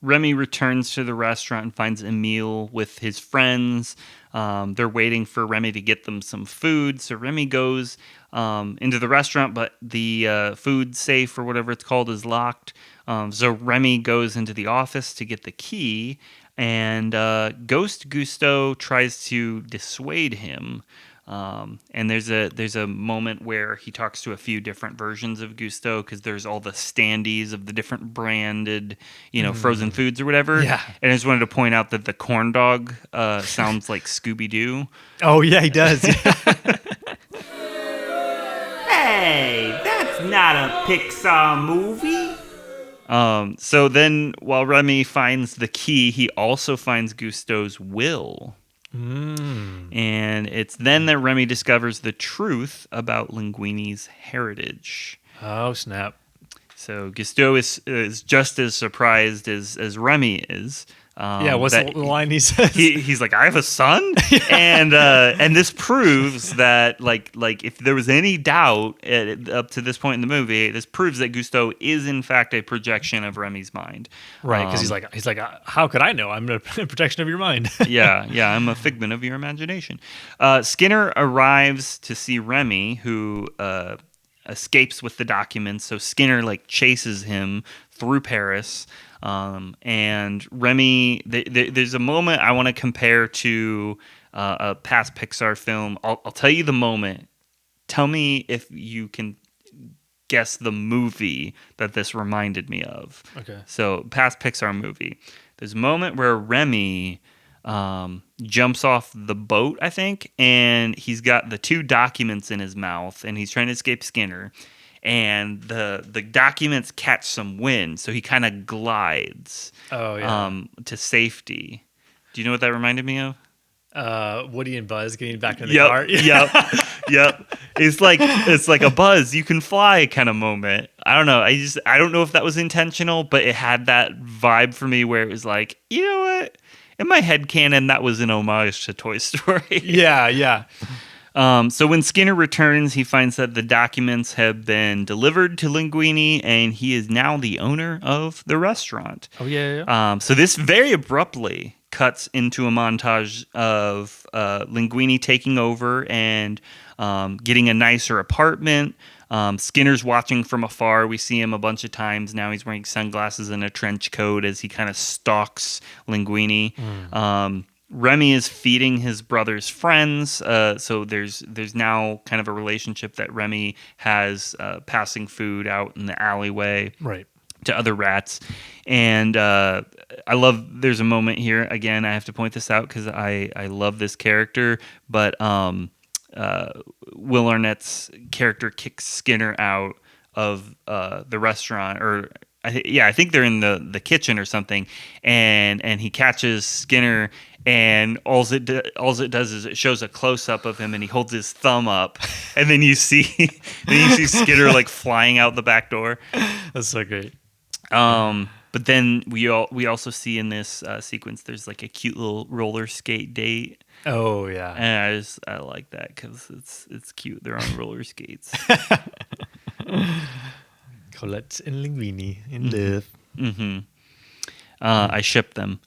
Remy returns to the restaurant and finds Emile with his friends. They're waiting for Remy to get them some food. So Remy goes into the restaurant, but the food safe or whatever it's called is locked. So Remy goes into the office to get the key, and Ghost Gusto tries to dissuade him. And there's a moment where he talks to a few different versions of Gusto, because there's all the standees of the different branded, frozen foods or whatever.
Yeah.
And I just wanted to point out that the corn dog sounds like Scooby Doo.
Oh yeah, he does.
Hey, that's not a Pixar movie.
So then, while Remy finds the key, he also finds Gusto's will. And it's then that Remy discovers the truth about Linguini's heritage.
Oh snap.
So Gusto is just as surprised as Remy is.
Yeah, what's the line he says?
He's like, I have a son, and this proves that like if there was any doubt up to this point in the movie, this proves that Gusto is in fact a projection of Remy's mind.
Right, because he's like, how could I know? I'm a projection of your mind.
yeah, I'm a figment of your imagination. Skinner arrives to see Remy, who escapes with the documents. So Skinner like chases him through Paris. And Remy, there's a moment I want to compare to a past Pixar film. I'll tell you the moment. Tell me if you can guess the movie that this reminded me of.
Okay.
So, past Pixar movie. There's a moment where Remy jumps off the boat, I think, and he's got the two documents in his mouth, and he's trying to escape Skinner. And the documents catch some wind, so he kind of glides to safety. Do you know what that reminded me of?
Woody and Buzz getting back in the car.
Yep. It's like a Buzz, you can fly kind of moment. I don't know. I don't know if that was intentional, but it had that vibe for me where it was like, you know what? In my headcanon, that was an homage to Toy Story.
Yeah.
So when Skinner returns, he finds that the documents have been delivered to Linguini, and he is now the owner of the restaurant.
Oh, yeah.
So this very abruptly cuts into a montage of Linguini taking over and getting a nicer apartment. Skinner's watching from afar. We see him a bunch of times now. He's wearing sunglasses and a trench coat as he kind of stalks Linguini. Remy is feeding his brother's friends, so there's now kind of a relationship that Remy has passing food out in the alleyway,
Right.
to other rats. And I love, there's a moment here, again, I have to point this out because I love this character, but Will Arnett's character kicks Skinner out of the restaurant, or I think they're in the kitchen or something, and he catches Skinner, and all it does is it shows a close up of him, and he holds his thumb up, and then you see Skinner like flying out the back door.
That's so great.
But then we also see in this sequence there's like a cute little roller skate date.
Oh yeah.
And I like that because it's cute. They're on roller skates.
Colette and Linguini in love.
Mm-hmm. I ship them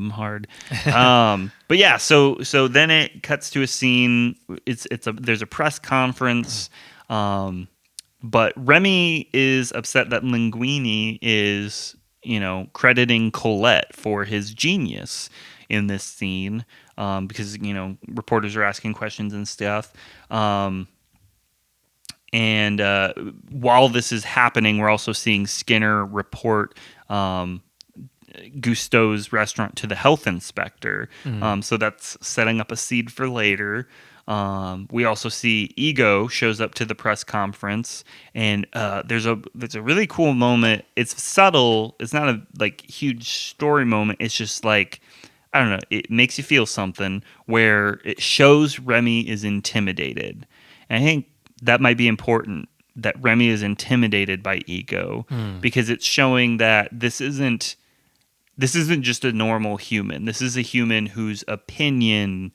hard. But yeah, so then it cuts to a scene. There's a press conference. But Remy is upset that Linguini is, crediting Colette for his genius in this scene, because, reporters are asking questions and stuff. And while this is happening, we're also seeing Skinner report Gusteau's restaurant to the health inspector. So that's setting up a seed for later. We also see Ego shows up to the press conference, and there's a really cool moment. It's subtle. It's not a like huge story moment. It's just like, I don't know. It makes you feel something where it shows Remy is intimidated, and I think that might be important. That Remy is intimidated by Ego because it's showing that this isn't just a normal human. This is a human whose opinion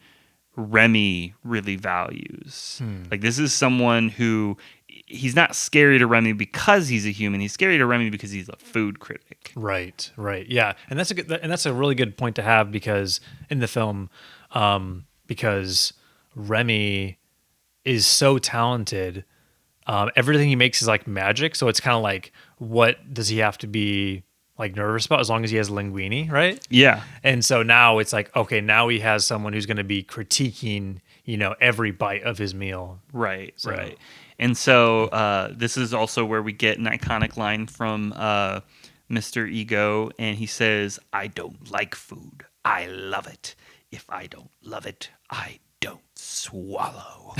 Remy really values. Like, this is someone who he's not scary to Remy because he's a human. He's scary to Remy because he's a food critic.
Right. Yeah. And that's a really good point to have because in the film, because Remy is so talented. Everything he makes is like magic. So it's kind of like, what does he have to be like nervous about as long as he has linguine, right?
Yeah.
And so now it's like, okay, now he has someone who's going to be critiquing, every bite of his meal.
Right. And so this is also where we get an iconic line from Mr. Ego, and he says, "I don't like food. I love it. If I don't love it, I don't swallow."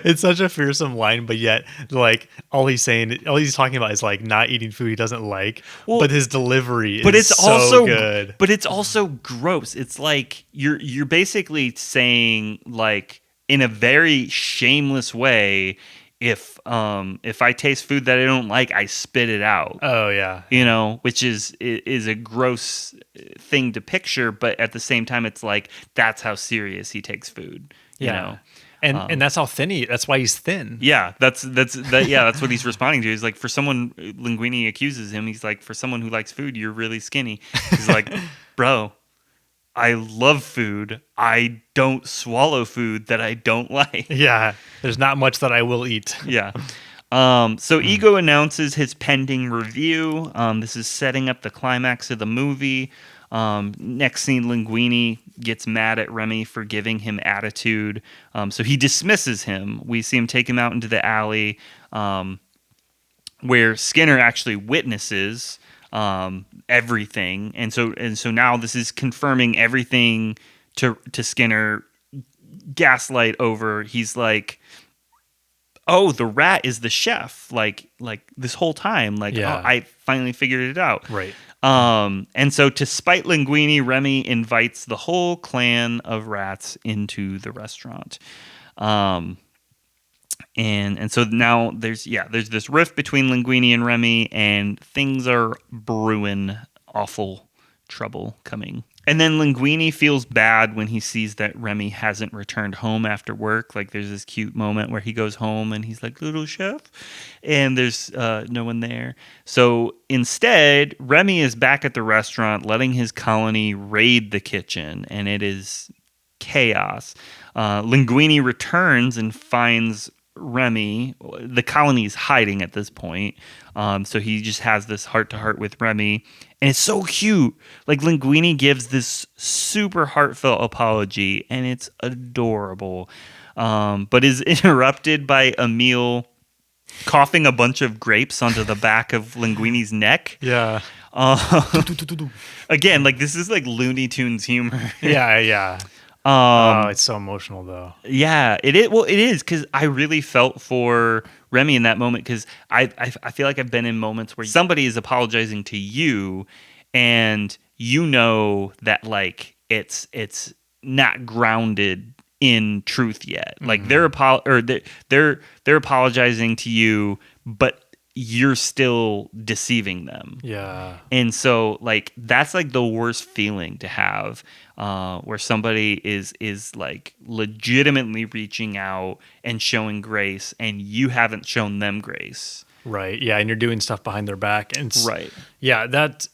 It's such a fearsome line, but yet like all he's talking about is like not eating food he doesn't like. Well, but his delivery is so good.
But it's also gross. It's like you're basically saying, like, in a very shameless way, if I taste food that I don't like, I spit it out.
Oh yeah.
Which is a gross thing to picture, but at the same time it's like that's how serious he takes food.
And that's how thin that's why he's thin.
Yeah, that's what he's responding to. He's like, for someone, Linguini accuses him, he's like, for someone who likes food, you're really skinny. He's like, bro, I love food. I don't swallow food that I don't like.
Yeah, there's not much that I will eat.
Yeah. So Ego announces his pending review. This is setting up the climax of the movie. Next scene, Linguini gets mad at Remy for giving him attitude. So he dismisses him. We see him take him out into the alley, where Skinner actually witnesses everything. And so now this is confirming everything to Skinner. Gaslight over. He's like, oh, the rat is the chef. Like this whole time. Like,
yeah.
Oh, I finally figured it out.
Right.
And so to spite Linguini, Remy invites the whole clan of rats into the restaurant. And so now there's this rift between Linguini and Remy, and things are brewing. Awful trouble coming. And then Linguini feels bad when he sees that Remy hasn't returned home after work. Like, there's this cute moment where he goes home and he's like, "Little chef," and there's no one there. So instead, Remy is back at the restaurant, letting his colony raid the kitchen, and it is chaos. Linguini returns and finds Remy. The colony's hiding at this point, so he just has this heart-to-heart with Remy, and it's so cute. Like, Linguini gives this super heartfelt apology, and it's adorable, but is interrupted by Emile coughing a bunch of grapes onto the back of Linguini's neck.
Yeah.
Again, like, this is like Looney Tunes humor.
Yeah. It's so emotional though.
Yeah, it is. Well, it is, because I really felt for Remy in that moment, because I feel like I've been in moments where somebody is apologizing to you, and that like it's not grounded in truth yet. Like, they're apologizing to you, but you're still deceiving them.
Yeah.
And so, like, that's like the worst feeling to have, where somebody is like legitimately reaching out and showing grace, and you haven't shown them grace.
Right. Yeah, and you're doing stuff behind their back. And
right.
Yeah, that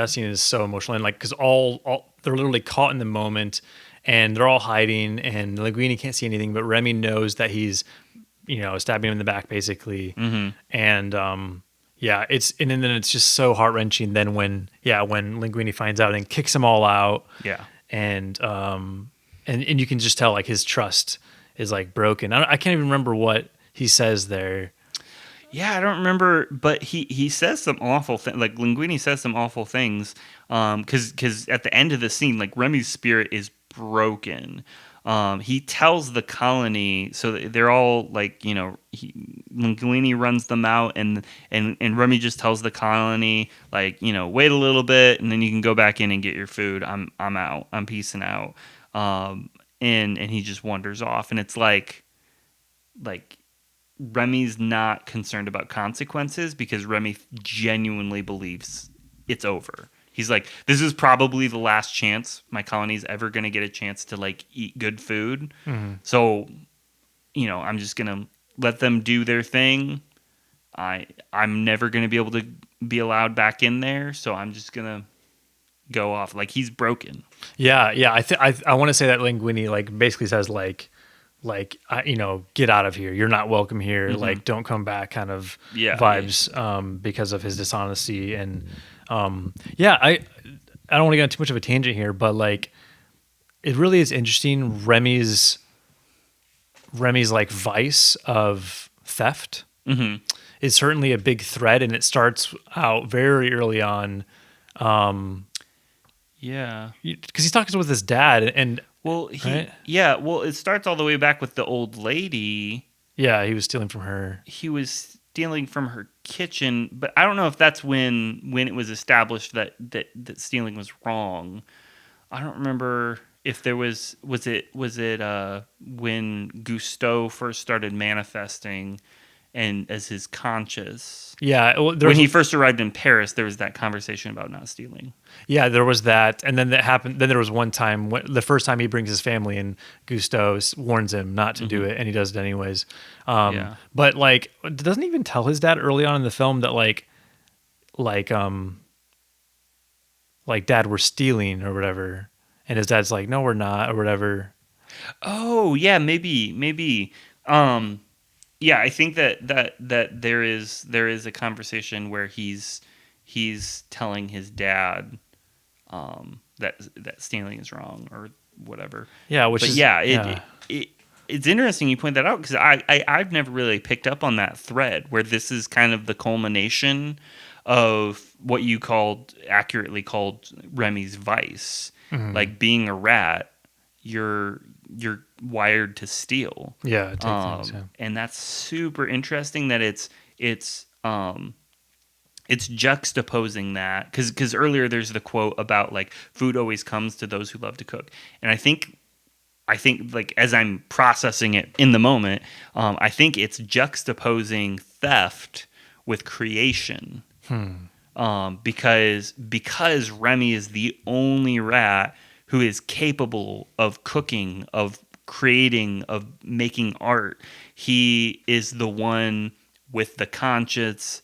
scene is so emotional, and like, because all they're literally caught in the moment, and they're all hiding, and Linguini can't see anything, but Remy knows that he's stabbing him in the back, basically. Mm-hmm. And then it's just so heart-wrenching then when Linguini finds out and kicks them all out.
Yeah.
And you can just tell, like, his trust is like broken. I can't even remember what he says there.
Yeah, I don't remember, but he says some awful thing. Like Linguini says some awful things. Because at the end of the scene, like Remy's spirit is broken. He tells the colony, so they're all like, Linguini runs them out, and Remy just tells the colony, like, wait a little bit, and then you can go back in and get your food. I'm out. I'm peacing out. And he just wanders off, and it's like Remy's not concerned about consequences because Remy genuinely believes it's over. He's like, this is probably the last chance my colony's ever going to get a chance to like eat good food. Mm-hmm. So, I'm just going to let them do their thing. I'm never going to be able to be allowed back in there. So I'm just going to go off. Like, he's broken.
Yeah. I want to say that Linguini like basically says get out of here. You're not welcome here. Mm-hmm. Like, don't come back kind of vibes because of his dishonesty. And I don't want to get on too much of a tangent here, but like, it really is interesting. Remy's like vice of theft is certainly a big thread, and it starts out very early on. Because he's talking with his dad, and
it starts all the way back with the old lady.
Yeah, he was stealing from her.
He was stealing from her kitchen, but I don't know if that's when it was established that stealing was wrong. I don't remember if there was it when Gusteau first started manifesting and as his conscious.
Yeah,
when he first arrived in Paris, there was that conversation about not stealing.
Yeah, there was that, and then that happened. Then there was one time, the first time he brings his family, and Gusteau warns him not to do it, and he does it anyways. But like, doesn't he even tell his dad early on in the film that like Dad, we're stealing or whatever, and his dad's like, no, we're not, or whatever.
Oh yeah, maybe. Yeah, I think that there is a conversation where he's telling his dad that stealing is wrong or whatever.
Yeah,
it's interesting you point that out because I've never really picked up on that thread where this is kind of the culmination of what you accurately called Remy's vice, like being a rat. You're wired to steal.
Yeah, take things, yeah.
And that's super interesting that it's juxtaposing that because earlier there's the quote about like food always comes to those who love to cook, and I think like as I'm processing it in the moment, I think it's juxtaposing theft with creation. Because Remy is the only rat who is capable of cooking, of creating, of making art. He is the one with the conscience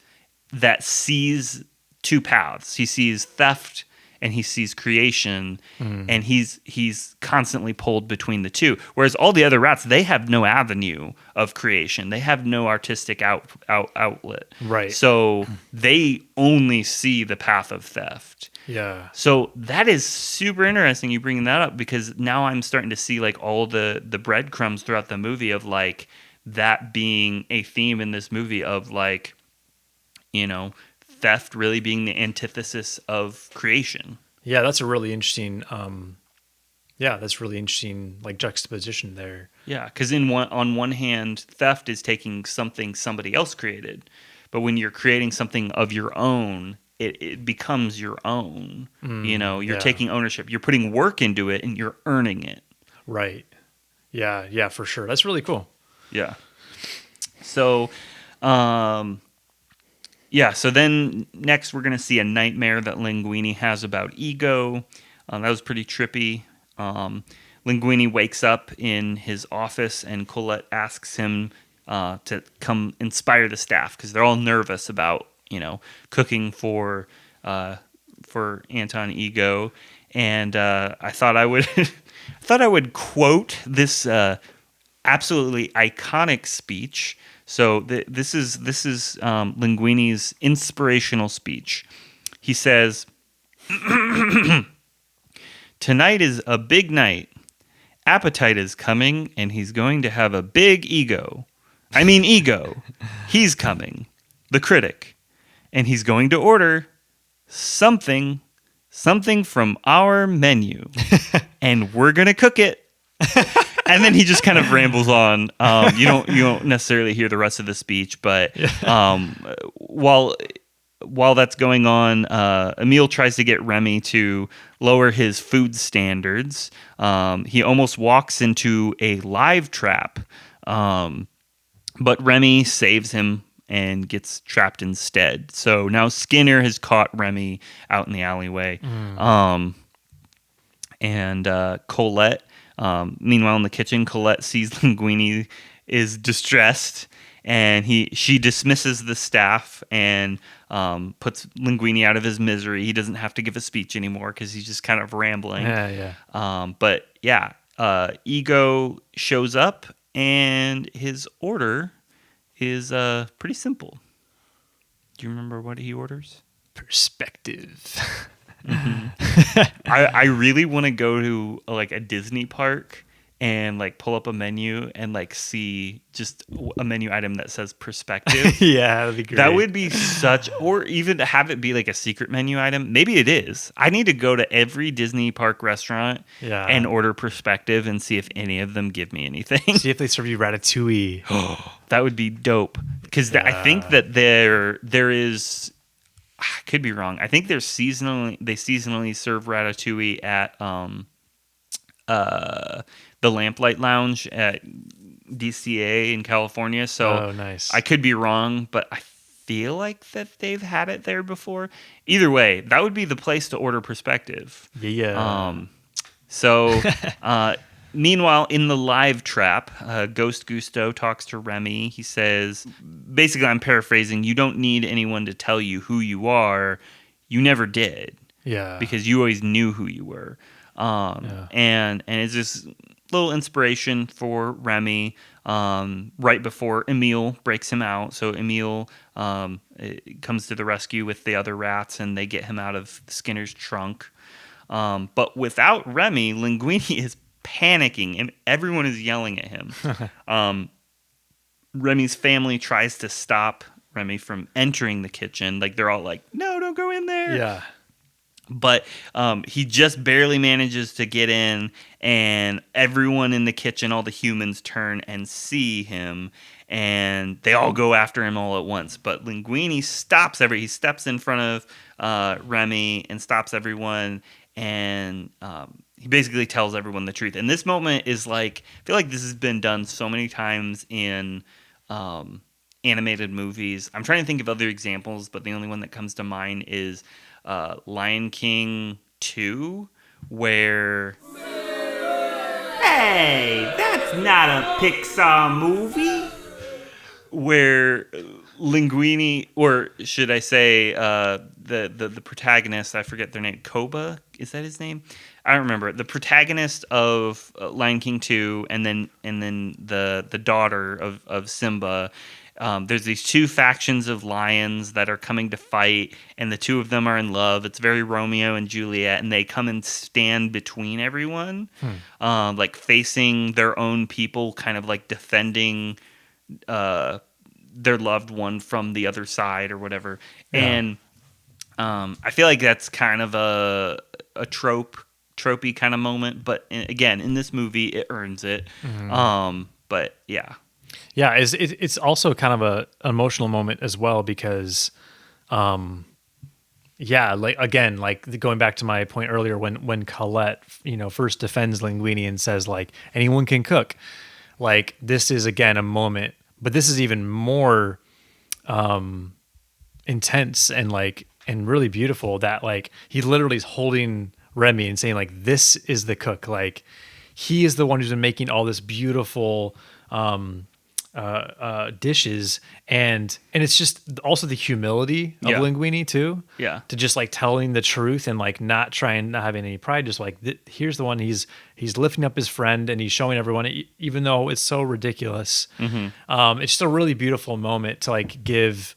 that sees two paths. He sees theft and he sees creation, and he's constantly pulled between the two. Whereas all the other rats, they have no avenue of creation. They have no artistic outlet.
Right.
So they only see the path of theft.
Yeah.
So that is super interesting you bringing that up because now I'm starting to see like all the breadcrumbs throughout the movie of like that being a theme in this movie of like, theft really being the antithesis of creation.
Yeah, that's a really interesting like juxtaposition there.
Yeah, because on one hand, theft is taking something somebody else created, but when you're creating something of your own, it becomes your own. You're taking ownership. You're putting work into it, and you're earning it.
Right. Yeah, for sure. That's really cool.
Yeah. So, so then next we're going to see a nightmare that Linguini has about ego. That was pretty trippy. Linguini wakes up in his office and Colette asks him to come inspire the staff because they're all nervous about, cooking for Anton Ego. And I thought I would quote this absolutely iconic speech. So this is Linguini's inspirational speech. He says, "Tonight is a big night. Appetite is coming, and he's going to have a big ego. I mean ego. He's coming. the critic, and he's going to order something from our menu, and we're gonna cook it. And then he just kind of rambles on. You don't necessarily hear the rest of the speech, but while that's going on, Emil tries to get Remy to lower his food standards. He almost walks into a live trap, but Remy saves him and gets trapped instead. So now Skinner has caught Remy out in the alleyway. And Colette, meanwhile in the kitchen, Colette sees Linguini is distressed, and she dismisses the staff and puts Linguini out of his misery. He doesn't have to give a speech anymore because he's just kind of rambling. But yeah, Ego shows up, and his order is pretty simple. Do you remember what he orders?
Perspective.
I really want to go to like a Disney park and like pull up a menu and like see just a menu item that says perspective.
Yeah, that'd be great.
That would be or even to have it be like a secret menu item. Maybe it is. I need to go to every Disney park restaurant and order perspective and see if any of them give me anything.
See if they serve you ratatouille.
That would be dope. Because I think that there is... I could be wrong. I think they seasonally serve ratatouille at the Lamplight Lounge at DCA in California. So
nice.
I could be wrong, but I feel like that they've had it there before. Either way, that would be the place to order perspective.
Yeah.
Meanwhile, in the live trap, Ghost Gusto talks to Remy. He says, basically, I'm paraphrasing, you don't need anyone to tell you who you are. You never did.
Yeah.
Because you always knew who you were. And it's this little inspiration for Remy right before Emil breaks him out. So Emil comes to the rescue with the other rats, and they get him out of Skinner's trunk. But without Remy, Linguini is panicking, and everyone is yelling at him. Remy's family tries to stop Remy from entering the kitchen. Like, they're all like, no, don't go in there.
Yeah.
But he just barely manages to get in, and everyone in the kitchen, all the humans, turn and see him, and they all go after him all at once. But Linguini stops he steps in front of Remy and stops everyone, and he basically tells everyone the truth. And this moment is like, I feel like this has been done so many times in animated movies. I'm trying to think of other examples, but the only one that comes to mind is Lion King 2, where...
Hey, that's not a Pixar movie.
Where Linguini, or should I say the protagonist, I forget their name, Koba, is that his name? I don't remember. The protagonist of Lion King 2, and then the daughter of Simba. There's these two factions of lions that are coming to fight, and the two of them are in love. It's very Romeo and Juliet, and they come and stand between everyone, like facing their own people, kind of like defending their loved one from the other side or whatever. Yeah. And I feel like that's kind of a tropey kind of moment, but again, in this movie, it earns it. But yeah.
Yeah, it's also kind of an emotional moment as well because, like again, like going back to my point earlier when Colette, first defends Linguini and says like anyone can cook, like this is again a moment, but this is even more intense and really beautiful that like he literally is holding Remy and saying like this is the cook, like he is the one who's been making all this beautiful dishes, and it's just also the humility of Linguini too. Yeah, to just like telling the truth and like not having any pride. Just like here's the one he's lifting up his friend and he's showing everyone, even though it's so ridiculous. It's just a really beautiful moment to like give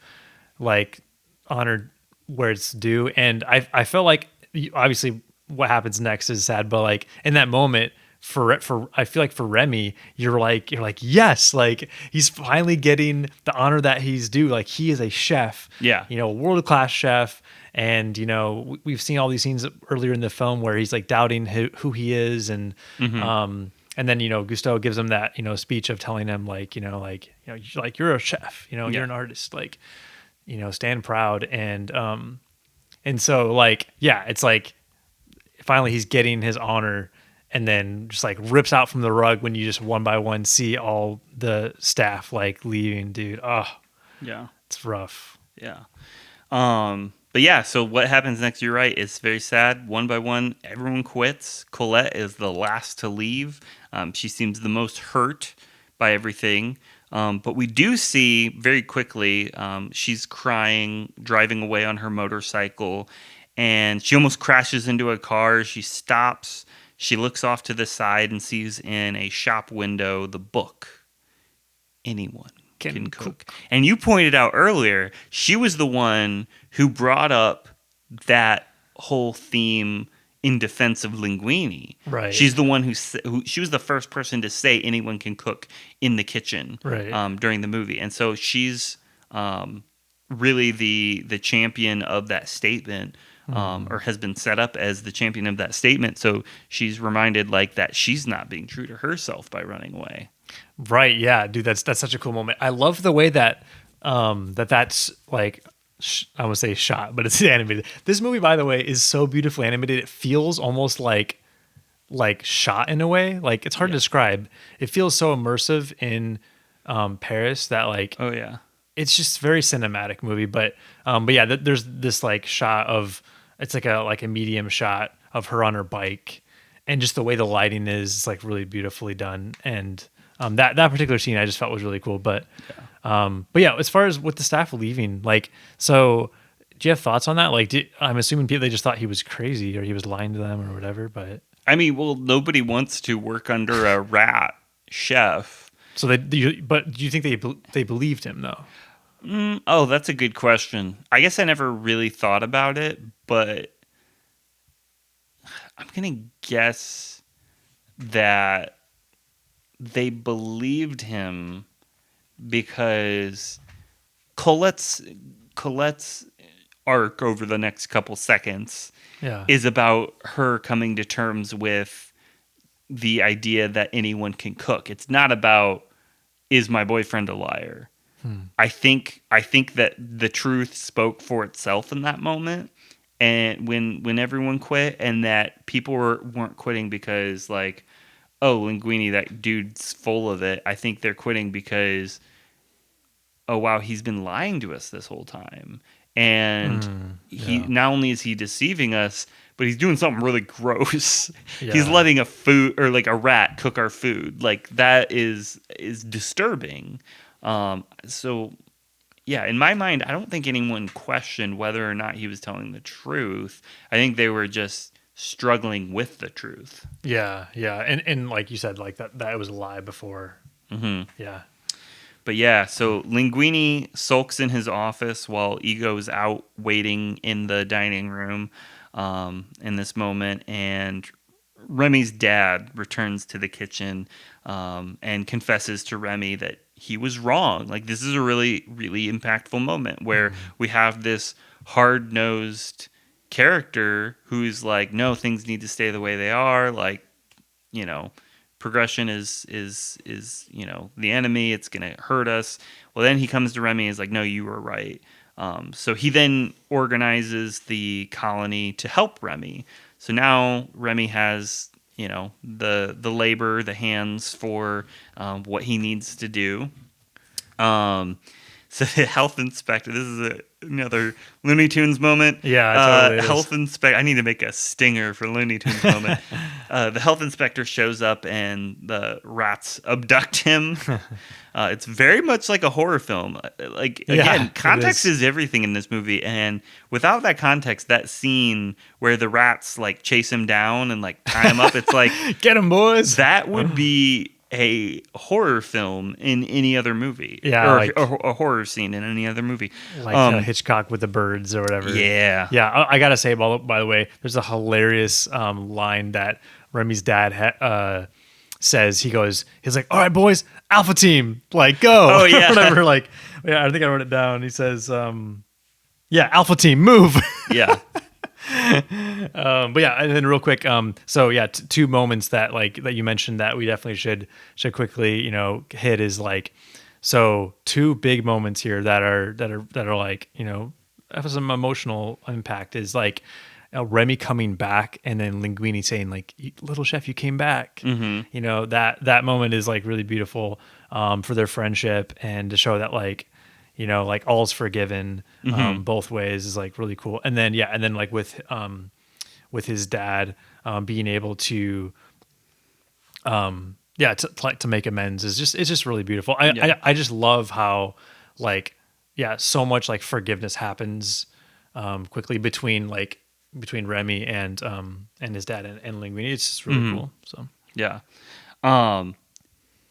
like honor where it's due. And I felt like obviously what happens next is sad, but like in that moment for I feel like for Remy, you're like yes, like he's finally getting the honor that he's due. Like he is a chef,
Yeah.
you know, world class chef. And you know, we've seen all these scenes earlier in the film where he's like doubting who he is, and and then you know Gusteau gives him that you know speech of telling him like you're a chef, you know, you're an artist, like you know, stand proud. And so like yeah, it's like finally he's getting his honor, and then just like rips out from the rug when you just one by one see all the staff like leaving, dude. Oh
Yeah.
it's rough.
Yeah. But yeah, so what happens next, you're right, it's very sad. One by one, everyone quits. Colette is the last to leave. She seems the most hurt by everything. But we do see very quickly, she's crying, driving away on her motorcycle, and she almost crashes into a car. She stops. She looks off to the side and sees in a shop window the book, Anyone Can Cook. And you pointed out earlier, she was the one who brought up that whole theme in defense of Linguini.
Right.
She's the one who she was the first person to say anyone can cook in the kitchen during the movie. And so she's really the champion of that statement, or has been set up as the champion of that statement. So she's reminded like that she's not being true to herself by running away.
Right. Yeah, dude, that's such a cool moment. I love the way that that's like I would say shot, but it's animated. This movie, by the way, is so beautifully animated. It feels almost like shot in a way. Like it's hard to describe. It feels so immersive in Paris that like
Oh yeah.
it's just very cinematic movie. But yeah, there's this like shot of it's like a medium shot of her on her bike, and just the way the lighting is like really beautifully done. And that particular scene I just felt was really cool. But yeah, as far as with the staff leaving, like, so do you have thoughts on that? Like, I'm assuming they just thought he was crazy or he was lying to them or whatever. But
I mean, well, nobody wants to work under a rat chef.
So but do you think they believed him though?
Oh, that's a good question. I guess I never really thought about it, but I'm gonna guess that they believed him because Colette's arc over the next couple seconds is about her coming to terms with the idea that anyone can cook. It's not about, is my boyfriend a liar? I think that the truth spoke for itself in that moment, and when everyone quit, and that people weren't quitting because like, oh, Linguini, that dude's full of it. I think they're quitting because, oh wow, he's been lying to us this whole time. And he not only is he deceiving us, but he's doing something really gross. He's letting a rat cook our food. Like that is disturbing. So yeah, in my mind, I don't think anyone questioned whether or not he was telling the truth. I think they were just struggling with the truth.
Yeah. And like you said, like that was a lie before. Yeah.
But yeah, so Linguini sulks in his office while Ego's out waiting in the dining room in this moment, and Remy's dad returns to the kitchen and confesses to Remy that he was wrong. Like, this is a really, really impactful moment where we have this hard-nosed character who's like, no, things need to stay the way they are. Like, you know, progression is you know, the enemy. It's gonna hurt us. Well, then he comes to Remy and is like, no, you were right. So he then organizes the colony to help Remy. So now Remy has, you know, the labor, the hands for what he needs to do. So the health inspector, this is another Looney Tunes moment.
Yeah, totally is.
Health inspector, I need to make a stinger for Looney Tunes moment. The health inspector shows up and the rats abduct him. It's very much like a horror film. Like, again, context is everything in this movie. And without that context, that scene where the rats like chase him down and like tie him up, it's like,
get him, boys.
That would be a horror film in any other movie.
Yeah,
or
like,
a horror scene in any other movie.
Like Hitchcock with the birds or whatever.
Yeah.
Yeah, I gotta say, by the way, there's a hilarious line that Remy's dad he's like, all right, boys, Alpha Team, like go.
Oh, yeah.
Whatever. Like, yeah, I think I wrote it down. He says, yeah, Alpha Team, move.
Yeah.
But yeah, and then real quick, so yeah, two moments that that you mentioned that we definitely should quickly, hit is like, so two big moments here that are like, have some emotional impact is like Remy coming back and then Linguini saying like, little chef, you came back.
Mm-hmm.
That moment is like really beautiful, for their friendship and to show that like, like all's forgiven, both ways is like really cool. And then, like with his dad, being able to, to make amends it's just really beautiful. I just love how like, so much like forgiveness happens, quickly between Remy and his dad and Linguini. It's just really cool. So,
yeah.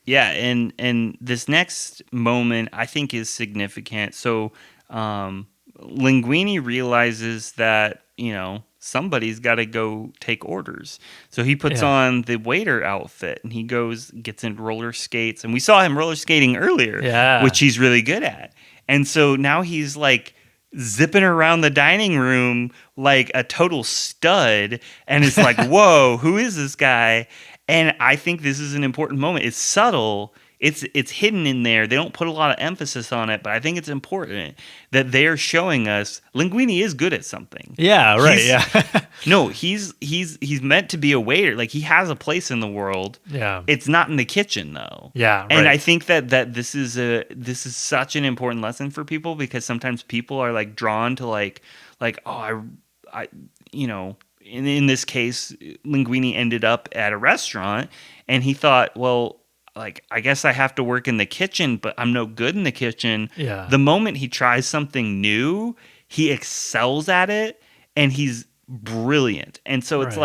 Yeah, and this next moment I think is significant. So Linguini realizes that, somebody's got to go take orders. So he puts on the waiter outfit and he gets in roller skates. And we saw him roller skating earlier, which he's really good at. And so now he's like zipping around the dining room like a total stud. And it's like, whoa, who is this guy? And I think this is an important moment. It's subtle. It's hidden in there. They don't put a lot of emphasis on it, but I think it's important that they're showing us Linguini is good at something.
Yeah, right.
No, he's meant to be a waiter. Like he has a place in the world. Yeah. It's not in the kitchen though.
Yeah, right.
And I think that this is such an important lesson for people because sometimes people are like drawn to like oh I in this case, Linguini ended up at a restaurant and he thought, well, like, I guess I have to work in the kitchen, but I'm no good in the kitchen.
Yeah.
The moment he tries something new, he excels at it and he's brilliant. And so it's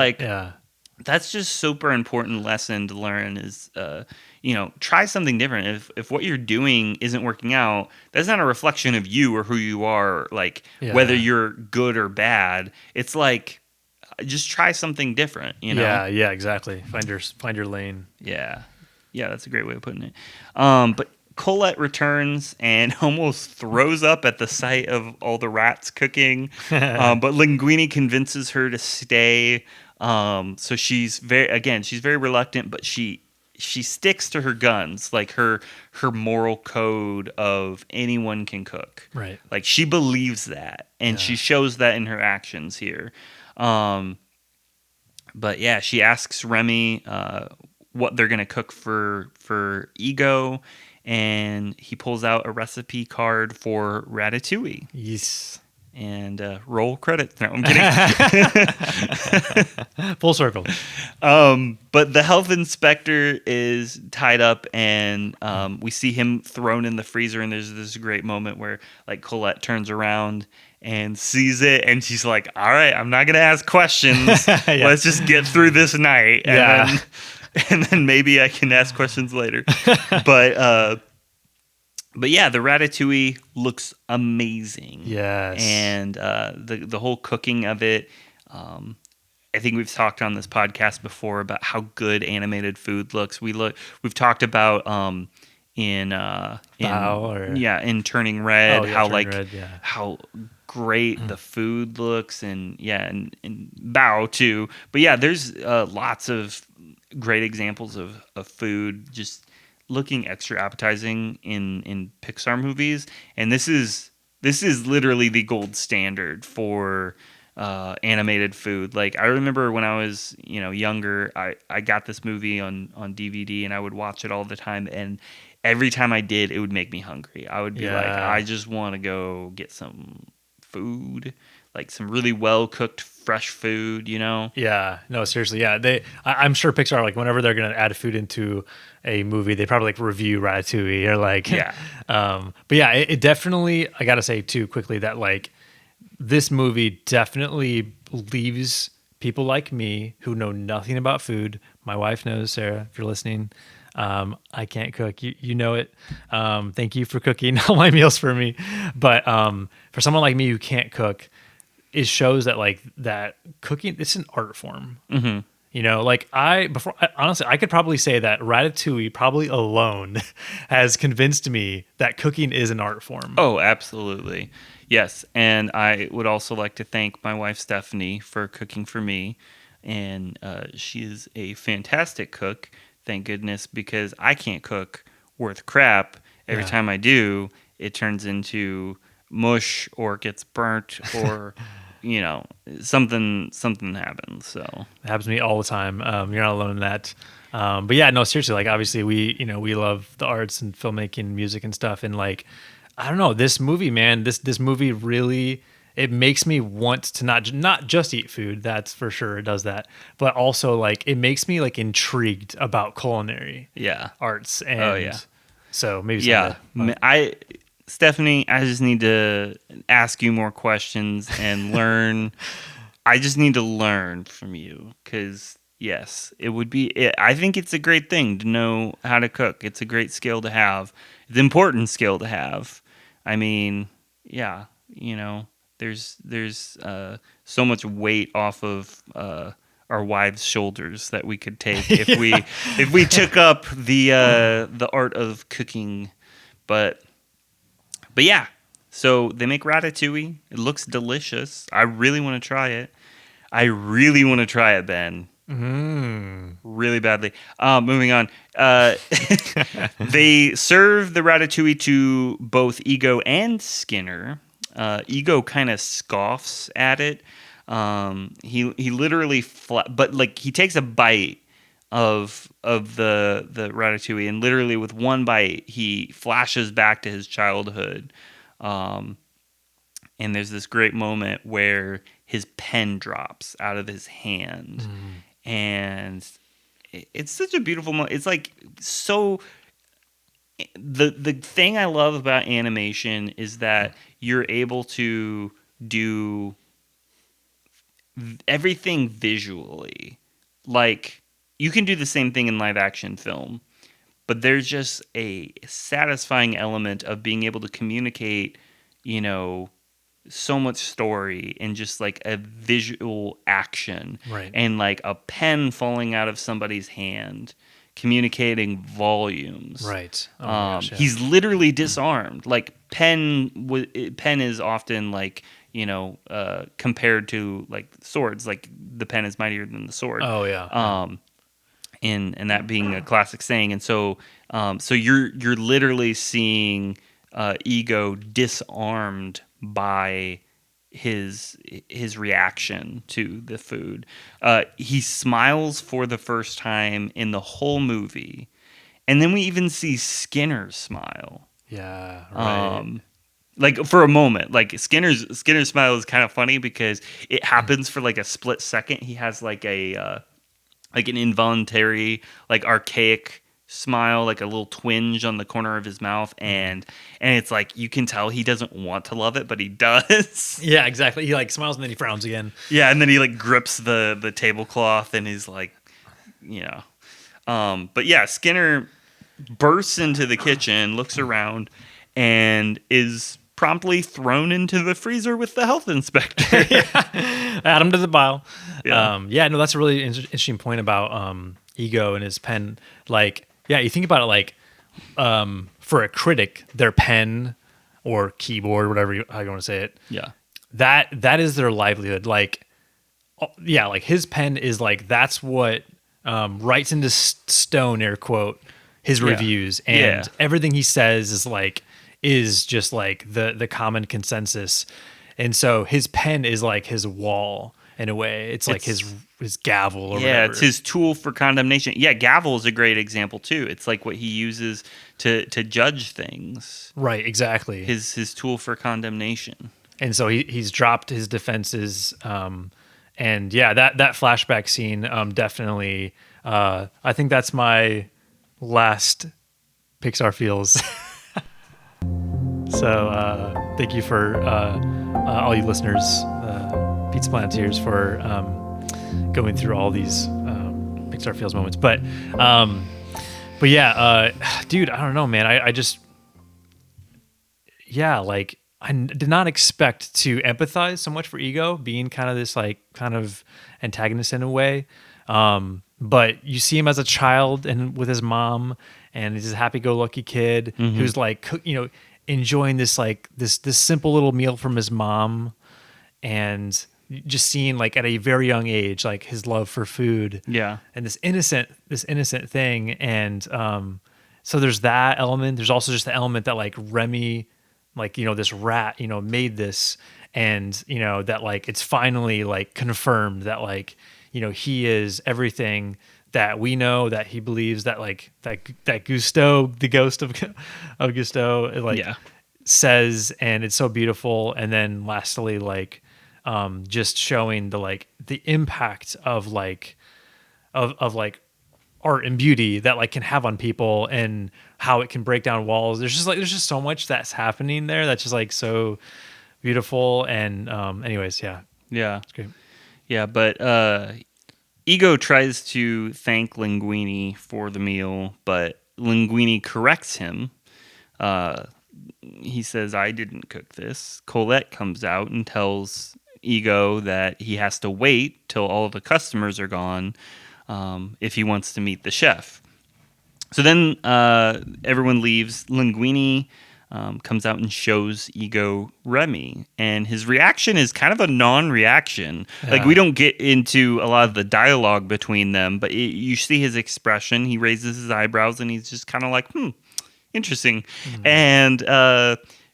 that's just super important lesson to learn is, try something different. If what you're doing isn't working out, that's not a reflection of you or who you are, like whether you're good or bad. It's like, just try something different,
Yeah, exactly. Find your lane.
Yeah, that's a great way of putting it. But Colette returns and almost throws up at the sight of all the rats cooking. But Linguini convinces her to stay. So she's very reluctant, but she sticks to her guns, like her moral code of anyone can cook.
Right.
Like she believes that, and she shows that in her actions here. But yeah, she asks Remy what they're gonna cook for Ego, and he pulls out a recipe card for Ratatouille.
Yes.
And roll credits. No, I'm kidding.
Full circle.
But the health inspector is tied up, and we see him thrown in the freezer. And there's this great moment where like Colette turns around and sees it, and she's like, "All right, I'm not gonna ask questions. Let's just get through this night, and then maybe I can ask questions later." But yeah, the Ratatouille looks amazing.
Yes.
And the whole cooking of it, I think we've talked on this podcast before about how good animated food looks. We've talked about in Turning Red, how great the food looks, and Bao too. But yeah, there's lots of great examples of food just looking extra appetizing in Pixar movies, and this is literally the gold standard for animated food. Like I remember when I was younger, I got this movie on DVD and I would watch it all the time, and every time I did, it would make me hungry. I would be like, I just want to go get some food, like some really well cooked fresh food,
Yeah, no, seriously, yeah. I'm sure Pixar, like whenever they're gonna add food into a movie, they probably like review Ratatouille or like, but yeah, it definitely. I gotta say too quickly that like this movie definitely leaves people like me who know nothing about food. My wife knows, Sarah, if you're listening. I can't cook. You know it. Thank you for cooking all my meals for me. But for someone like me who can't cook, it shows that like that cooking, it's an art form.
Mm-hmm.
You know, like honestly, I could probably say that Ratatouille probably alone has convinced me that cooking is an art form.
Oh, absolutely. Yes. And I would also like to thank my wife, Stephanie, for cooking for me. And she is a fantastic cook, thank goodness, because I can't cook worth crap. Every
Yeah.
time I do, it turns into mush or gets burnt or, something happens. So,
It happens to me all the time. You're not alone in that. But yeah, no, seriously, like obviously we love the arts and filmmaking, music and stuff. And like, I don't know, this movie, man, this movie really, it makes me want to not just eat food. That's for sure. It does that. But also like, it makes me like intrigued about culinary
yeah.
arts. And
Oh, yeah.
so maybe
Yeah.
someday.
Stephanie, I just need to ask you more questions and learn. I just need to learn from you because, yes, I think it's a great thing to know how to cook. It's a great skill to have. It's an important skill to have. I mean, yeah, there's so much weight off of our wives' shoulders that we could take if we took up the art of cooking. But yeah, so they make ratatouille. It looks delicious. I really want to try it. I really want to try it, Ben. Really badly. Moving on. They serve the ratatouille to both Ego and Skinner. Ego kind of scoffs at it. He literally, but like he takes a bite of the ratatouille, and literally with one bite he flashes back to his childhood, and there's this great moment where his pen drops out of his hand, and it's such a beautiful moment. It's like so. The thing I love about animation is that you're able to do everything visually, like. You can do the same thing in live action film, but there's just a satisfying element of being able to communicate, so much story in just like a visual action.
Right.
And like a pen falling out of somebody's hand, communicating volumes.
Right. Oh my gosh, yeah.
He's literally disarmed. Like pen is often like, compared to like swords, like the pen is mightier than the sword.
Oh yeah.
And that being a classic saying, and so you're literally seeing Ego disarmed by his reaction to the food. He smiles for the first time in the whole movie, and then we even see Skinner smile.
Yeah. Right.
Like for a moment, like Skinner's smile is kind of funny because it happens for like a split second. He has like like an involuntary, like archaic smile, like a little twinge on the corner of his mouth, and it's like you can tell he doesn't want to love it, but he does.
Yeah, exactly. He like smiles and then he frowns again.
Yeah, and then he like grips the tablecloth and he's like, but yeah, Skinner bursts into the kitchen, looks around, and is promptly thrown into the freezer with the health inspector.
Add him to the pile.
Yeah.
No, that's a really interesting point about Ego and his pen. Like, yeah, you think about it like for a critic, their pen or keyboard, whatever how you want to say it.
Yeah.
That is their livelihood. Like, yeah, like his pen is like that's what writes into stone, air quote, his reviews, and everything he says is just like the common consensus. And so his pen is like his wall in a way. It's like his gavel or whatever.
It's his tool for condemnation. Yeah, gavel is a great example too. It's like what he uses to judge things.
Right, exactly.
His tool for condemnation.
And so he's dropped his defenses. And yeah, that flashback scene definitely I think that's my last Pixar feels. So thank you for all you listeners, Pizza Planeteers, for going through all these Pixar feels moments. But yeah, dude, I don't know, man. I just like I did not expect to empathize so much for Ego being kind of this like kind of antagonist in a way. But you see him as a child and with his mom, and he's a happy-go-lucky kid who's like, enjoying this like this simple little meal from his mom, and just seeing like at a very young age like his love for food, and this innocent thing, and so there's that element. There's also just the element that like Remy, like this rat, made this, and that like it's finally like confirmed that like he is everything that we know, that he believes, that like that Gusteau, the ghost of Gusteau, like says, and it's so beautiful. And then lastly, like just showing the like the impact of like of like art and beauty that like can have on people, and how it can break down walls. There's just so much that's happening there that's just like so beautiful. And anyways, it's great.
But Ego tries to thank Linguini for the meal, but Linguini corrects him. He says, "I didn't cook this." Colette comes out and tells Ego that he has to wait till all of the customers are gone if he wants to meet the chef. So then everyone leaves. Linguini comes out and shows Ego Remy, and his reaction is kind of a non-reaction. Like, we don't get into a lot of the dialogue between them, but you see his expression. He raises his eyebrows, and he's just kind of like, interesting. And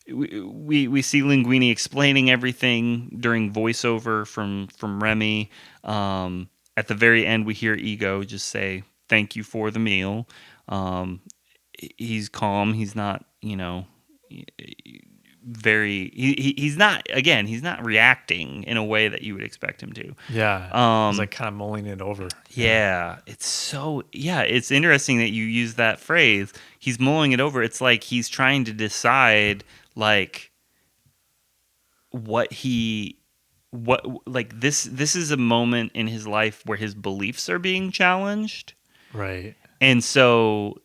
we see Linguini explaining everything during voiceover from Remy. At the very end, we hear Ego just say, "Thank you for the meal." He's calm. He's not, he's not reacting in a way that you would expect him to.
He's like kind of mulling it over.
It's interesting that you use that phrase. He's mulling it over. It's like he's trying to decide like this is a moment in his life where his beliefs are being challenged.
Right.
And so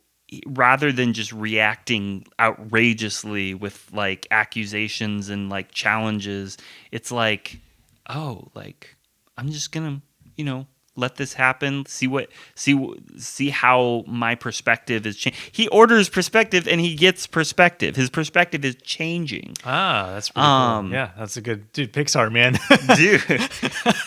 rather than just reacting outrageously with like accusations and like challenges, it's like, I'm just gonna, let this happen. See how my perspective is changing. He orders perspective and he gets perspective. His perspective is changing.
That's pretty cool. Yeah, that's a good dude. Pixar, man.
Dude,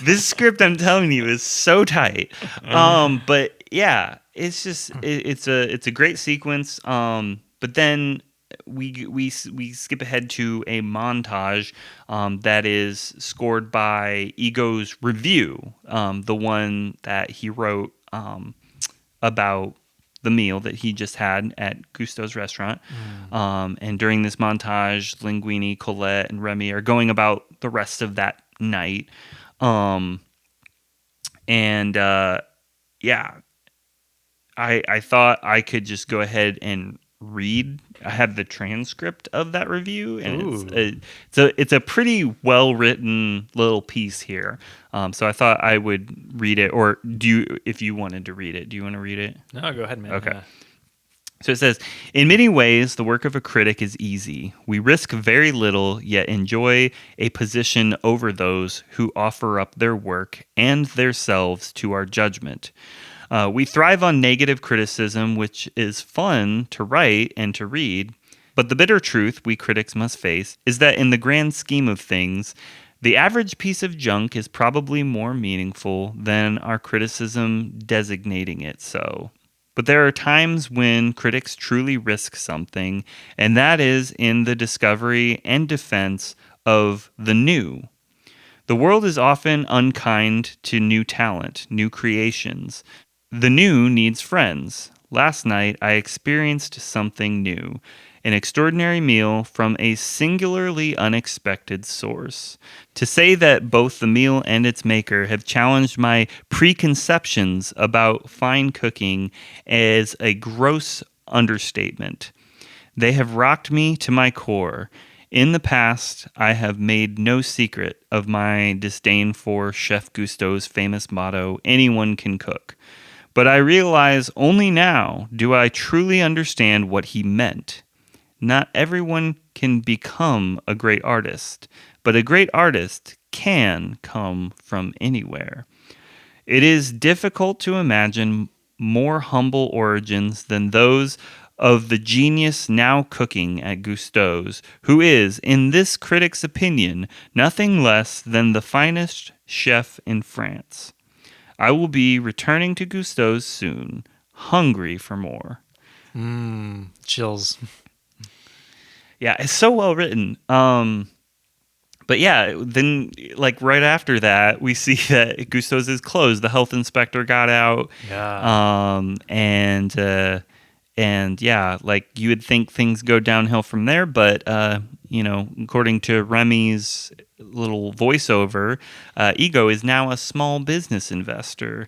this script, I'm telling you, is so tight. But yeah, it's just it's a great sequence. But then we skip ahead to a montage that is scored by Ego's review, the one that he wrote about the meal that he just had at Gusteau's restaurant. And during this montage, Linguini, Colette, and Remy are going about the rest of that night. I thought I could just go ahead and read. I have the transcript of that review, and it's a pretty well written little piece here. So I thought I would read it, or if you wanted to read it, do you want to read it?
No, go ahead, man.
Okay. So it says, "In many ways, the work of a critic is easy. We risk very little, yet enjoy a position over those who offer up their work and theirselves to our judgment. We thrive on negative criticism, which is fun to write and to read. But the bitter truth we critics must face is that in the grand scheme of things, the average piece of junk is probably more meaningful than our criticism designating it so. But there are times when critics truly risk something, and that is in the discovery and defense of the new. The world is often unkind to new talent, new creations. The new needs friends. Last night, I experienced something new, an extraordinary meal from a singularly unexpected source. To say that both the meal and its maker have challenged my preconceptions about fine cooking is a gross understatement. They have rocked me to my core. In the past, I have made no secret of my disdain for Chef Gusteau's famous motto, 'Anyone can cook.' But I realize only now do I truly understand what he meant. Not everyone can become a great artist, but a great artist can come from anywhere." It is difficult to imagine more humble origins than those of the genius now cooking at Gusteau's, who is, in this critic's opinion, nothing less than the finest chef in France. I will be returning to Gusteau's soon, hungry for more.
Chills.
Yeah, it's so well written. But yeah, then like right after that, we see that Gusteau's is closed. The health inspector got out.
Yeah.
And yeah, like you would think things go downhill from there, but according to Remy's little voiceover, Ego is now a small business investor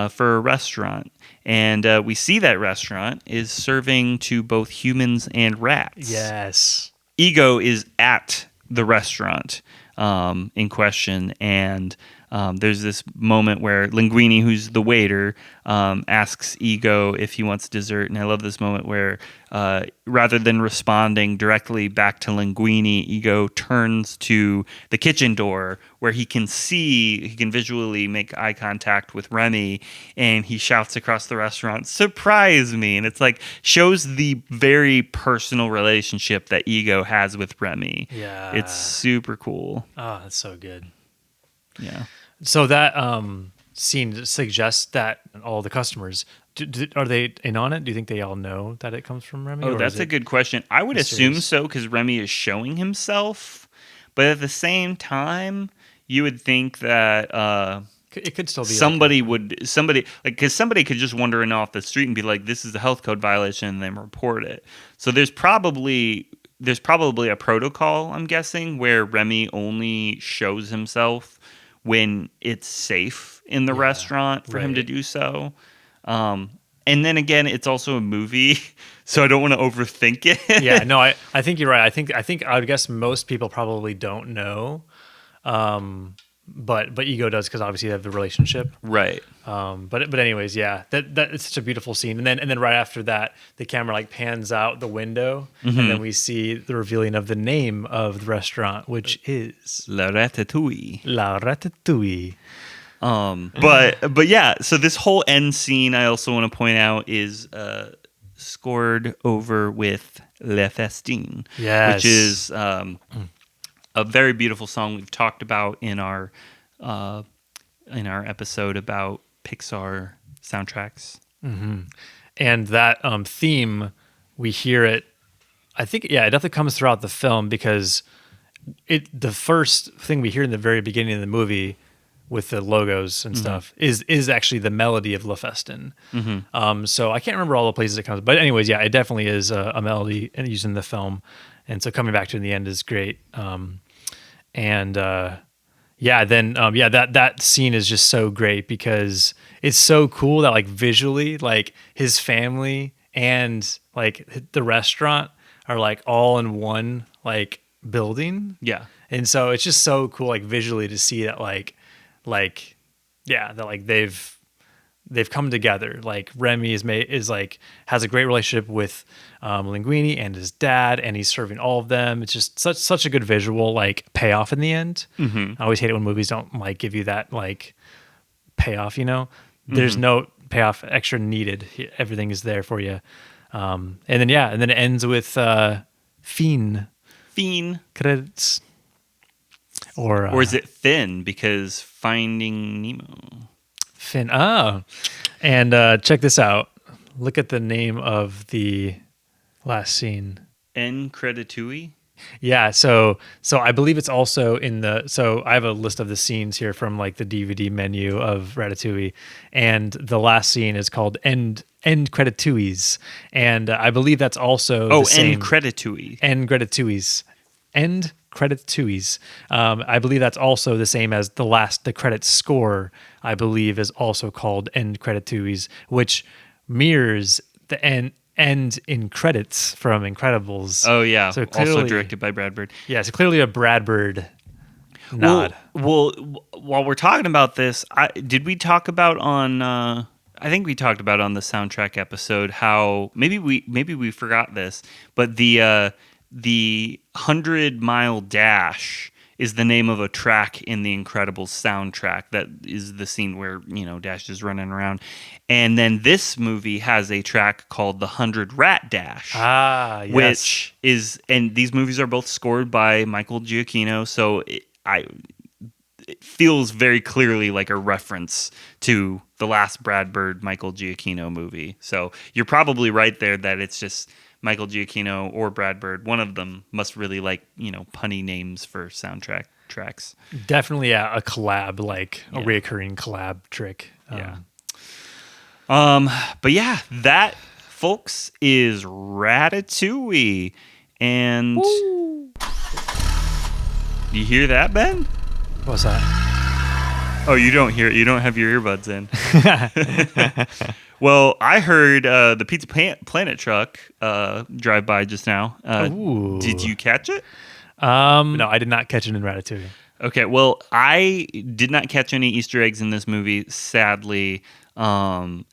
for a restaurant, and we see that restaurant is serving to both humans and rats.
Yes.
Ego is at the restaurant in question, and there's this moment where Linguini, who's the waiter, asks Ego if he wants dessert, and I love this moment where rather than responding directly back to Linguini, Ego turns to the kitchen door where he can visually make eye contact with Remy, and he shouts across the restaurant, "Surprise me!" And it's like shows the very personal relationship that Ego has with Remy.
Yeah.
It's super cool.
Oh, that's so good.
Yeah.
So that scene suggests that all the customers, are they in on it? Do you think they all know that it comes from Remy?
Oh,
or
that's
is
a
it
good question. I would assume
mysterious?
so because Remy is showing himself. But at the same time, you would think that
It could still be
somebody because somebody could just wander in off the street and be like, "This is a health code violation," and then report it. So there's probably a protocol, I'm guessing, where Remy only shows himself when it's safe in the restaurant for him to
right.
do so. And then again, it's also a movie, so I don't want to overthink it.
Yeah, no, I think you're right. I think I would guess most people probably don't know, but Ego does because obviously they have the relationship.
Right.
But anyways, yeah, that it's such a beautiful scene. And then right after that, the camera like pans out the window, and then we see the revealing of the name of the restaurant, which is
La Ratatouille.
La Ratatouille.
But yeah, so this whole end scene I also want to point out is scored over with Le Festin,
Yes.
which is a very beautiful song we've talked about in our episode about Pixar soundtracks.
And that theme, we hear it. I think, yeah, it definitely comes throughout the film because the first thing we hear in the very beginning of the movie with the logos and stuff is actually the melody of La Festin. So I can't remember all the places it comes, but anyways, yeah, it definitely is a melody and used in the film. And so coming back to it in the end is great. That scene is just so great because it's so cool that like visually, like his family and like the restaurant are like all in one like building.
Yeah.
And so it's just so cool, like visually to see that they've come together. Like Remy has a great relationship with Linguini and his dad, and he's serving all of them. It's just such a good visual like payoff in the end. I always hate it when movies don't like give you that like payoff. There's no payoff extra needed. Everything is there for you. And then it ends with Fiend credits. Or
is it Finn because Finding Nemo?
Finn. Oh, and check this out. Look at the name of the last scene.
En Creditui?
Yeah, so I believe it's also in the. So I have a list of the scenes here from like the DVD menu of Ratatouille, and the last scene is called End Credituis, and I believe that's also the same.
En Creditui.
End Credituis. End Credituis. I believe that's also the same as the credit score. I believe is also called End Credituis, which mirrors the end in credits from Incredibles.
Oh yeah,
so
also directed by Brad Bird.
Yeah, so clearly a Brad Bird nod.
Well, while we're talking about this, did we talk about on? I think we talked about on the soundtrack episode how maybe we forgot this, but the 100-mile dash is the name of a track in the Incredibles soundtrack. That is the scene where, Dash is running around. And then this movie has a track called The 100 Rat Dash.
Ah, yes.
Which is, and these movies are both scored by Michael Giacchino, so it feels very clearly like a reference to the last Brad Bird Michael Giacchino movie. So you're probably right there that it's just Michael Giacchino or Brad Bird. One of them must really like, punny names for soundtrack tracks.
Definitely a collab, like a reoccurring collab trick.
But yeah, that, folks, is Ratatouille. And you hear that, Ben?
What's that?
Oh, you don't hear it. You don't have your earbuds in. Well, I heard the Pizza Planet truck drive by just now. Did you catch it?
No, I did not catch it in Ratatouille.
Okay, well, I did not catch any Easter eggs in this movie, sadly, and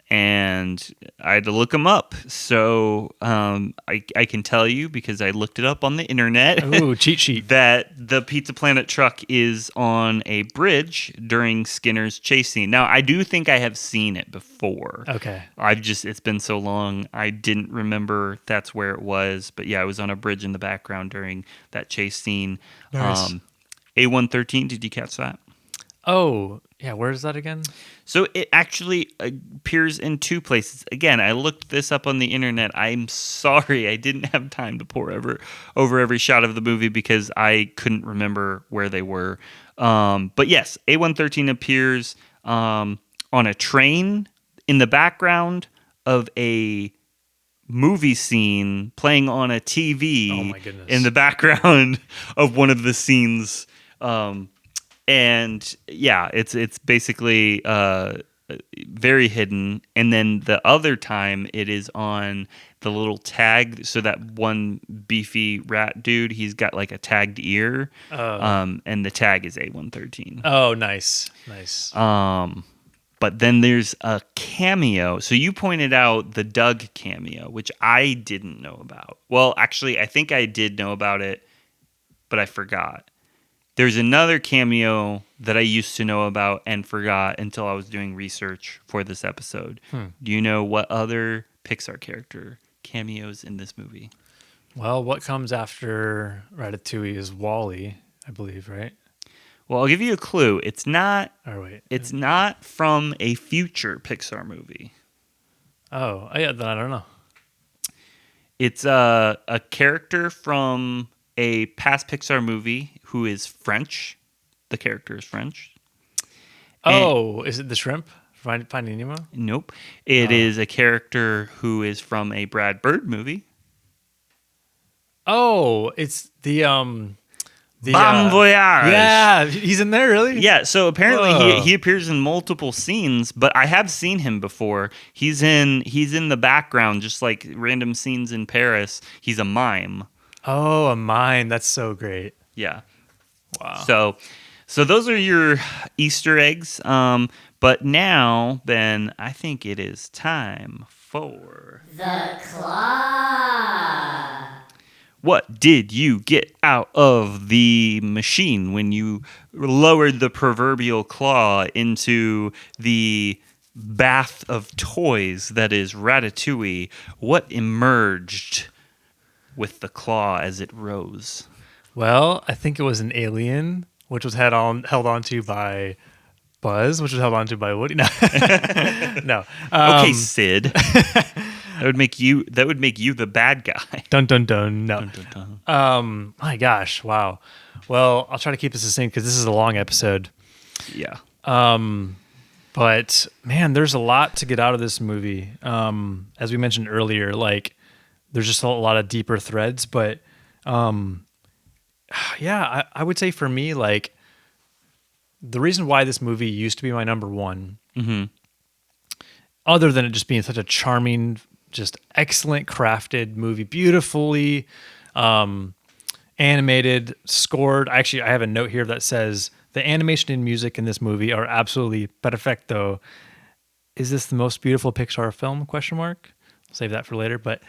I had to look them up. So I can tell you, because I looked it up on the internet,
Ooh, cheat sheet.
that the Pizza Planet truck is on a bridge during Skinner's chase scene. Now, I do think I have seen it before.
Okay.
It's been so long, I didn't remember that's where it was. But yeah, it was on a bridge in the background during that chase scene.
Nice.
A113, did you catch that?
Oh, yeah. Where is that again?
So it actually appears in two places. Again, I looked this up on the internet. I'm sorry I didn't have time to pour over every shot of the movie because I couldn't remember where they were. But yes, A113 appears on a train in the background of a movie scene playing on a TV.
Oh my goodness.
In the background of one of the scenes. And yeah, it's basically very hidden. And then the other time it is on the little tag. So that one beefy rat dude, he's got like a tagged ear. And the tag is A113.
Oh, nice.
But then there's a cameo. So you pointed out the Doug cameo, which I didn't know about. Well, actually, I think I did know about it, but I forgot. There's another cameo that I used to know about and forgot until I was doing research for this episode. Do you know what other Pixar character cameos in this movie?
Well, what comes after Ratatouille is Wall-E, I believe, right?
Well, I'll give you a clue. It's not.
Or wait.
It's not from a future Pixar movie.
Oh, yeah. Then I don't know.
It's a character from a past Pixar movie who is French. The character is French.
Oh, is it the shrimp? Finding Nemo?
Nope. It is a character who is from a Brad Bird movie.
Oh, it's the
Bon Voyage.
Yeah, he's in there, really?
Yeah, so apparently he appears in multiple scenes, but I have seen him before. He's in the background, just like random scenes in Paris. He's a mime.
Oh, a mime. That's so great.
Yeah.
Wow.
So those are your Easter eggs. But now, Ben, I think it is time for
The Claw.
What did you get out of the machine when you lowered the proverbial claw into the bath of toys that is Ratatouille? What emerged with the claw as it rose?
Well, I think it was an alien, which was held onto by Buzz, which was held onto by Woody. No. No.
Okay, Sid. That would make you the bad guy.
Dun dun dun. No.
Dun, dun, dun.
My gosh, wow. Well, I'll try to keep this succinct because this is a long episode.
Yeah.
But man, there's a lot to get out of this movie. As we mentioned earlier, like there's just a lot of deeper threads. But yeah, I would say for me, like the reason why this movie used to be my number one, other than it just being such a charming, just excellent crafted movie, beautifully animated, scored. Actually, I have a note here that says the animation and music in this movie are absolutely perfecto. Is this the most beautiful Pixar film? Question mark. I'll save that for later. But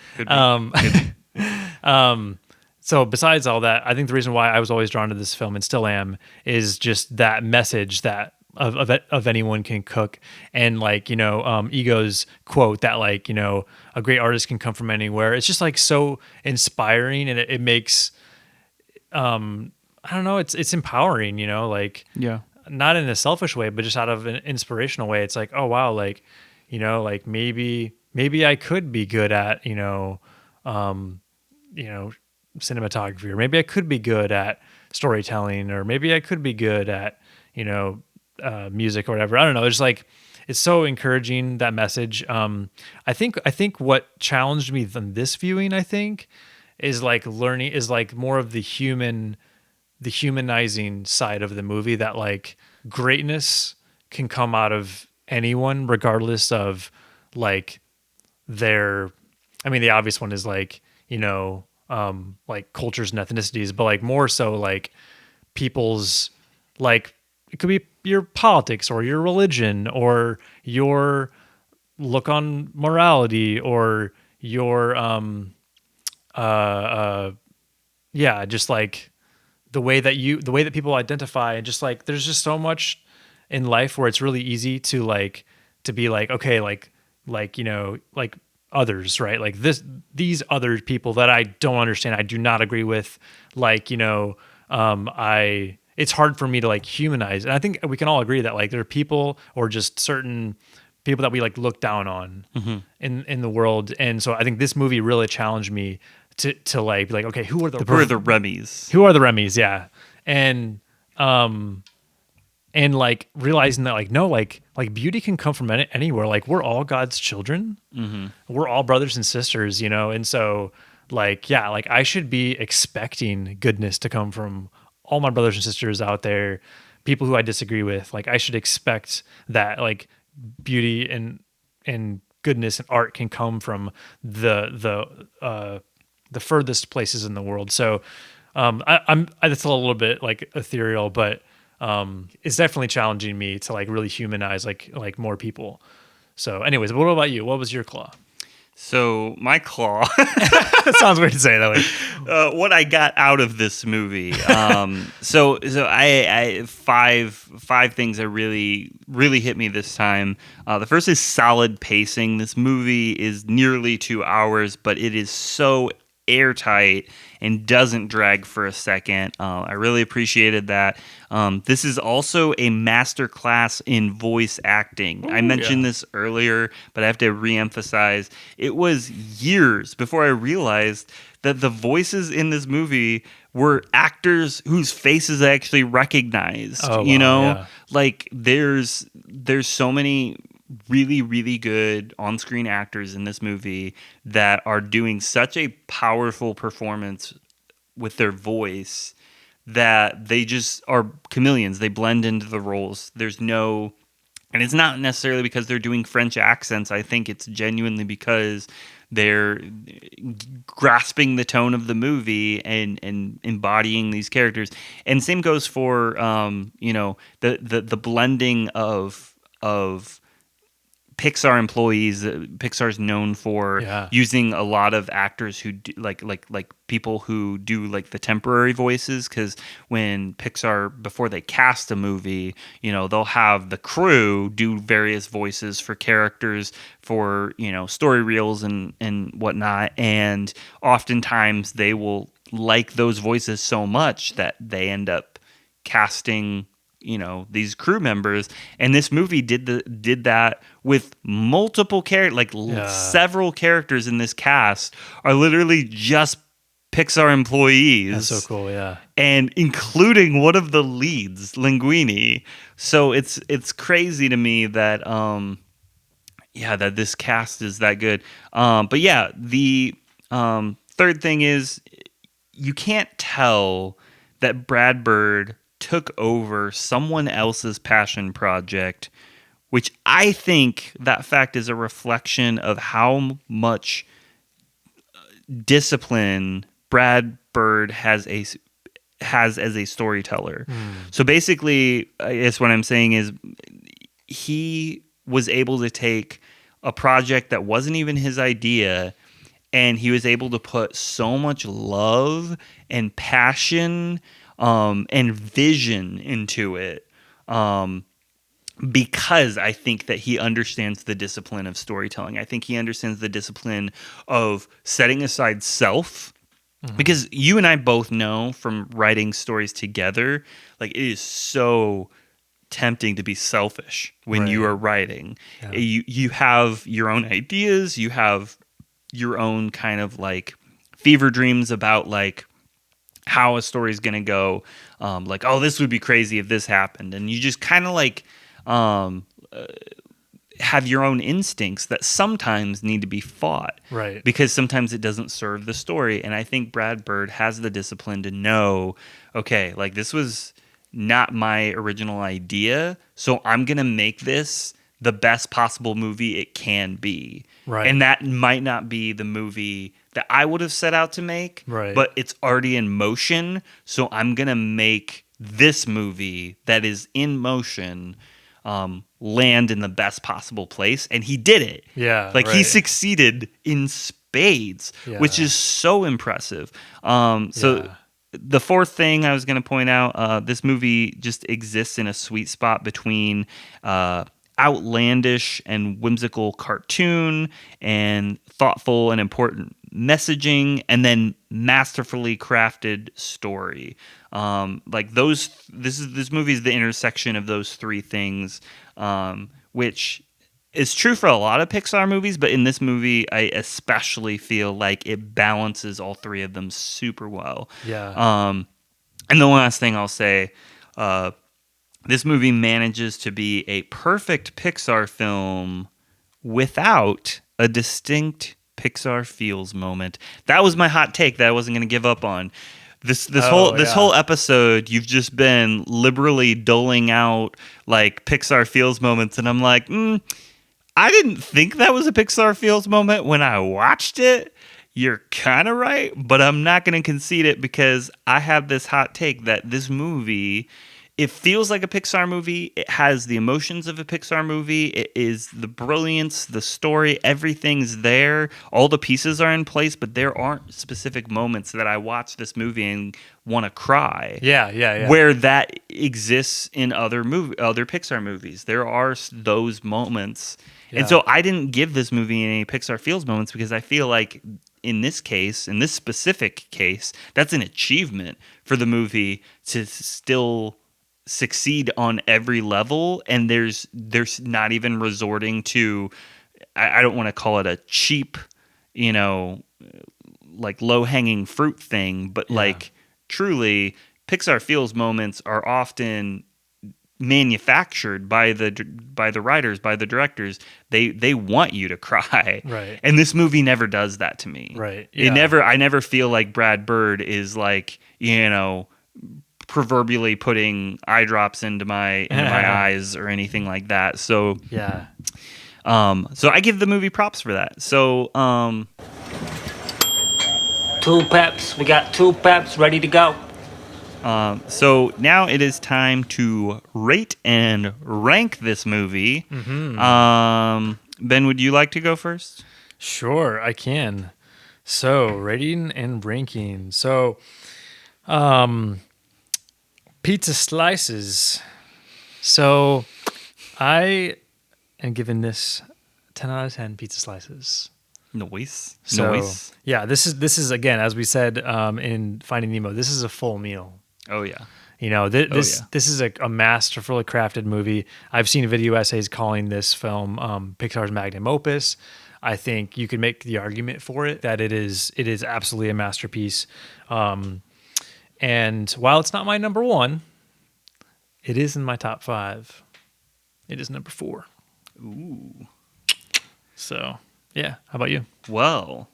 So besides all that, I think the reason why I was always drawn to this film and still am is just that message that of anyone can cook, and like Ego's quote that like a great artist can come from anywhere. It's just like so inspiring, and it makes I don't know, it's empowering, like
Yeah.
not in a selfish way, but just out of an inspirational way. It's like, oh wow, like like maybe I could be good at cinematography, or maybe I could be good at storytelling, or maybe I could be good at music or whatever. I don't know. It's like it's so encouraging, that message. I think what challenged me than this viewing, I think, is like learning is like more of the humanizing side of the movie, that like greatness can come out of anyone regardless of like their, I mean, the obvious one is like like cultures and ethnicities, but like more so like people's, like it could be your politics or your religion or your look on morality or your yeah, just like the way that people identify, and just like there's just so much in life where it's really easy to like to be like, okay, like like others, right? Like these other people that I don't understand, I do not agree with, like it's hard for me to like humanize. And I think we can all agree that like there are people, or just certain people that we like look down on in the world. And so I think this movie really challenged me to like be like, okay, who are the
Remys?
Who are the Remys? Yeah. And like realizing that like, no, like beauty can come from anywhere. Like we're all God's children. We're all brothers and sisters, And so like, yeah, like I should be expecting goodness to come from all my brothers and sisters out there, people who I disagree with. Like I should expect that like beauty and goodness and art can come from the furthest places in the world. So that's a little bit like ethereal, but it's definitely challenging me to like really humanize like more people. So anyways, what about you? What was your claw?
So my claw.
That sounds weird to say that way.
What I got out of this movie. So I five things that really hit me this time. The first is solid pacing. This movie is nearly 2 hours, but it is so airtight and doesn't drag for a second. I really appreciated that. This is also a masterclass in voice acting. I mentioned this earlier, but I have to reemphasize. It was years before I realized that the voices in this movie were actors whose faces I actually recognized.
Oh, wow, yeah.
Like there's so many really, really good on-screen actors in this movie that are doing such a powerful performance with their voice that they just are chameleons. They blend into the roles. And it's not necessarily because they're doing French accents. I think it's genuinely because they're grasping the tone of the movie and embodying these characters. And same goes for the blending of Pixar employees. Pixar's known for using a lot of actors who do, like people who do like the temporary voices, because when Pixar, before they cast a movie, they'll have the crew do various voices for characters for story reels and whatnot, and oftentimes they will like those voices so much that they end up casting these crew members. And this movie did that with multiple characters, several characters in this cast are literally just Pixar employees.
That's so cool, yeah.
And including one of the leads, Linguini. So it's crazy to me that that this cast is that good. But yeah, the third thing is you can't tell that Brad Bird took over someone else's passion project, which I think that fact is a reflection of how much discipline Brad Bird has as a storyteller. So basically, I guess what I'm saying is he was able to take a project that wasn't even his idea and he was able to put so much love and passion and vision into it. Because I think that he understands the discipline of storytelling. I think he understands the discipline of setting aside self. Because you and I both know from writing stories together, like it is so tempting to be selfish when you are writing.
Yeah.
You have your own ideas, you have your own kind of like fever dreams about like how a story is going to go. Like, oh, this would be crazy if this happened. And you just kind of like have your own instincts that sometimes need to be fought.
Right.
Because sometimes it doesn't serve the story. And I think Brad Bird has the discipline to know, okay, like this was not my original idea, so I'm going to make this the best possible movie it can be.
Right.
And that might not be the movie that I would have set out to make,
Right.
but it's already in motion, so I'm going to make this movie that is in motion land in the best possible place. And he did it.
Yeah,
Like he
right.
succeeded in spades,
Yeah.
which is so impressive. So
Yeah.
the fourth thing I was going to point out, this movie just exists in a sweet spot between outlandish and whimsical cartoon and thoughtful and important messaging, and then masterfully crafted story. Like this movie is the intersection of those three things, which is true for a lot of Pixar movies, but in this movie, I especially feel like it balances all three of them super well.
Yeah.
And the last thing I'll say, this movie manages to be a perfect Pixar film without a distinct Pixar feels moment. That was my hot take that I wasn't going to give up on. This whole episode, you've just been liberally doling out like Pixar feels moments, and I'm like, I didn't think that was a Pixar feels moment when I watched it. You're kind of right, but I'm not going to concede it because I have this hot take that this movie, it feels like a Pixar movie. It has the emotions of a Pixar movie. It is the brilliance, the story, everything's there. All the pieces are in place, but there aren't specific moments that I watch this movie and want to cry.
Yeah.
Where that exists in other Pixar movies. There are those moments.
Yeah.
And so I didn't give this movie any Pixar feels moments because I feel like in this case, in this specific case, that's an achievement for the movie to still succeed on every level, and there's not even resorting to, I don't want to call it a cheap, like low-hanging fruit thing, but like truly Pixar feels moments are often manufactured by the writers, by the directors. They want you to cry,
Right.
And this movie never does that to me,
Right.
I never feel like Brad Bird is like proverbially putting eye drops into my eyes or anything like that. So
Yeah.
so I give the movie props for that. So
2 peps. We got 2 peps ready to go.
so now it is time to rate and rank this movie. Ben, would you like to go first?
Sure, I can. So, rating and ranking. So, pizza slices. So, I am giving this 10 out of 10 pizza slices.
Noise.
So, yeah, this is again, as we said in Finding Nemo, this is a full meal.
Oh yeah.
This is a masterfully crafted movie. I've seen video essays calling this film Pixar's magnum opus. I think you could make the argument for it that it is absolutely a masterpiece. And while it's not my number one, it is in my top 5. It is number 4.
Ooh.
So, yeah. How about you?
Well,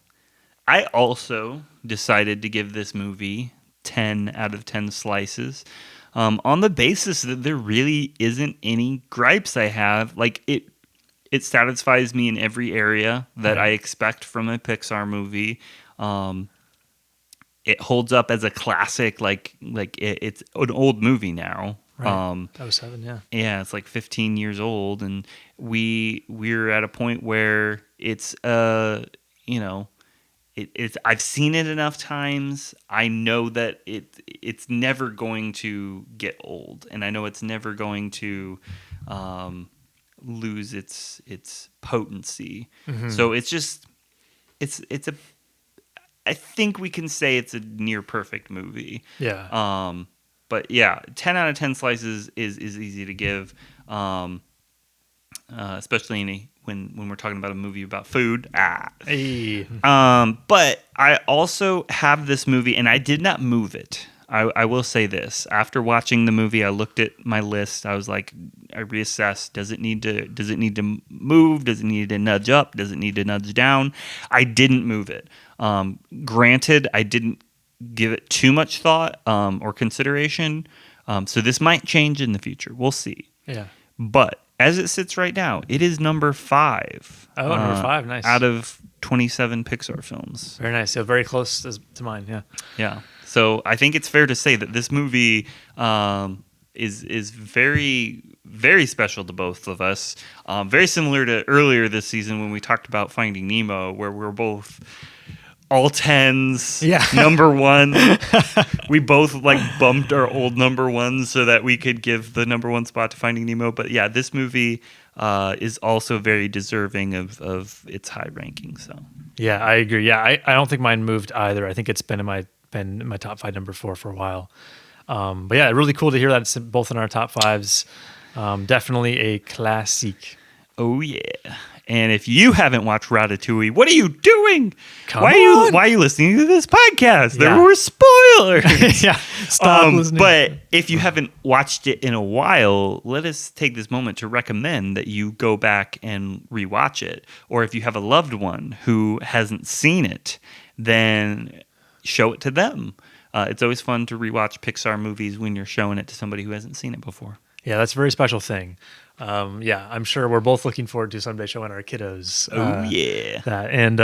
I also decided to give this movie 10 out of 10 slices on the basis that there really isn't any gripes I have. Like, it satisfies me in every area that I expect from a Pixar movie. It holds up as a classic, it's an old movie now.
Right. That was 7, yeah.
Yeah, it's like 15 years old, and we're at a point where it's it's I've seen it enough times. I know that it's never going to get old, and I know it's never going to lose its potency. So it's just it's a I think we can say it's a near perfect movie.
Yeah.
But yeah, 10 out of 10 slices is easy to give, especially when we're talking about a movie about food.
Hey.
But I also have this movie, and I did not move it. I will say this. After watching the movie, I looked at my list. I was like, I reassessed. Does it need to move? Does it need to nudge up? Does it need to nudge down? I didn't move it. Granted, I didn't give it too much thought or consideration. So this might change in the future. We'll see.
Yeah.
But as it sits right now, it is number 5.
Oh, number 5, nice.
Out of 27 Pixar films.
Very nice. So very close to mine. Yeah.
Yeah. So I think it's fair to say that this movie is very, very special to both of us. Very similar to earlier this season when we talked about Finding Nemo, where we're both all 10s,
Yeah.
number 1. We both bumped our old number 1s so that we could give the number 1 spot to Finding Nemo. But yeah, this movie is also very deserving of its high ranking. So
Yeah, I agree. Yeah, I don't think mine moved either. I think it's been in my top 5, number 4 for a while. But yeah, really cool to hear that it's both in our top 5s. Definitely a classic.
oh yeah. And if you haven't watched Ratatouille, what are you doing?
Come
why
on.
are you listening to this podcast? There
Yeah.
were spoilers.
Yeah, stop listening.
But if you haven't watched it in a while, let us take this moment to recommend that you go back and rewatch it. Or if you have a loved one who hasn't seen it, then show it to them. It's always fun to rewatch Pixar movies when you're showing it to somebody who hasn't seen it before.
Yeah, that's a very special thing. Yeah, I'm sure we're both looking forward to someday showing our kiddos.
Oh yeah.
That and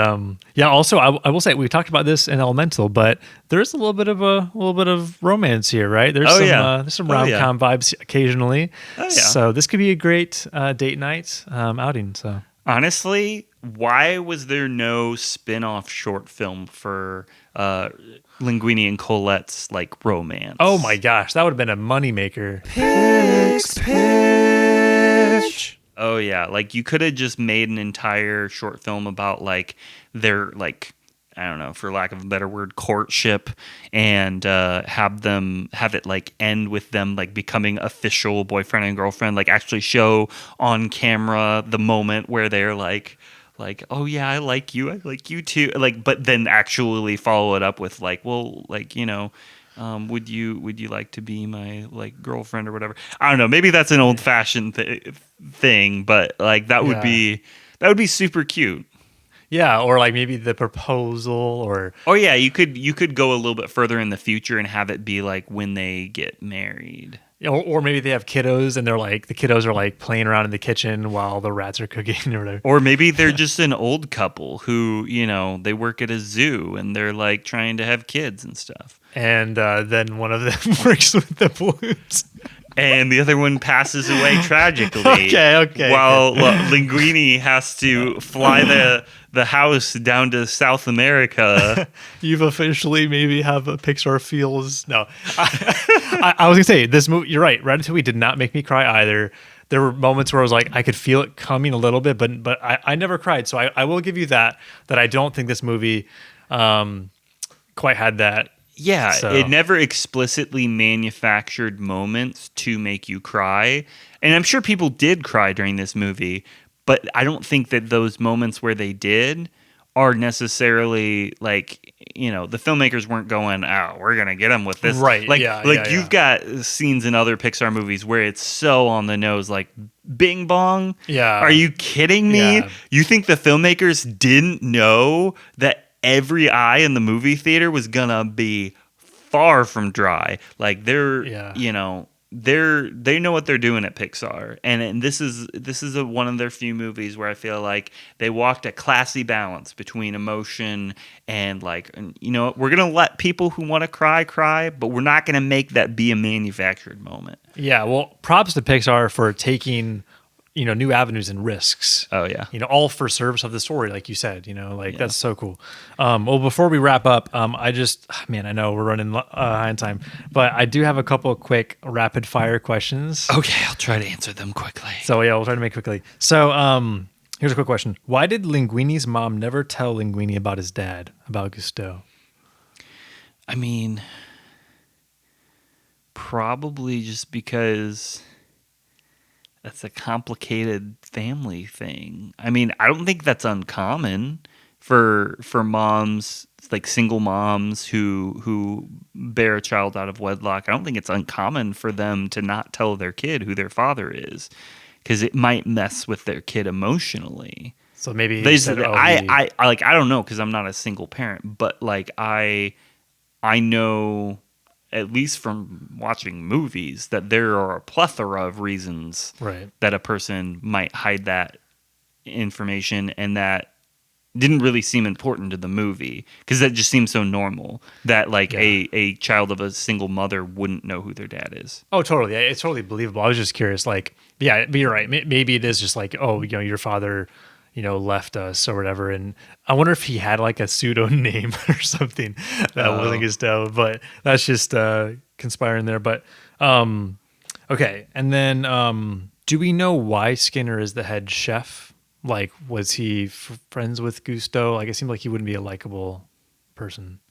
yeah. Also, I will say we talked about this in Elemental, but there's a little bit of romance here, right? There's there's some rom-com vibes occasionally.
Oh, yeah.
So this could be a great date night outing. So
Honestly, why was there no spin-off short film for Linguini and Colette's romance?
oh my gosh, that would have been a moneymaker.
Oh yeah, you could have just made an entire short film about their I don't know, for lack of a better word, courtship, and have it end with them becoming official boyfriend and girlfriend. Actually show on camera the moment where they're oh yeah, I like you too. But then actually follow it up with would you like to be my girlfriend or whatever? I don't know. Maybe that's an old fashioned thing, but that would be super cute.
Yeah, or maybe the proposal, or
Oh yeah, you could go a little bit further in the future and have it be when they get married.
or maybe they have kiddos and they're the kiddos are playing around in the kitchen while the rats are cooking or whatever.
Or maybe they're just an old couple who, they work at a zoo and they're trying to have kids and stuff.
And then one of them works with the balloons.
And the other one passes away tragically.
Okay.
While Linguini has to fly the house down to South America.
You've officially maybe have a Pixar feels. No, I was gonna say this movie. You're right. Ratatouille did not make me cry either. There were moments where I was I could feel it coming a little bit, but I never cried. So I will give you that I don't think this movie quite had that.
Yeah,
So-
it never explicitly manufactured moments to make you cry. And I'm sure people did cry during this movie, but I don't think that those moments where they did are necessarily the filmmakers weren't going, oh, we're going to get them with this.
Right, yeah.
You've got scenes in other Pixar movies where it's so on the nose, bing bong.
Yeah.
Are you kidding me?
Yeah.
You think the filmmakers didn't know that every eye in the movie theater was gonna be far from dry? They're they know what they're doing at Pixar, and this is one of their few movies where I feel they walked a classy balance between emotion and we're gonna let people who want to cry, but we're not gonna make that be a manufactured moment.
Yeah, well, props to Pixar for taking new avenues and risks.
Oh yeah.
All for service of the story, like you said. That's so cool. Well, before we wrap up, I know we're running high on time, but I do have a couple of quick rapid fire questions.
Okay, I'll try to answer them quickly.
So yeah, we'll try to make it quickly. So here's a quick question: why did Linguini's mom never tell Linguini about his dad, about Gusteau?
I mean, probably just because that's a complicated family thing. I mean, I don't think that's uncommon for moms, like single moms who bear a child out of wedlock. I don't think it's uncommon for them to not tell their kid who their father is, because it might mess with their kid emotionally.
So maybe
they said, I don't know, because I'm not a single parent, but like I know, at least from watching movies, that there are a plethora of reasons that a person might hide that information, and that didn't really seem important to the movie, because that just seems so normal that a child of a single mother wouldn't know who their dad is.
Oh, totally. Yeah, it's totally believable. I was just curious, but you're right. Maybe it is just like, your father, left us or whatever. And I wonder if he had like a pseudo name or something that wasn't Gusteau, but that's just conspiring there. But okay. And then do we know why Skinner is the head chef? Like, was he friends with Gusteau? Like, it seemed like he wouldn't be a likable person.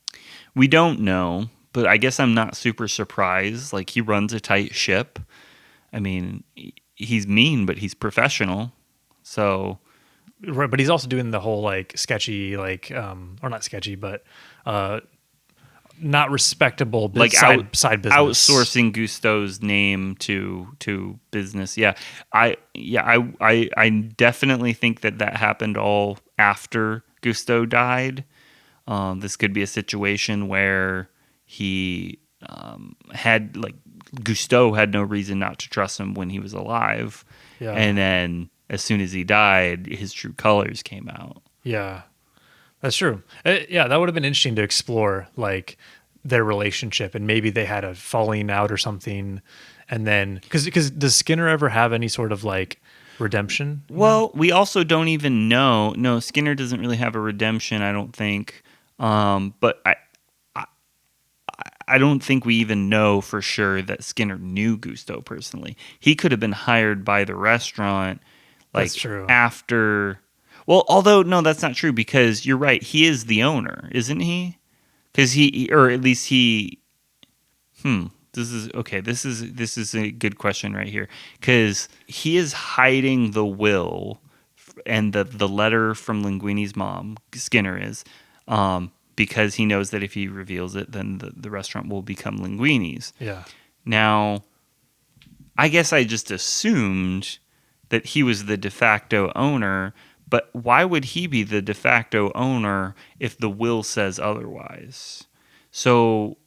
We don't know, but I guess I'm not super surprised. Like, he runs a tight ship. I mean, he's mean, but he's professional. So...
Right, but he's also doing the whole like sketchy, or not sketchy, but not respectable side business.
Outsourcing Gusteau's name to business. Yeah, I definitely think that happened all after Gusteau died. This could be a situation where he had Gusteau had no reason not to trust him when he was alive, and then as soon as he died, his true colors came out.
Yeah, that's true. Yeah, that would have been interesting to explore, like their relationship, and maybe they had a falling out or something, and then because does Skinner ever have any sort of like redemption?
Well, we also don't even know. No, Skinner doesn't really have a redemption, I don't think. But I don't think we even know for sure that Skinner knew Gusteau personally. He could have been hired by the restaurant.
That's true.
After, well, although no, that's not true, because you're right. He is the owner, isn't he? Because or at least he. This is a good question right here, because he is hiding the will and the letter from Linguini's mom. Skinner is, because he knows that if he reveals it, then the restaurant will become Linguini's.
Yeah.
Now, I guess I just assumed that he was the de facto owner, but why would he be the de facto owner if the will says otherwise? So,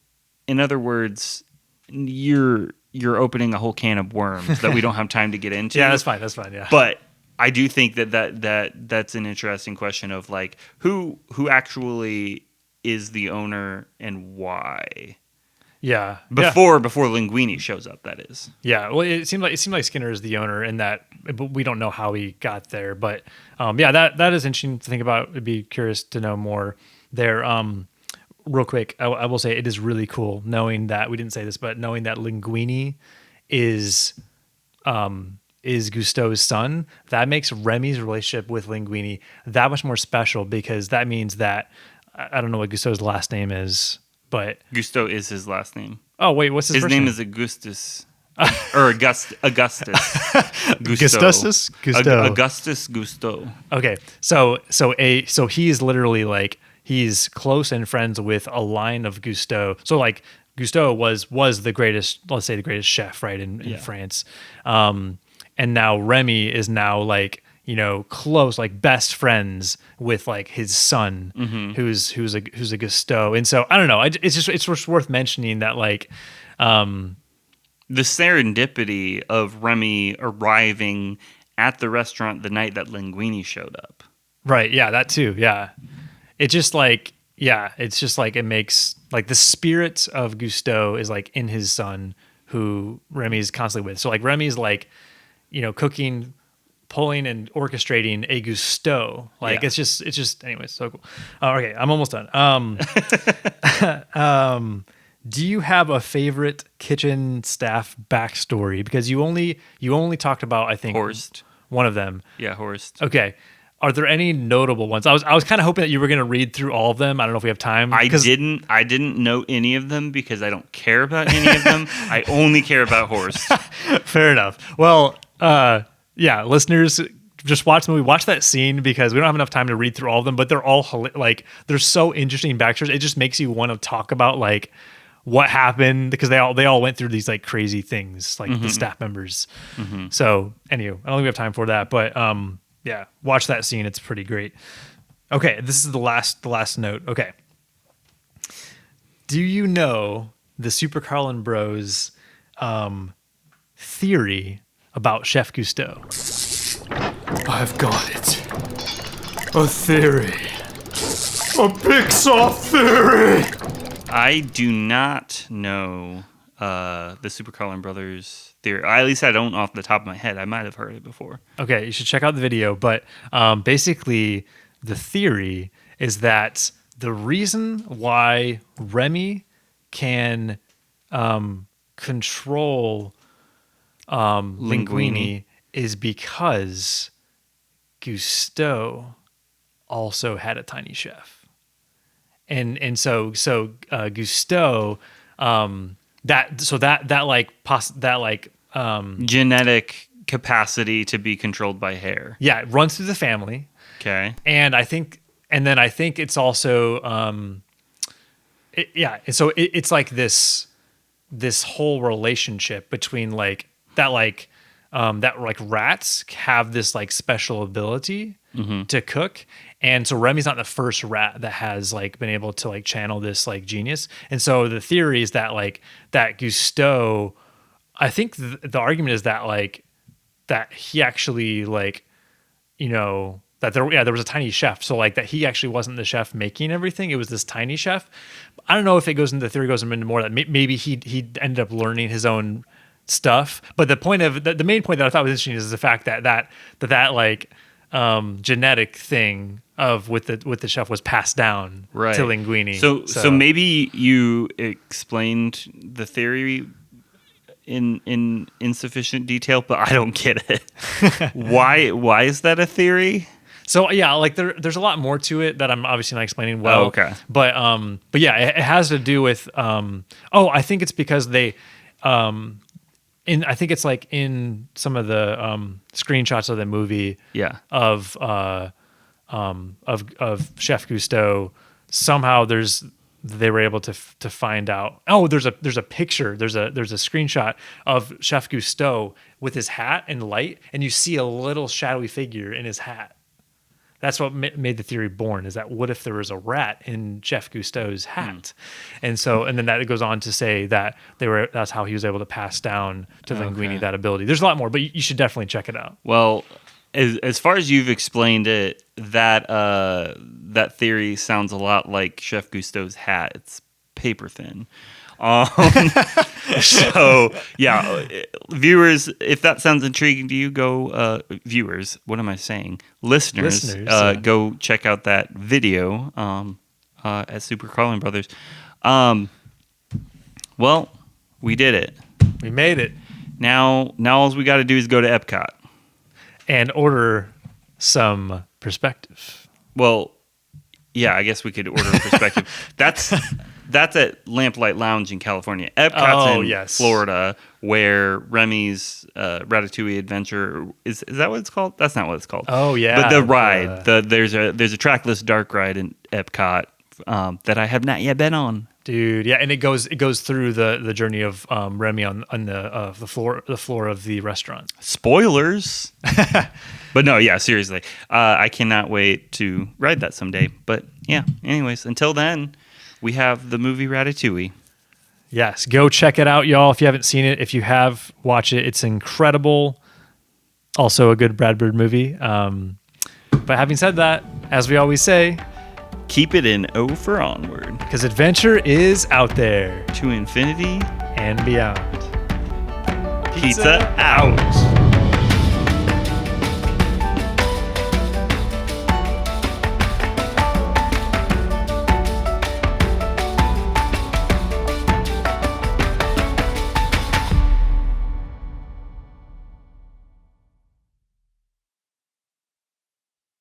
in other words, you're opening a whole can of worms that we don't have time to get into.
Yeah, that's fine. Yeah.
But I do think that's an interesting question of like who actually is the owner and why.
Yeah.
Before Linguini shows up, that is.
Yeah. Well, it seemed like Skinner is the owner, and that, but we don't know how he got there. But that is interesting to think about. I'd be curious to know more there. Real quick, I will say it is really cool knowing that we didn't say this, but knowing that Linguini is Gusteau's son. That makes Remy's relationship with Linguini that much more special, because that means that I don't know what Gusteau's last name is. But
Gusteau is his last name.
Oh wait, what's his first name?
His name is Augustus, or Augustus.
Augustus Gusteau.
Augustus Gusteau.
Okay, so he's literally like he's close and friends with a line of Gusteau. So like Gusteau was the greatest, let's say the greatest chef, right, in France, and now Remy is now like, close, like best friends with like his son, who's a Gusteau. And so I don't know. It's just worth mentioning that like,
the serendipity of Remy arriving at the restaurant the night that Linguini showed up.
Right. Yeah. That too. Yeah. It's just like it makes like the spirit of Gusteau is like in his son, who Remy's constantly with. So like Remy's like, cooking pulling and orchestrating a gusto. Like
Yeah.
it's just anyways, so cool. Okay, I'm almost done. Do you have a favorite kitchen staff backstory? Because you only talked about, I think,
Horst.
one of them.
Yeah, Horst.
Okay. Are there any notable ones? I was kind of hoping that you were going to read through all of them. I don't know if we have time.
I didn't know any of them because I don't care about any of them. I only care about Horst.
Fair enough. Well, yeah, listeners, just watch the movie. Watch that scene because we don't have enough time to read through all of them, but they're all like they're so interesting backstories. It just makes you want to talk about like what happened because they all went through these like crazy things, like the staff members. So, anyway, I don't think we have time for that, but yeah, watch that scene. It's pretty great. Okay, this is the last note. Okay. Do you know the Super Carlin Bros theory about Chef Cousteau?
I've got it. A theory. A Pixar theory.
I do not know the Super Carlin Brothers theory. At least I don't off the top of my head. I might have heard it before.
Okay, you should check out the video. But basically, the theory is that the reason why Remy can control Linguini is because Cousteau also had a tiny chef, and so Cousteau
Genetic capacity to be controlled by hair.
yeah, it runs through the family.
Okay.
And I think it's also, it's like this whole relationship between that rats have this like special ability to cook. And so Remy's not the first rat that has like been able to like channel this like genius. And so the theory is that like that Cousteau, I think the argument is that like that he actually like, you know, that there was a tiny chef. So like that he actually wasn't the chef making everything. It was this tiny chef. I don't know if it goes into the theory goes into more that maybe he ended up learning his own stuff. But the point of the main point that I thought was interesting is the fact that like genetic thing of with the chef was passed down to Linguini.
So maybe you explained the theory in insufficient detail, but I don't get it. Why is that a theory?
So yeah, like there's a lot more to it that I'm obviously not explaining well.
Oh, okay.
But yeah, it has to do with I think it's because they I think it's like in some of the screenshots of the movie of Chef Cousteau, somehow they were able to find out. Oh, there's a picture. There's a screenshot of Chef Cousteau with his hat and light, and you see a little shadowy figure in his hat. That's what made the theory born. Is that what if there was a rat in Chef Cousteau's hat, and then that goes on to say that that's how he was able to pass down to Linguini that ability. There's a lot more, but you should definitely check it out.
Well, as far as you've explained it, that theory sounds a lot like Chef Cousteau's hat. It's paper thin. So yeah, viewers, if that sounds intriguing to you, go viewers. What am I saying? Listeners, go check out that video at Super Carlin Brothers. Well, we did it.
We made it.
Now all we got to do is go to Epcot
and order some perspective.
Well, yeah, I guess we could order a perspective. That's at Lamplight Lounge in California. Epcot's in Florida, where Remy's Ratatouille Adventure is that what it's called? That's not what it's called.
Oh yeah,
but the ride, there's a trackless dark ride in Epcot that I have not yet been on.
Dude, yeah, and it goes through the journey of Remy on the floor of the restaurant.
Spoilers. But no, yeah, seriously, I cannot wait to ride that someday. But yeah, anyways, until then, we have the movie Ratatouille.
Yes, go check it out, y'all. If you haven't seen it, if you have, watch it. It's incredible. Also a good Brad Bird movie. But having said that, as we always say,
keep it in O for onward.
Because adventure is out there.
To infinity
and beyond.
Pizza out.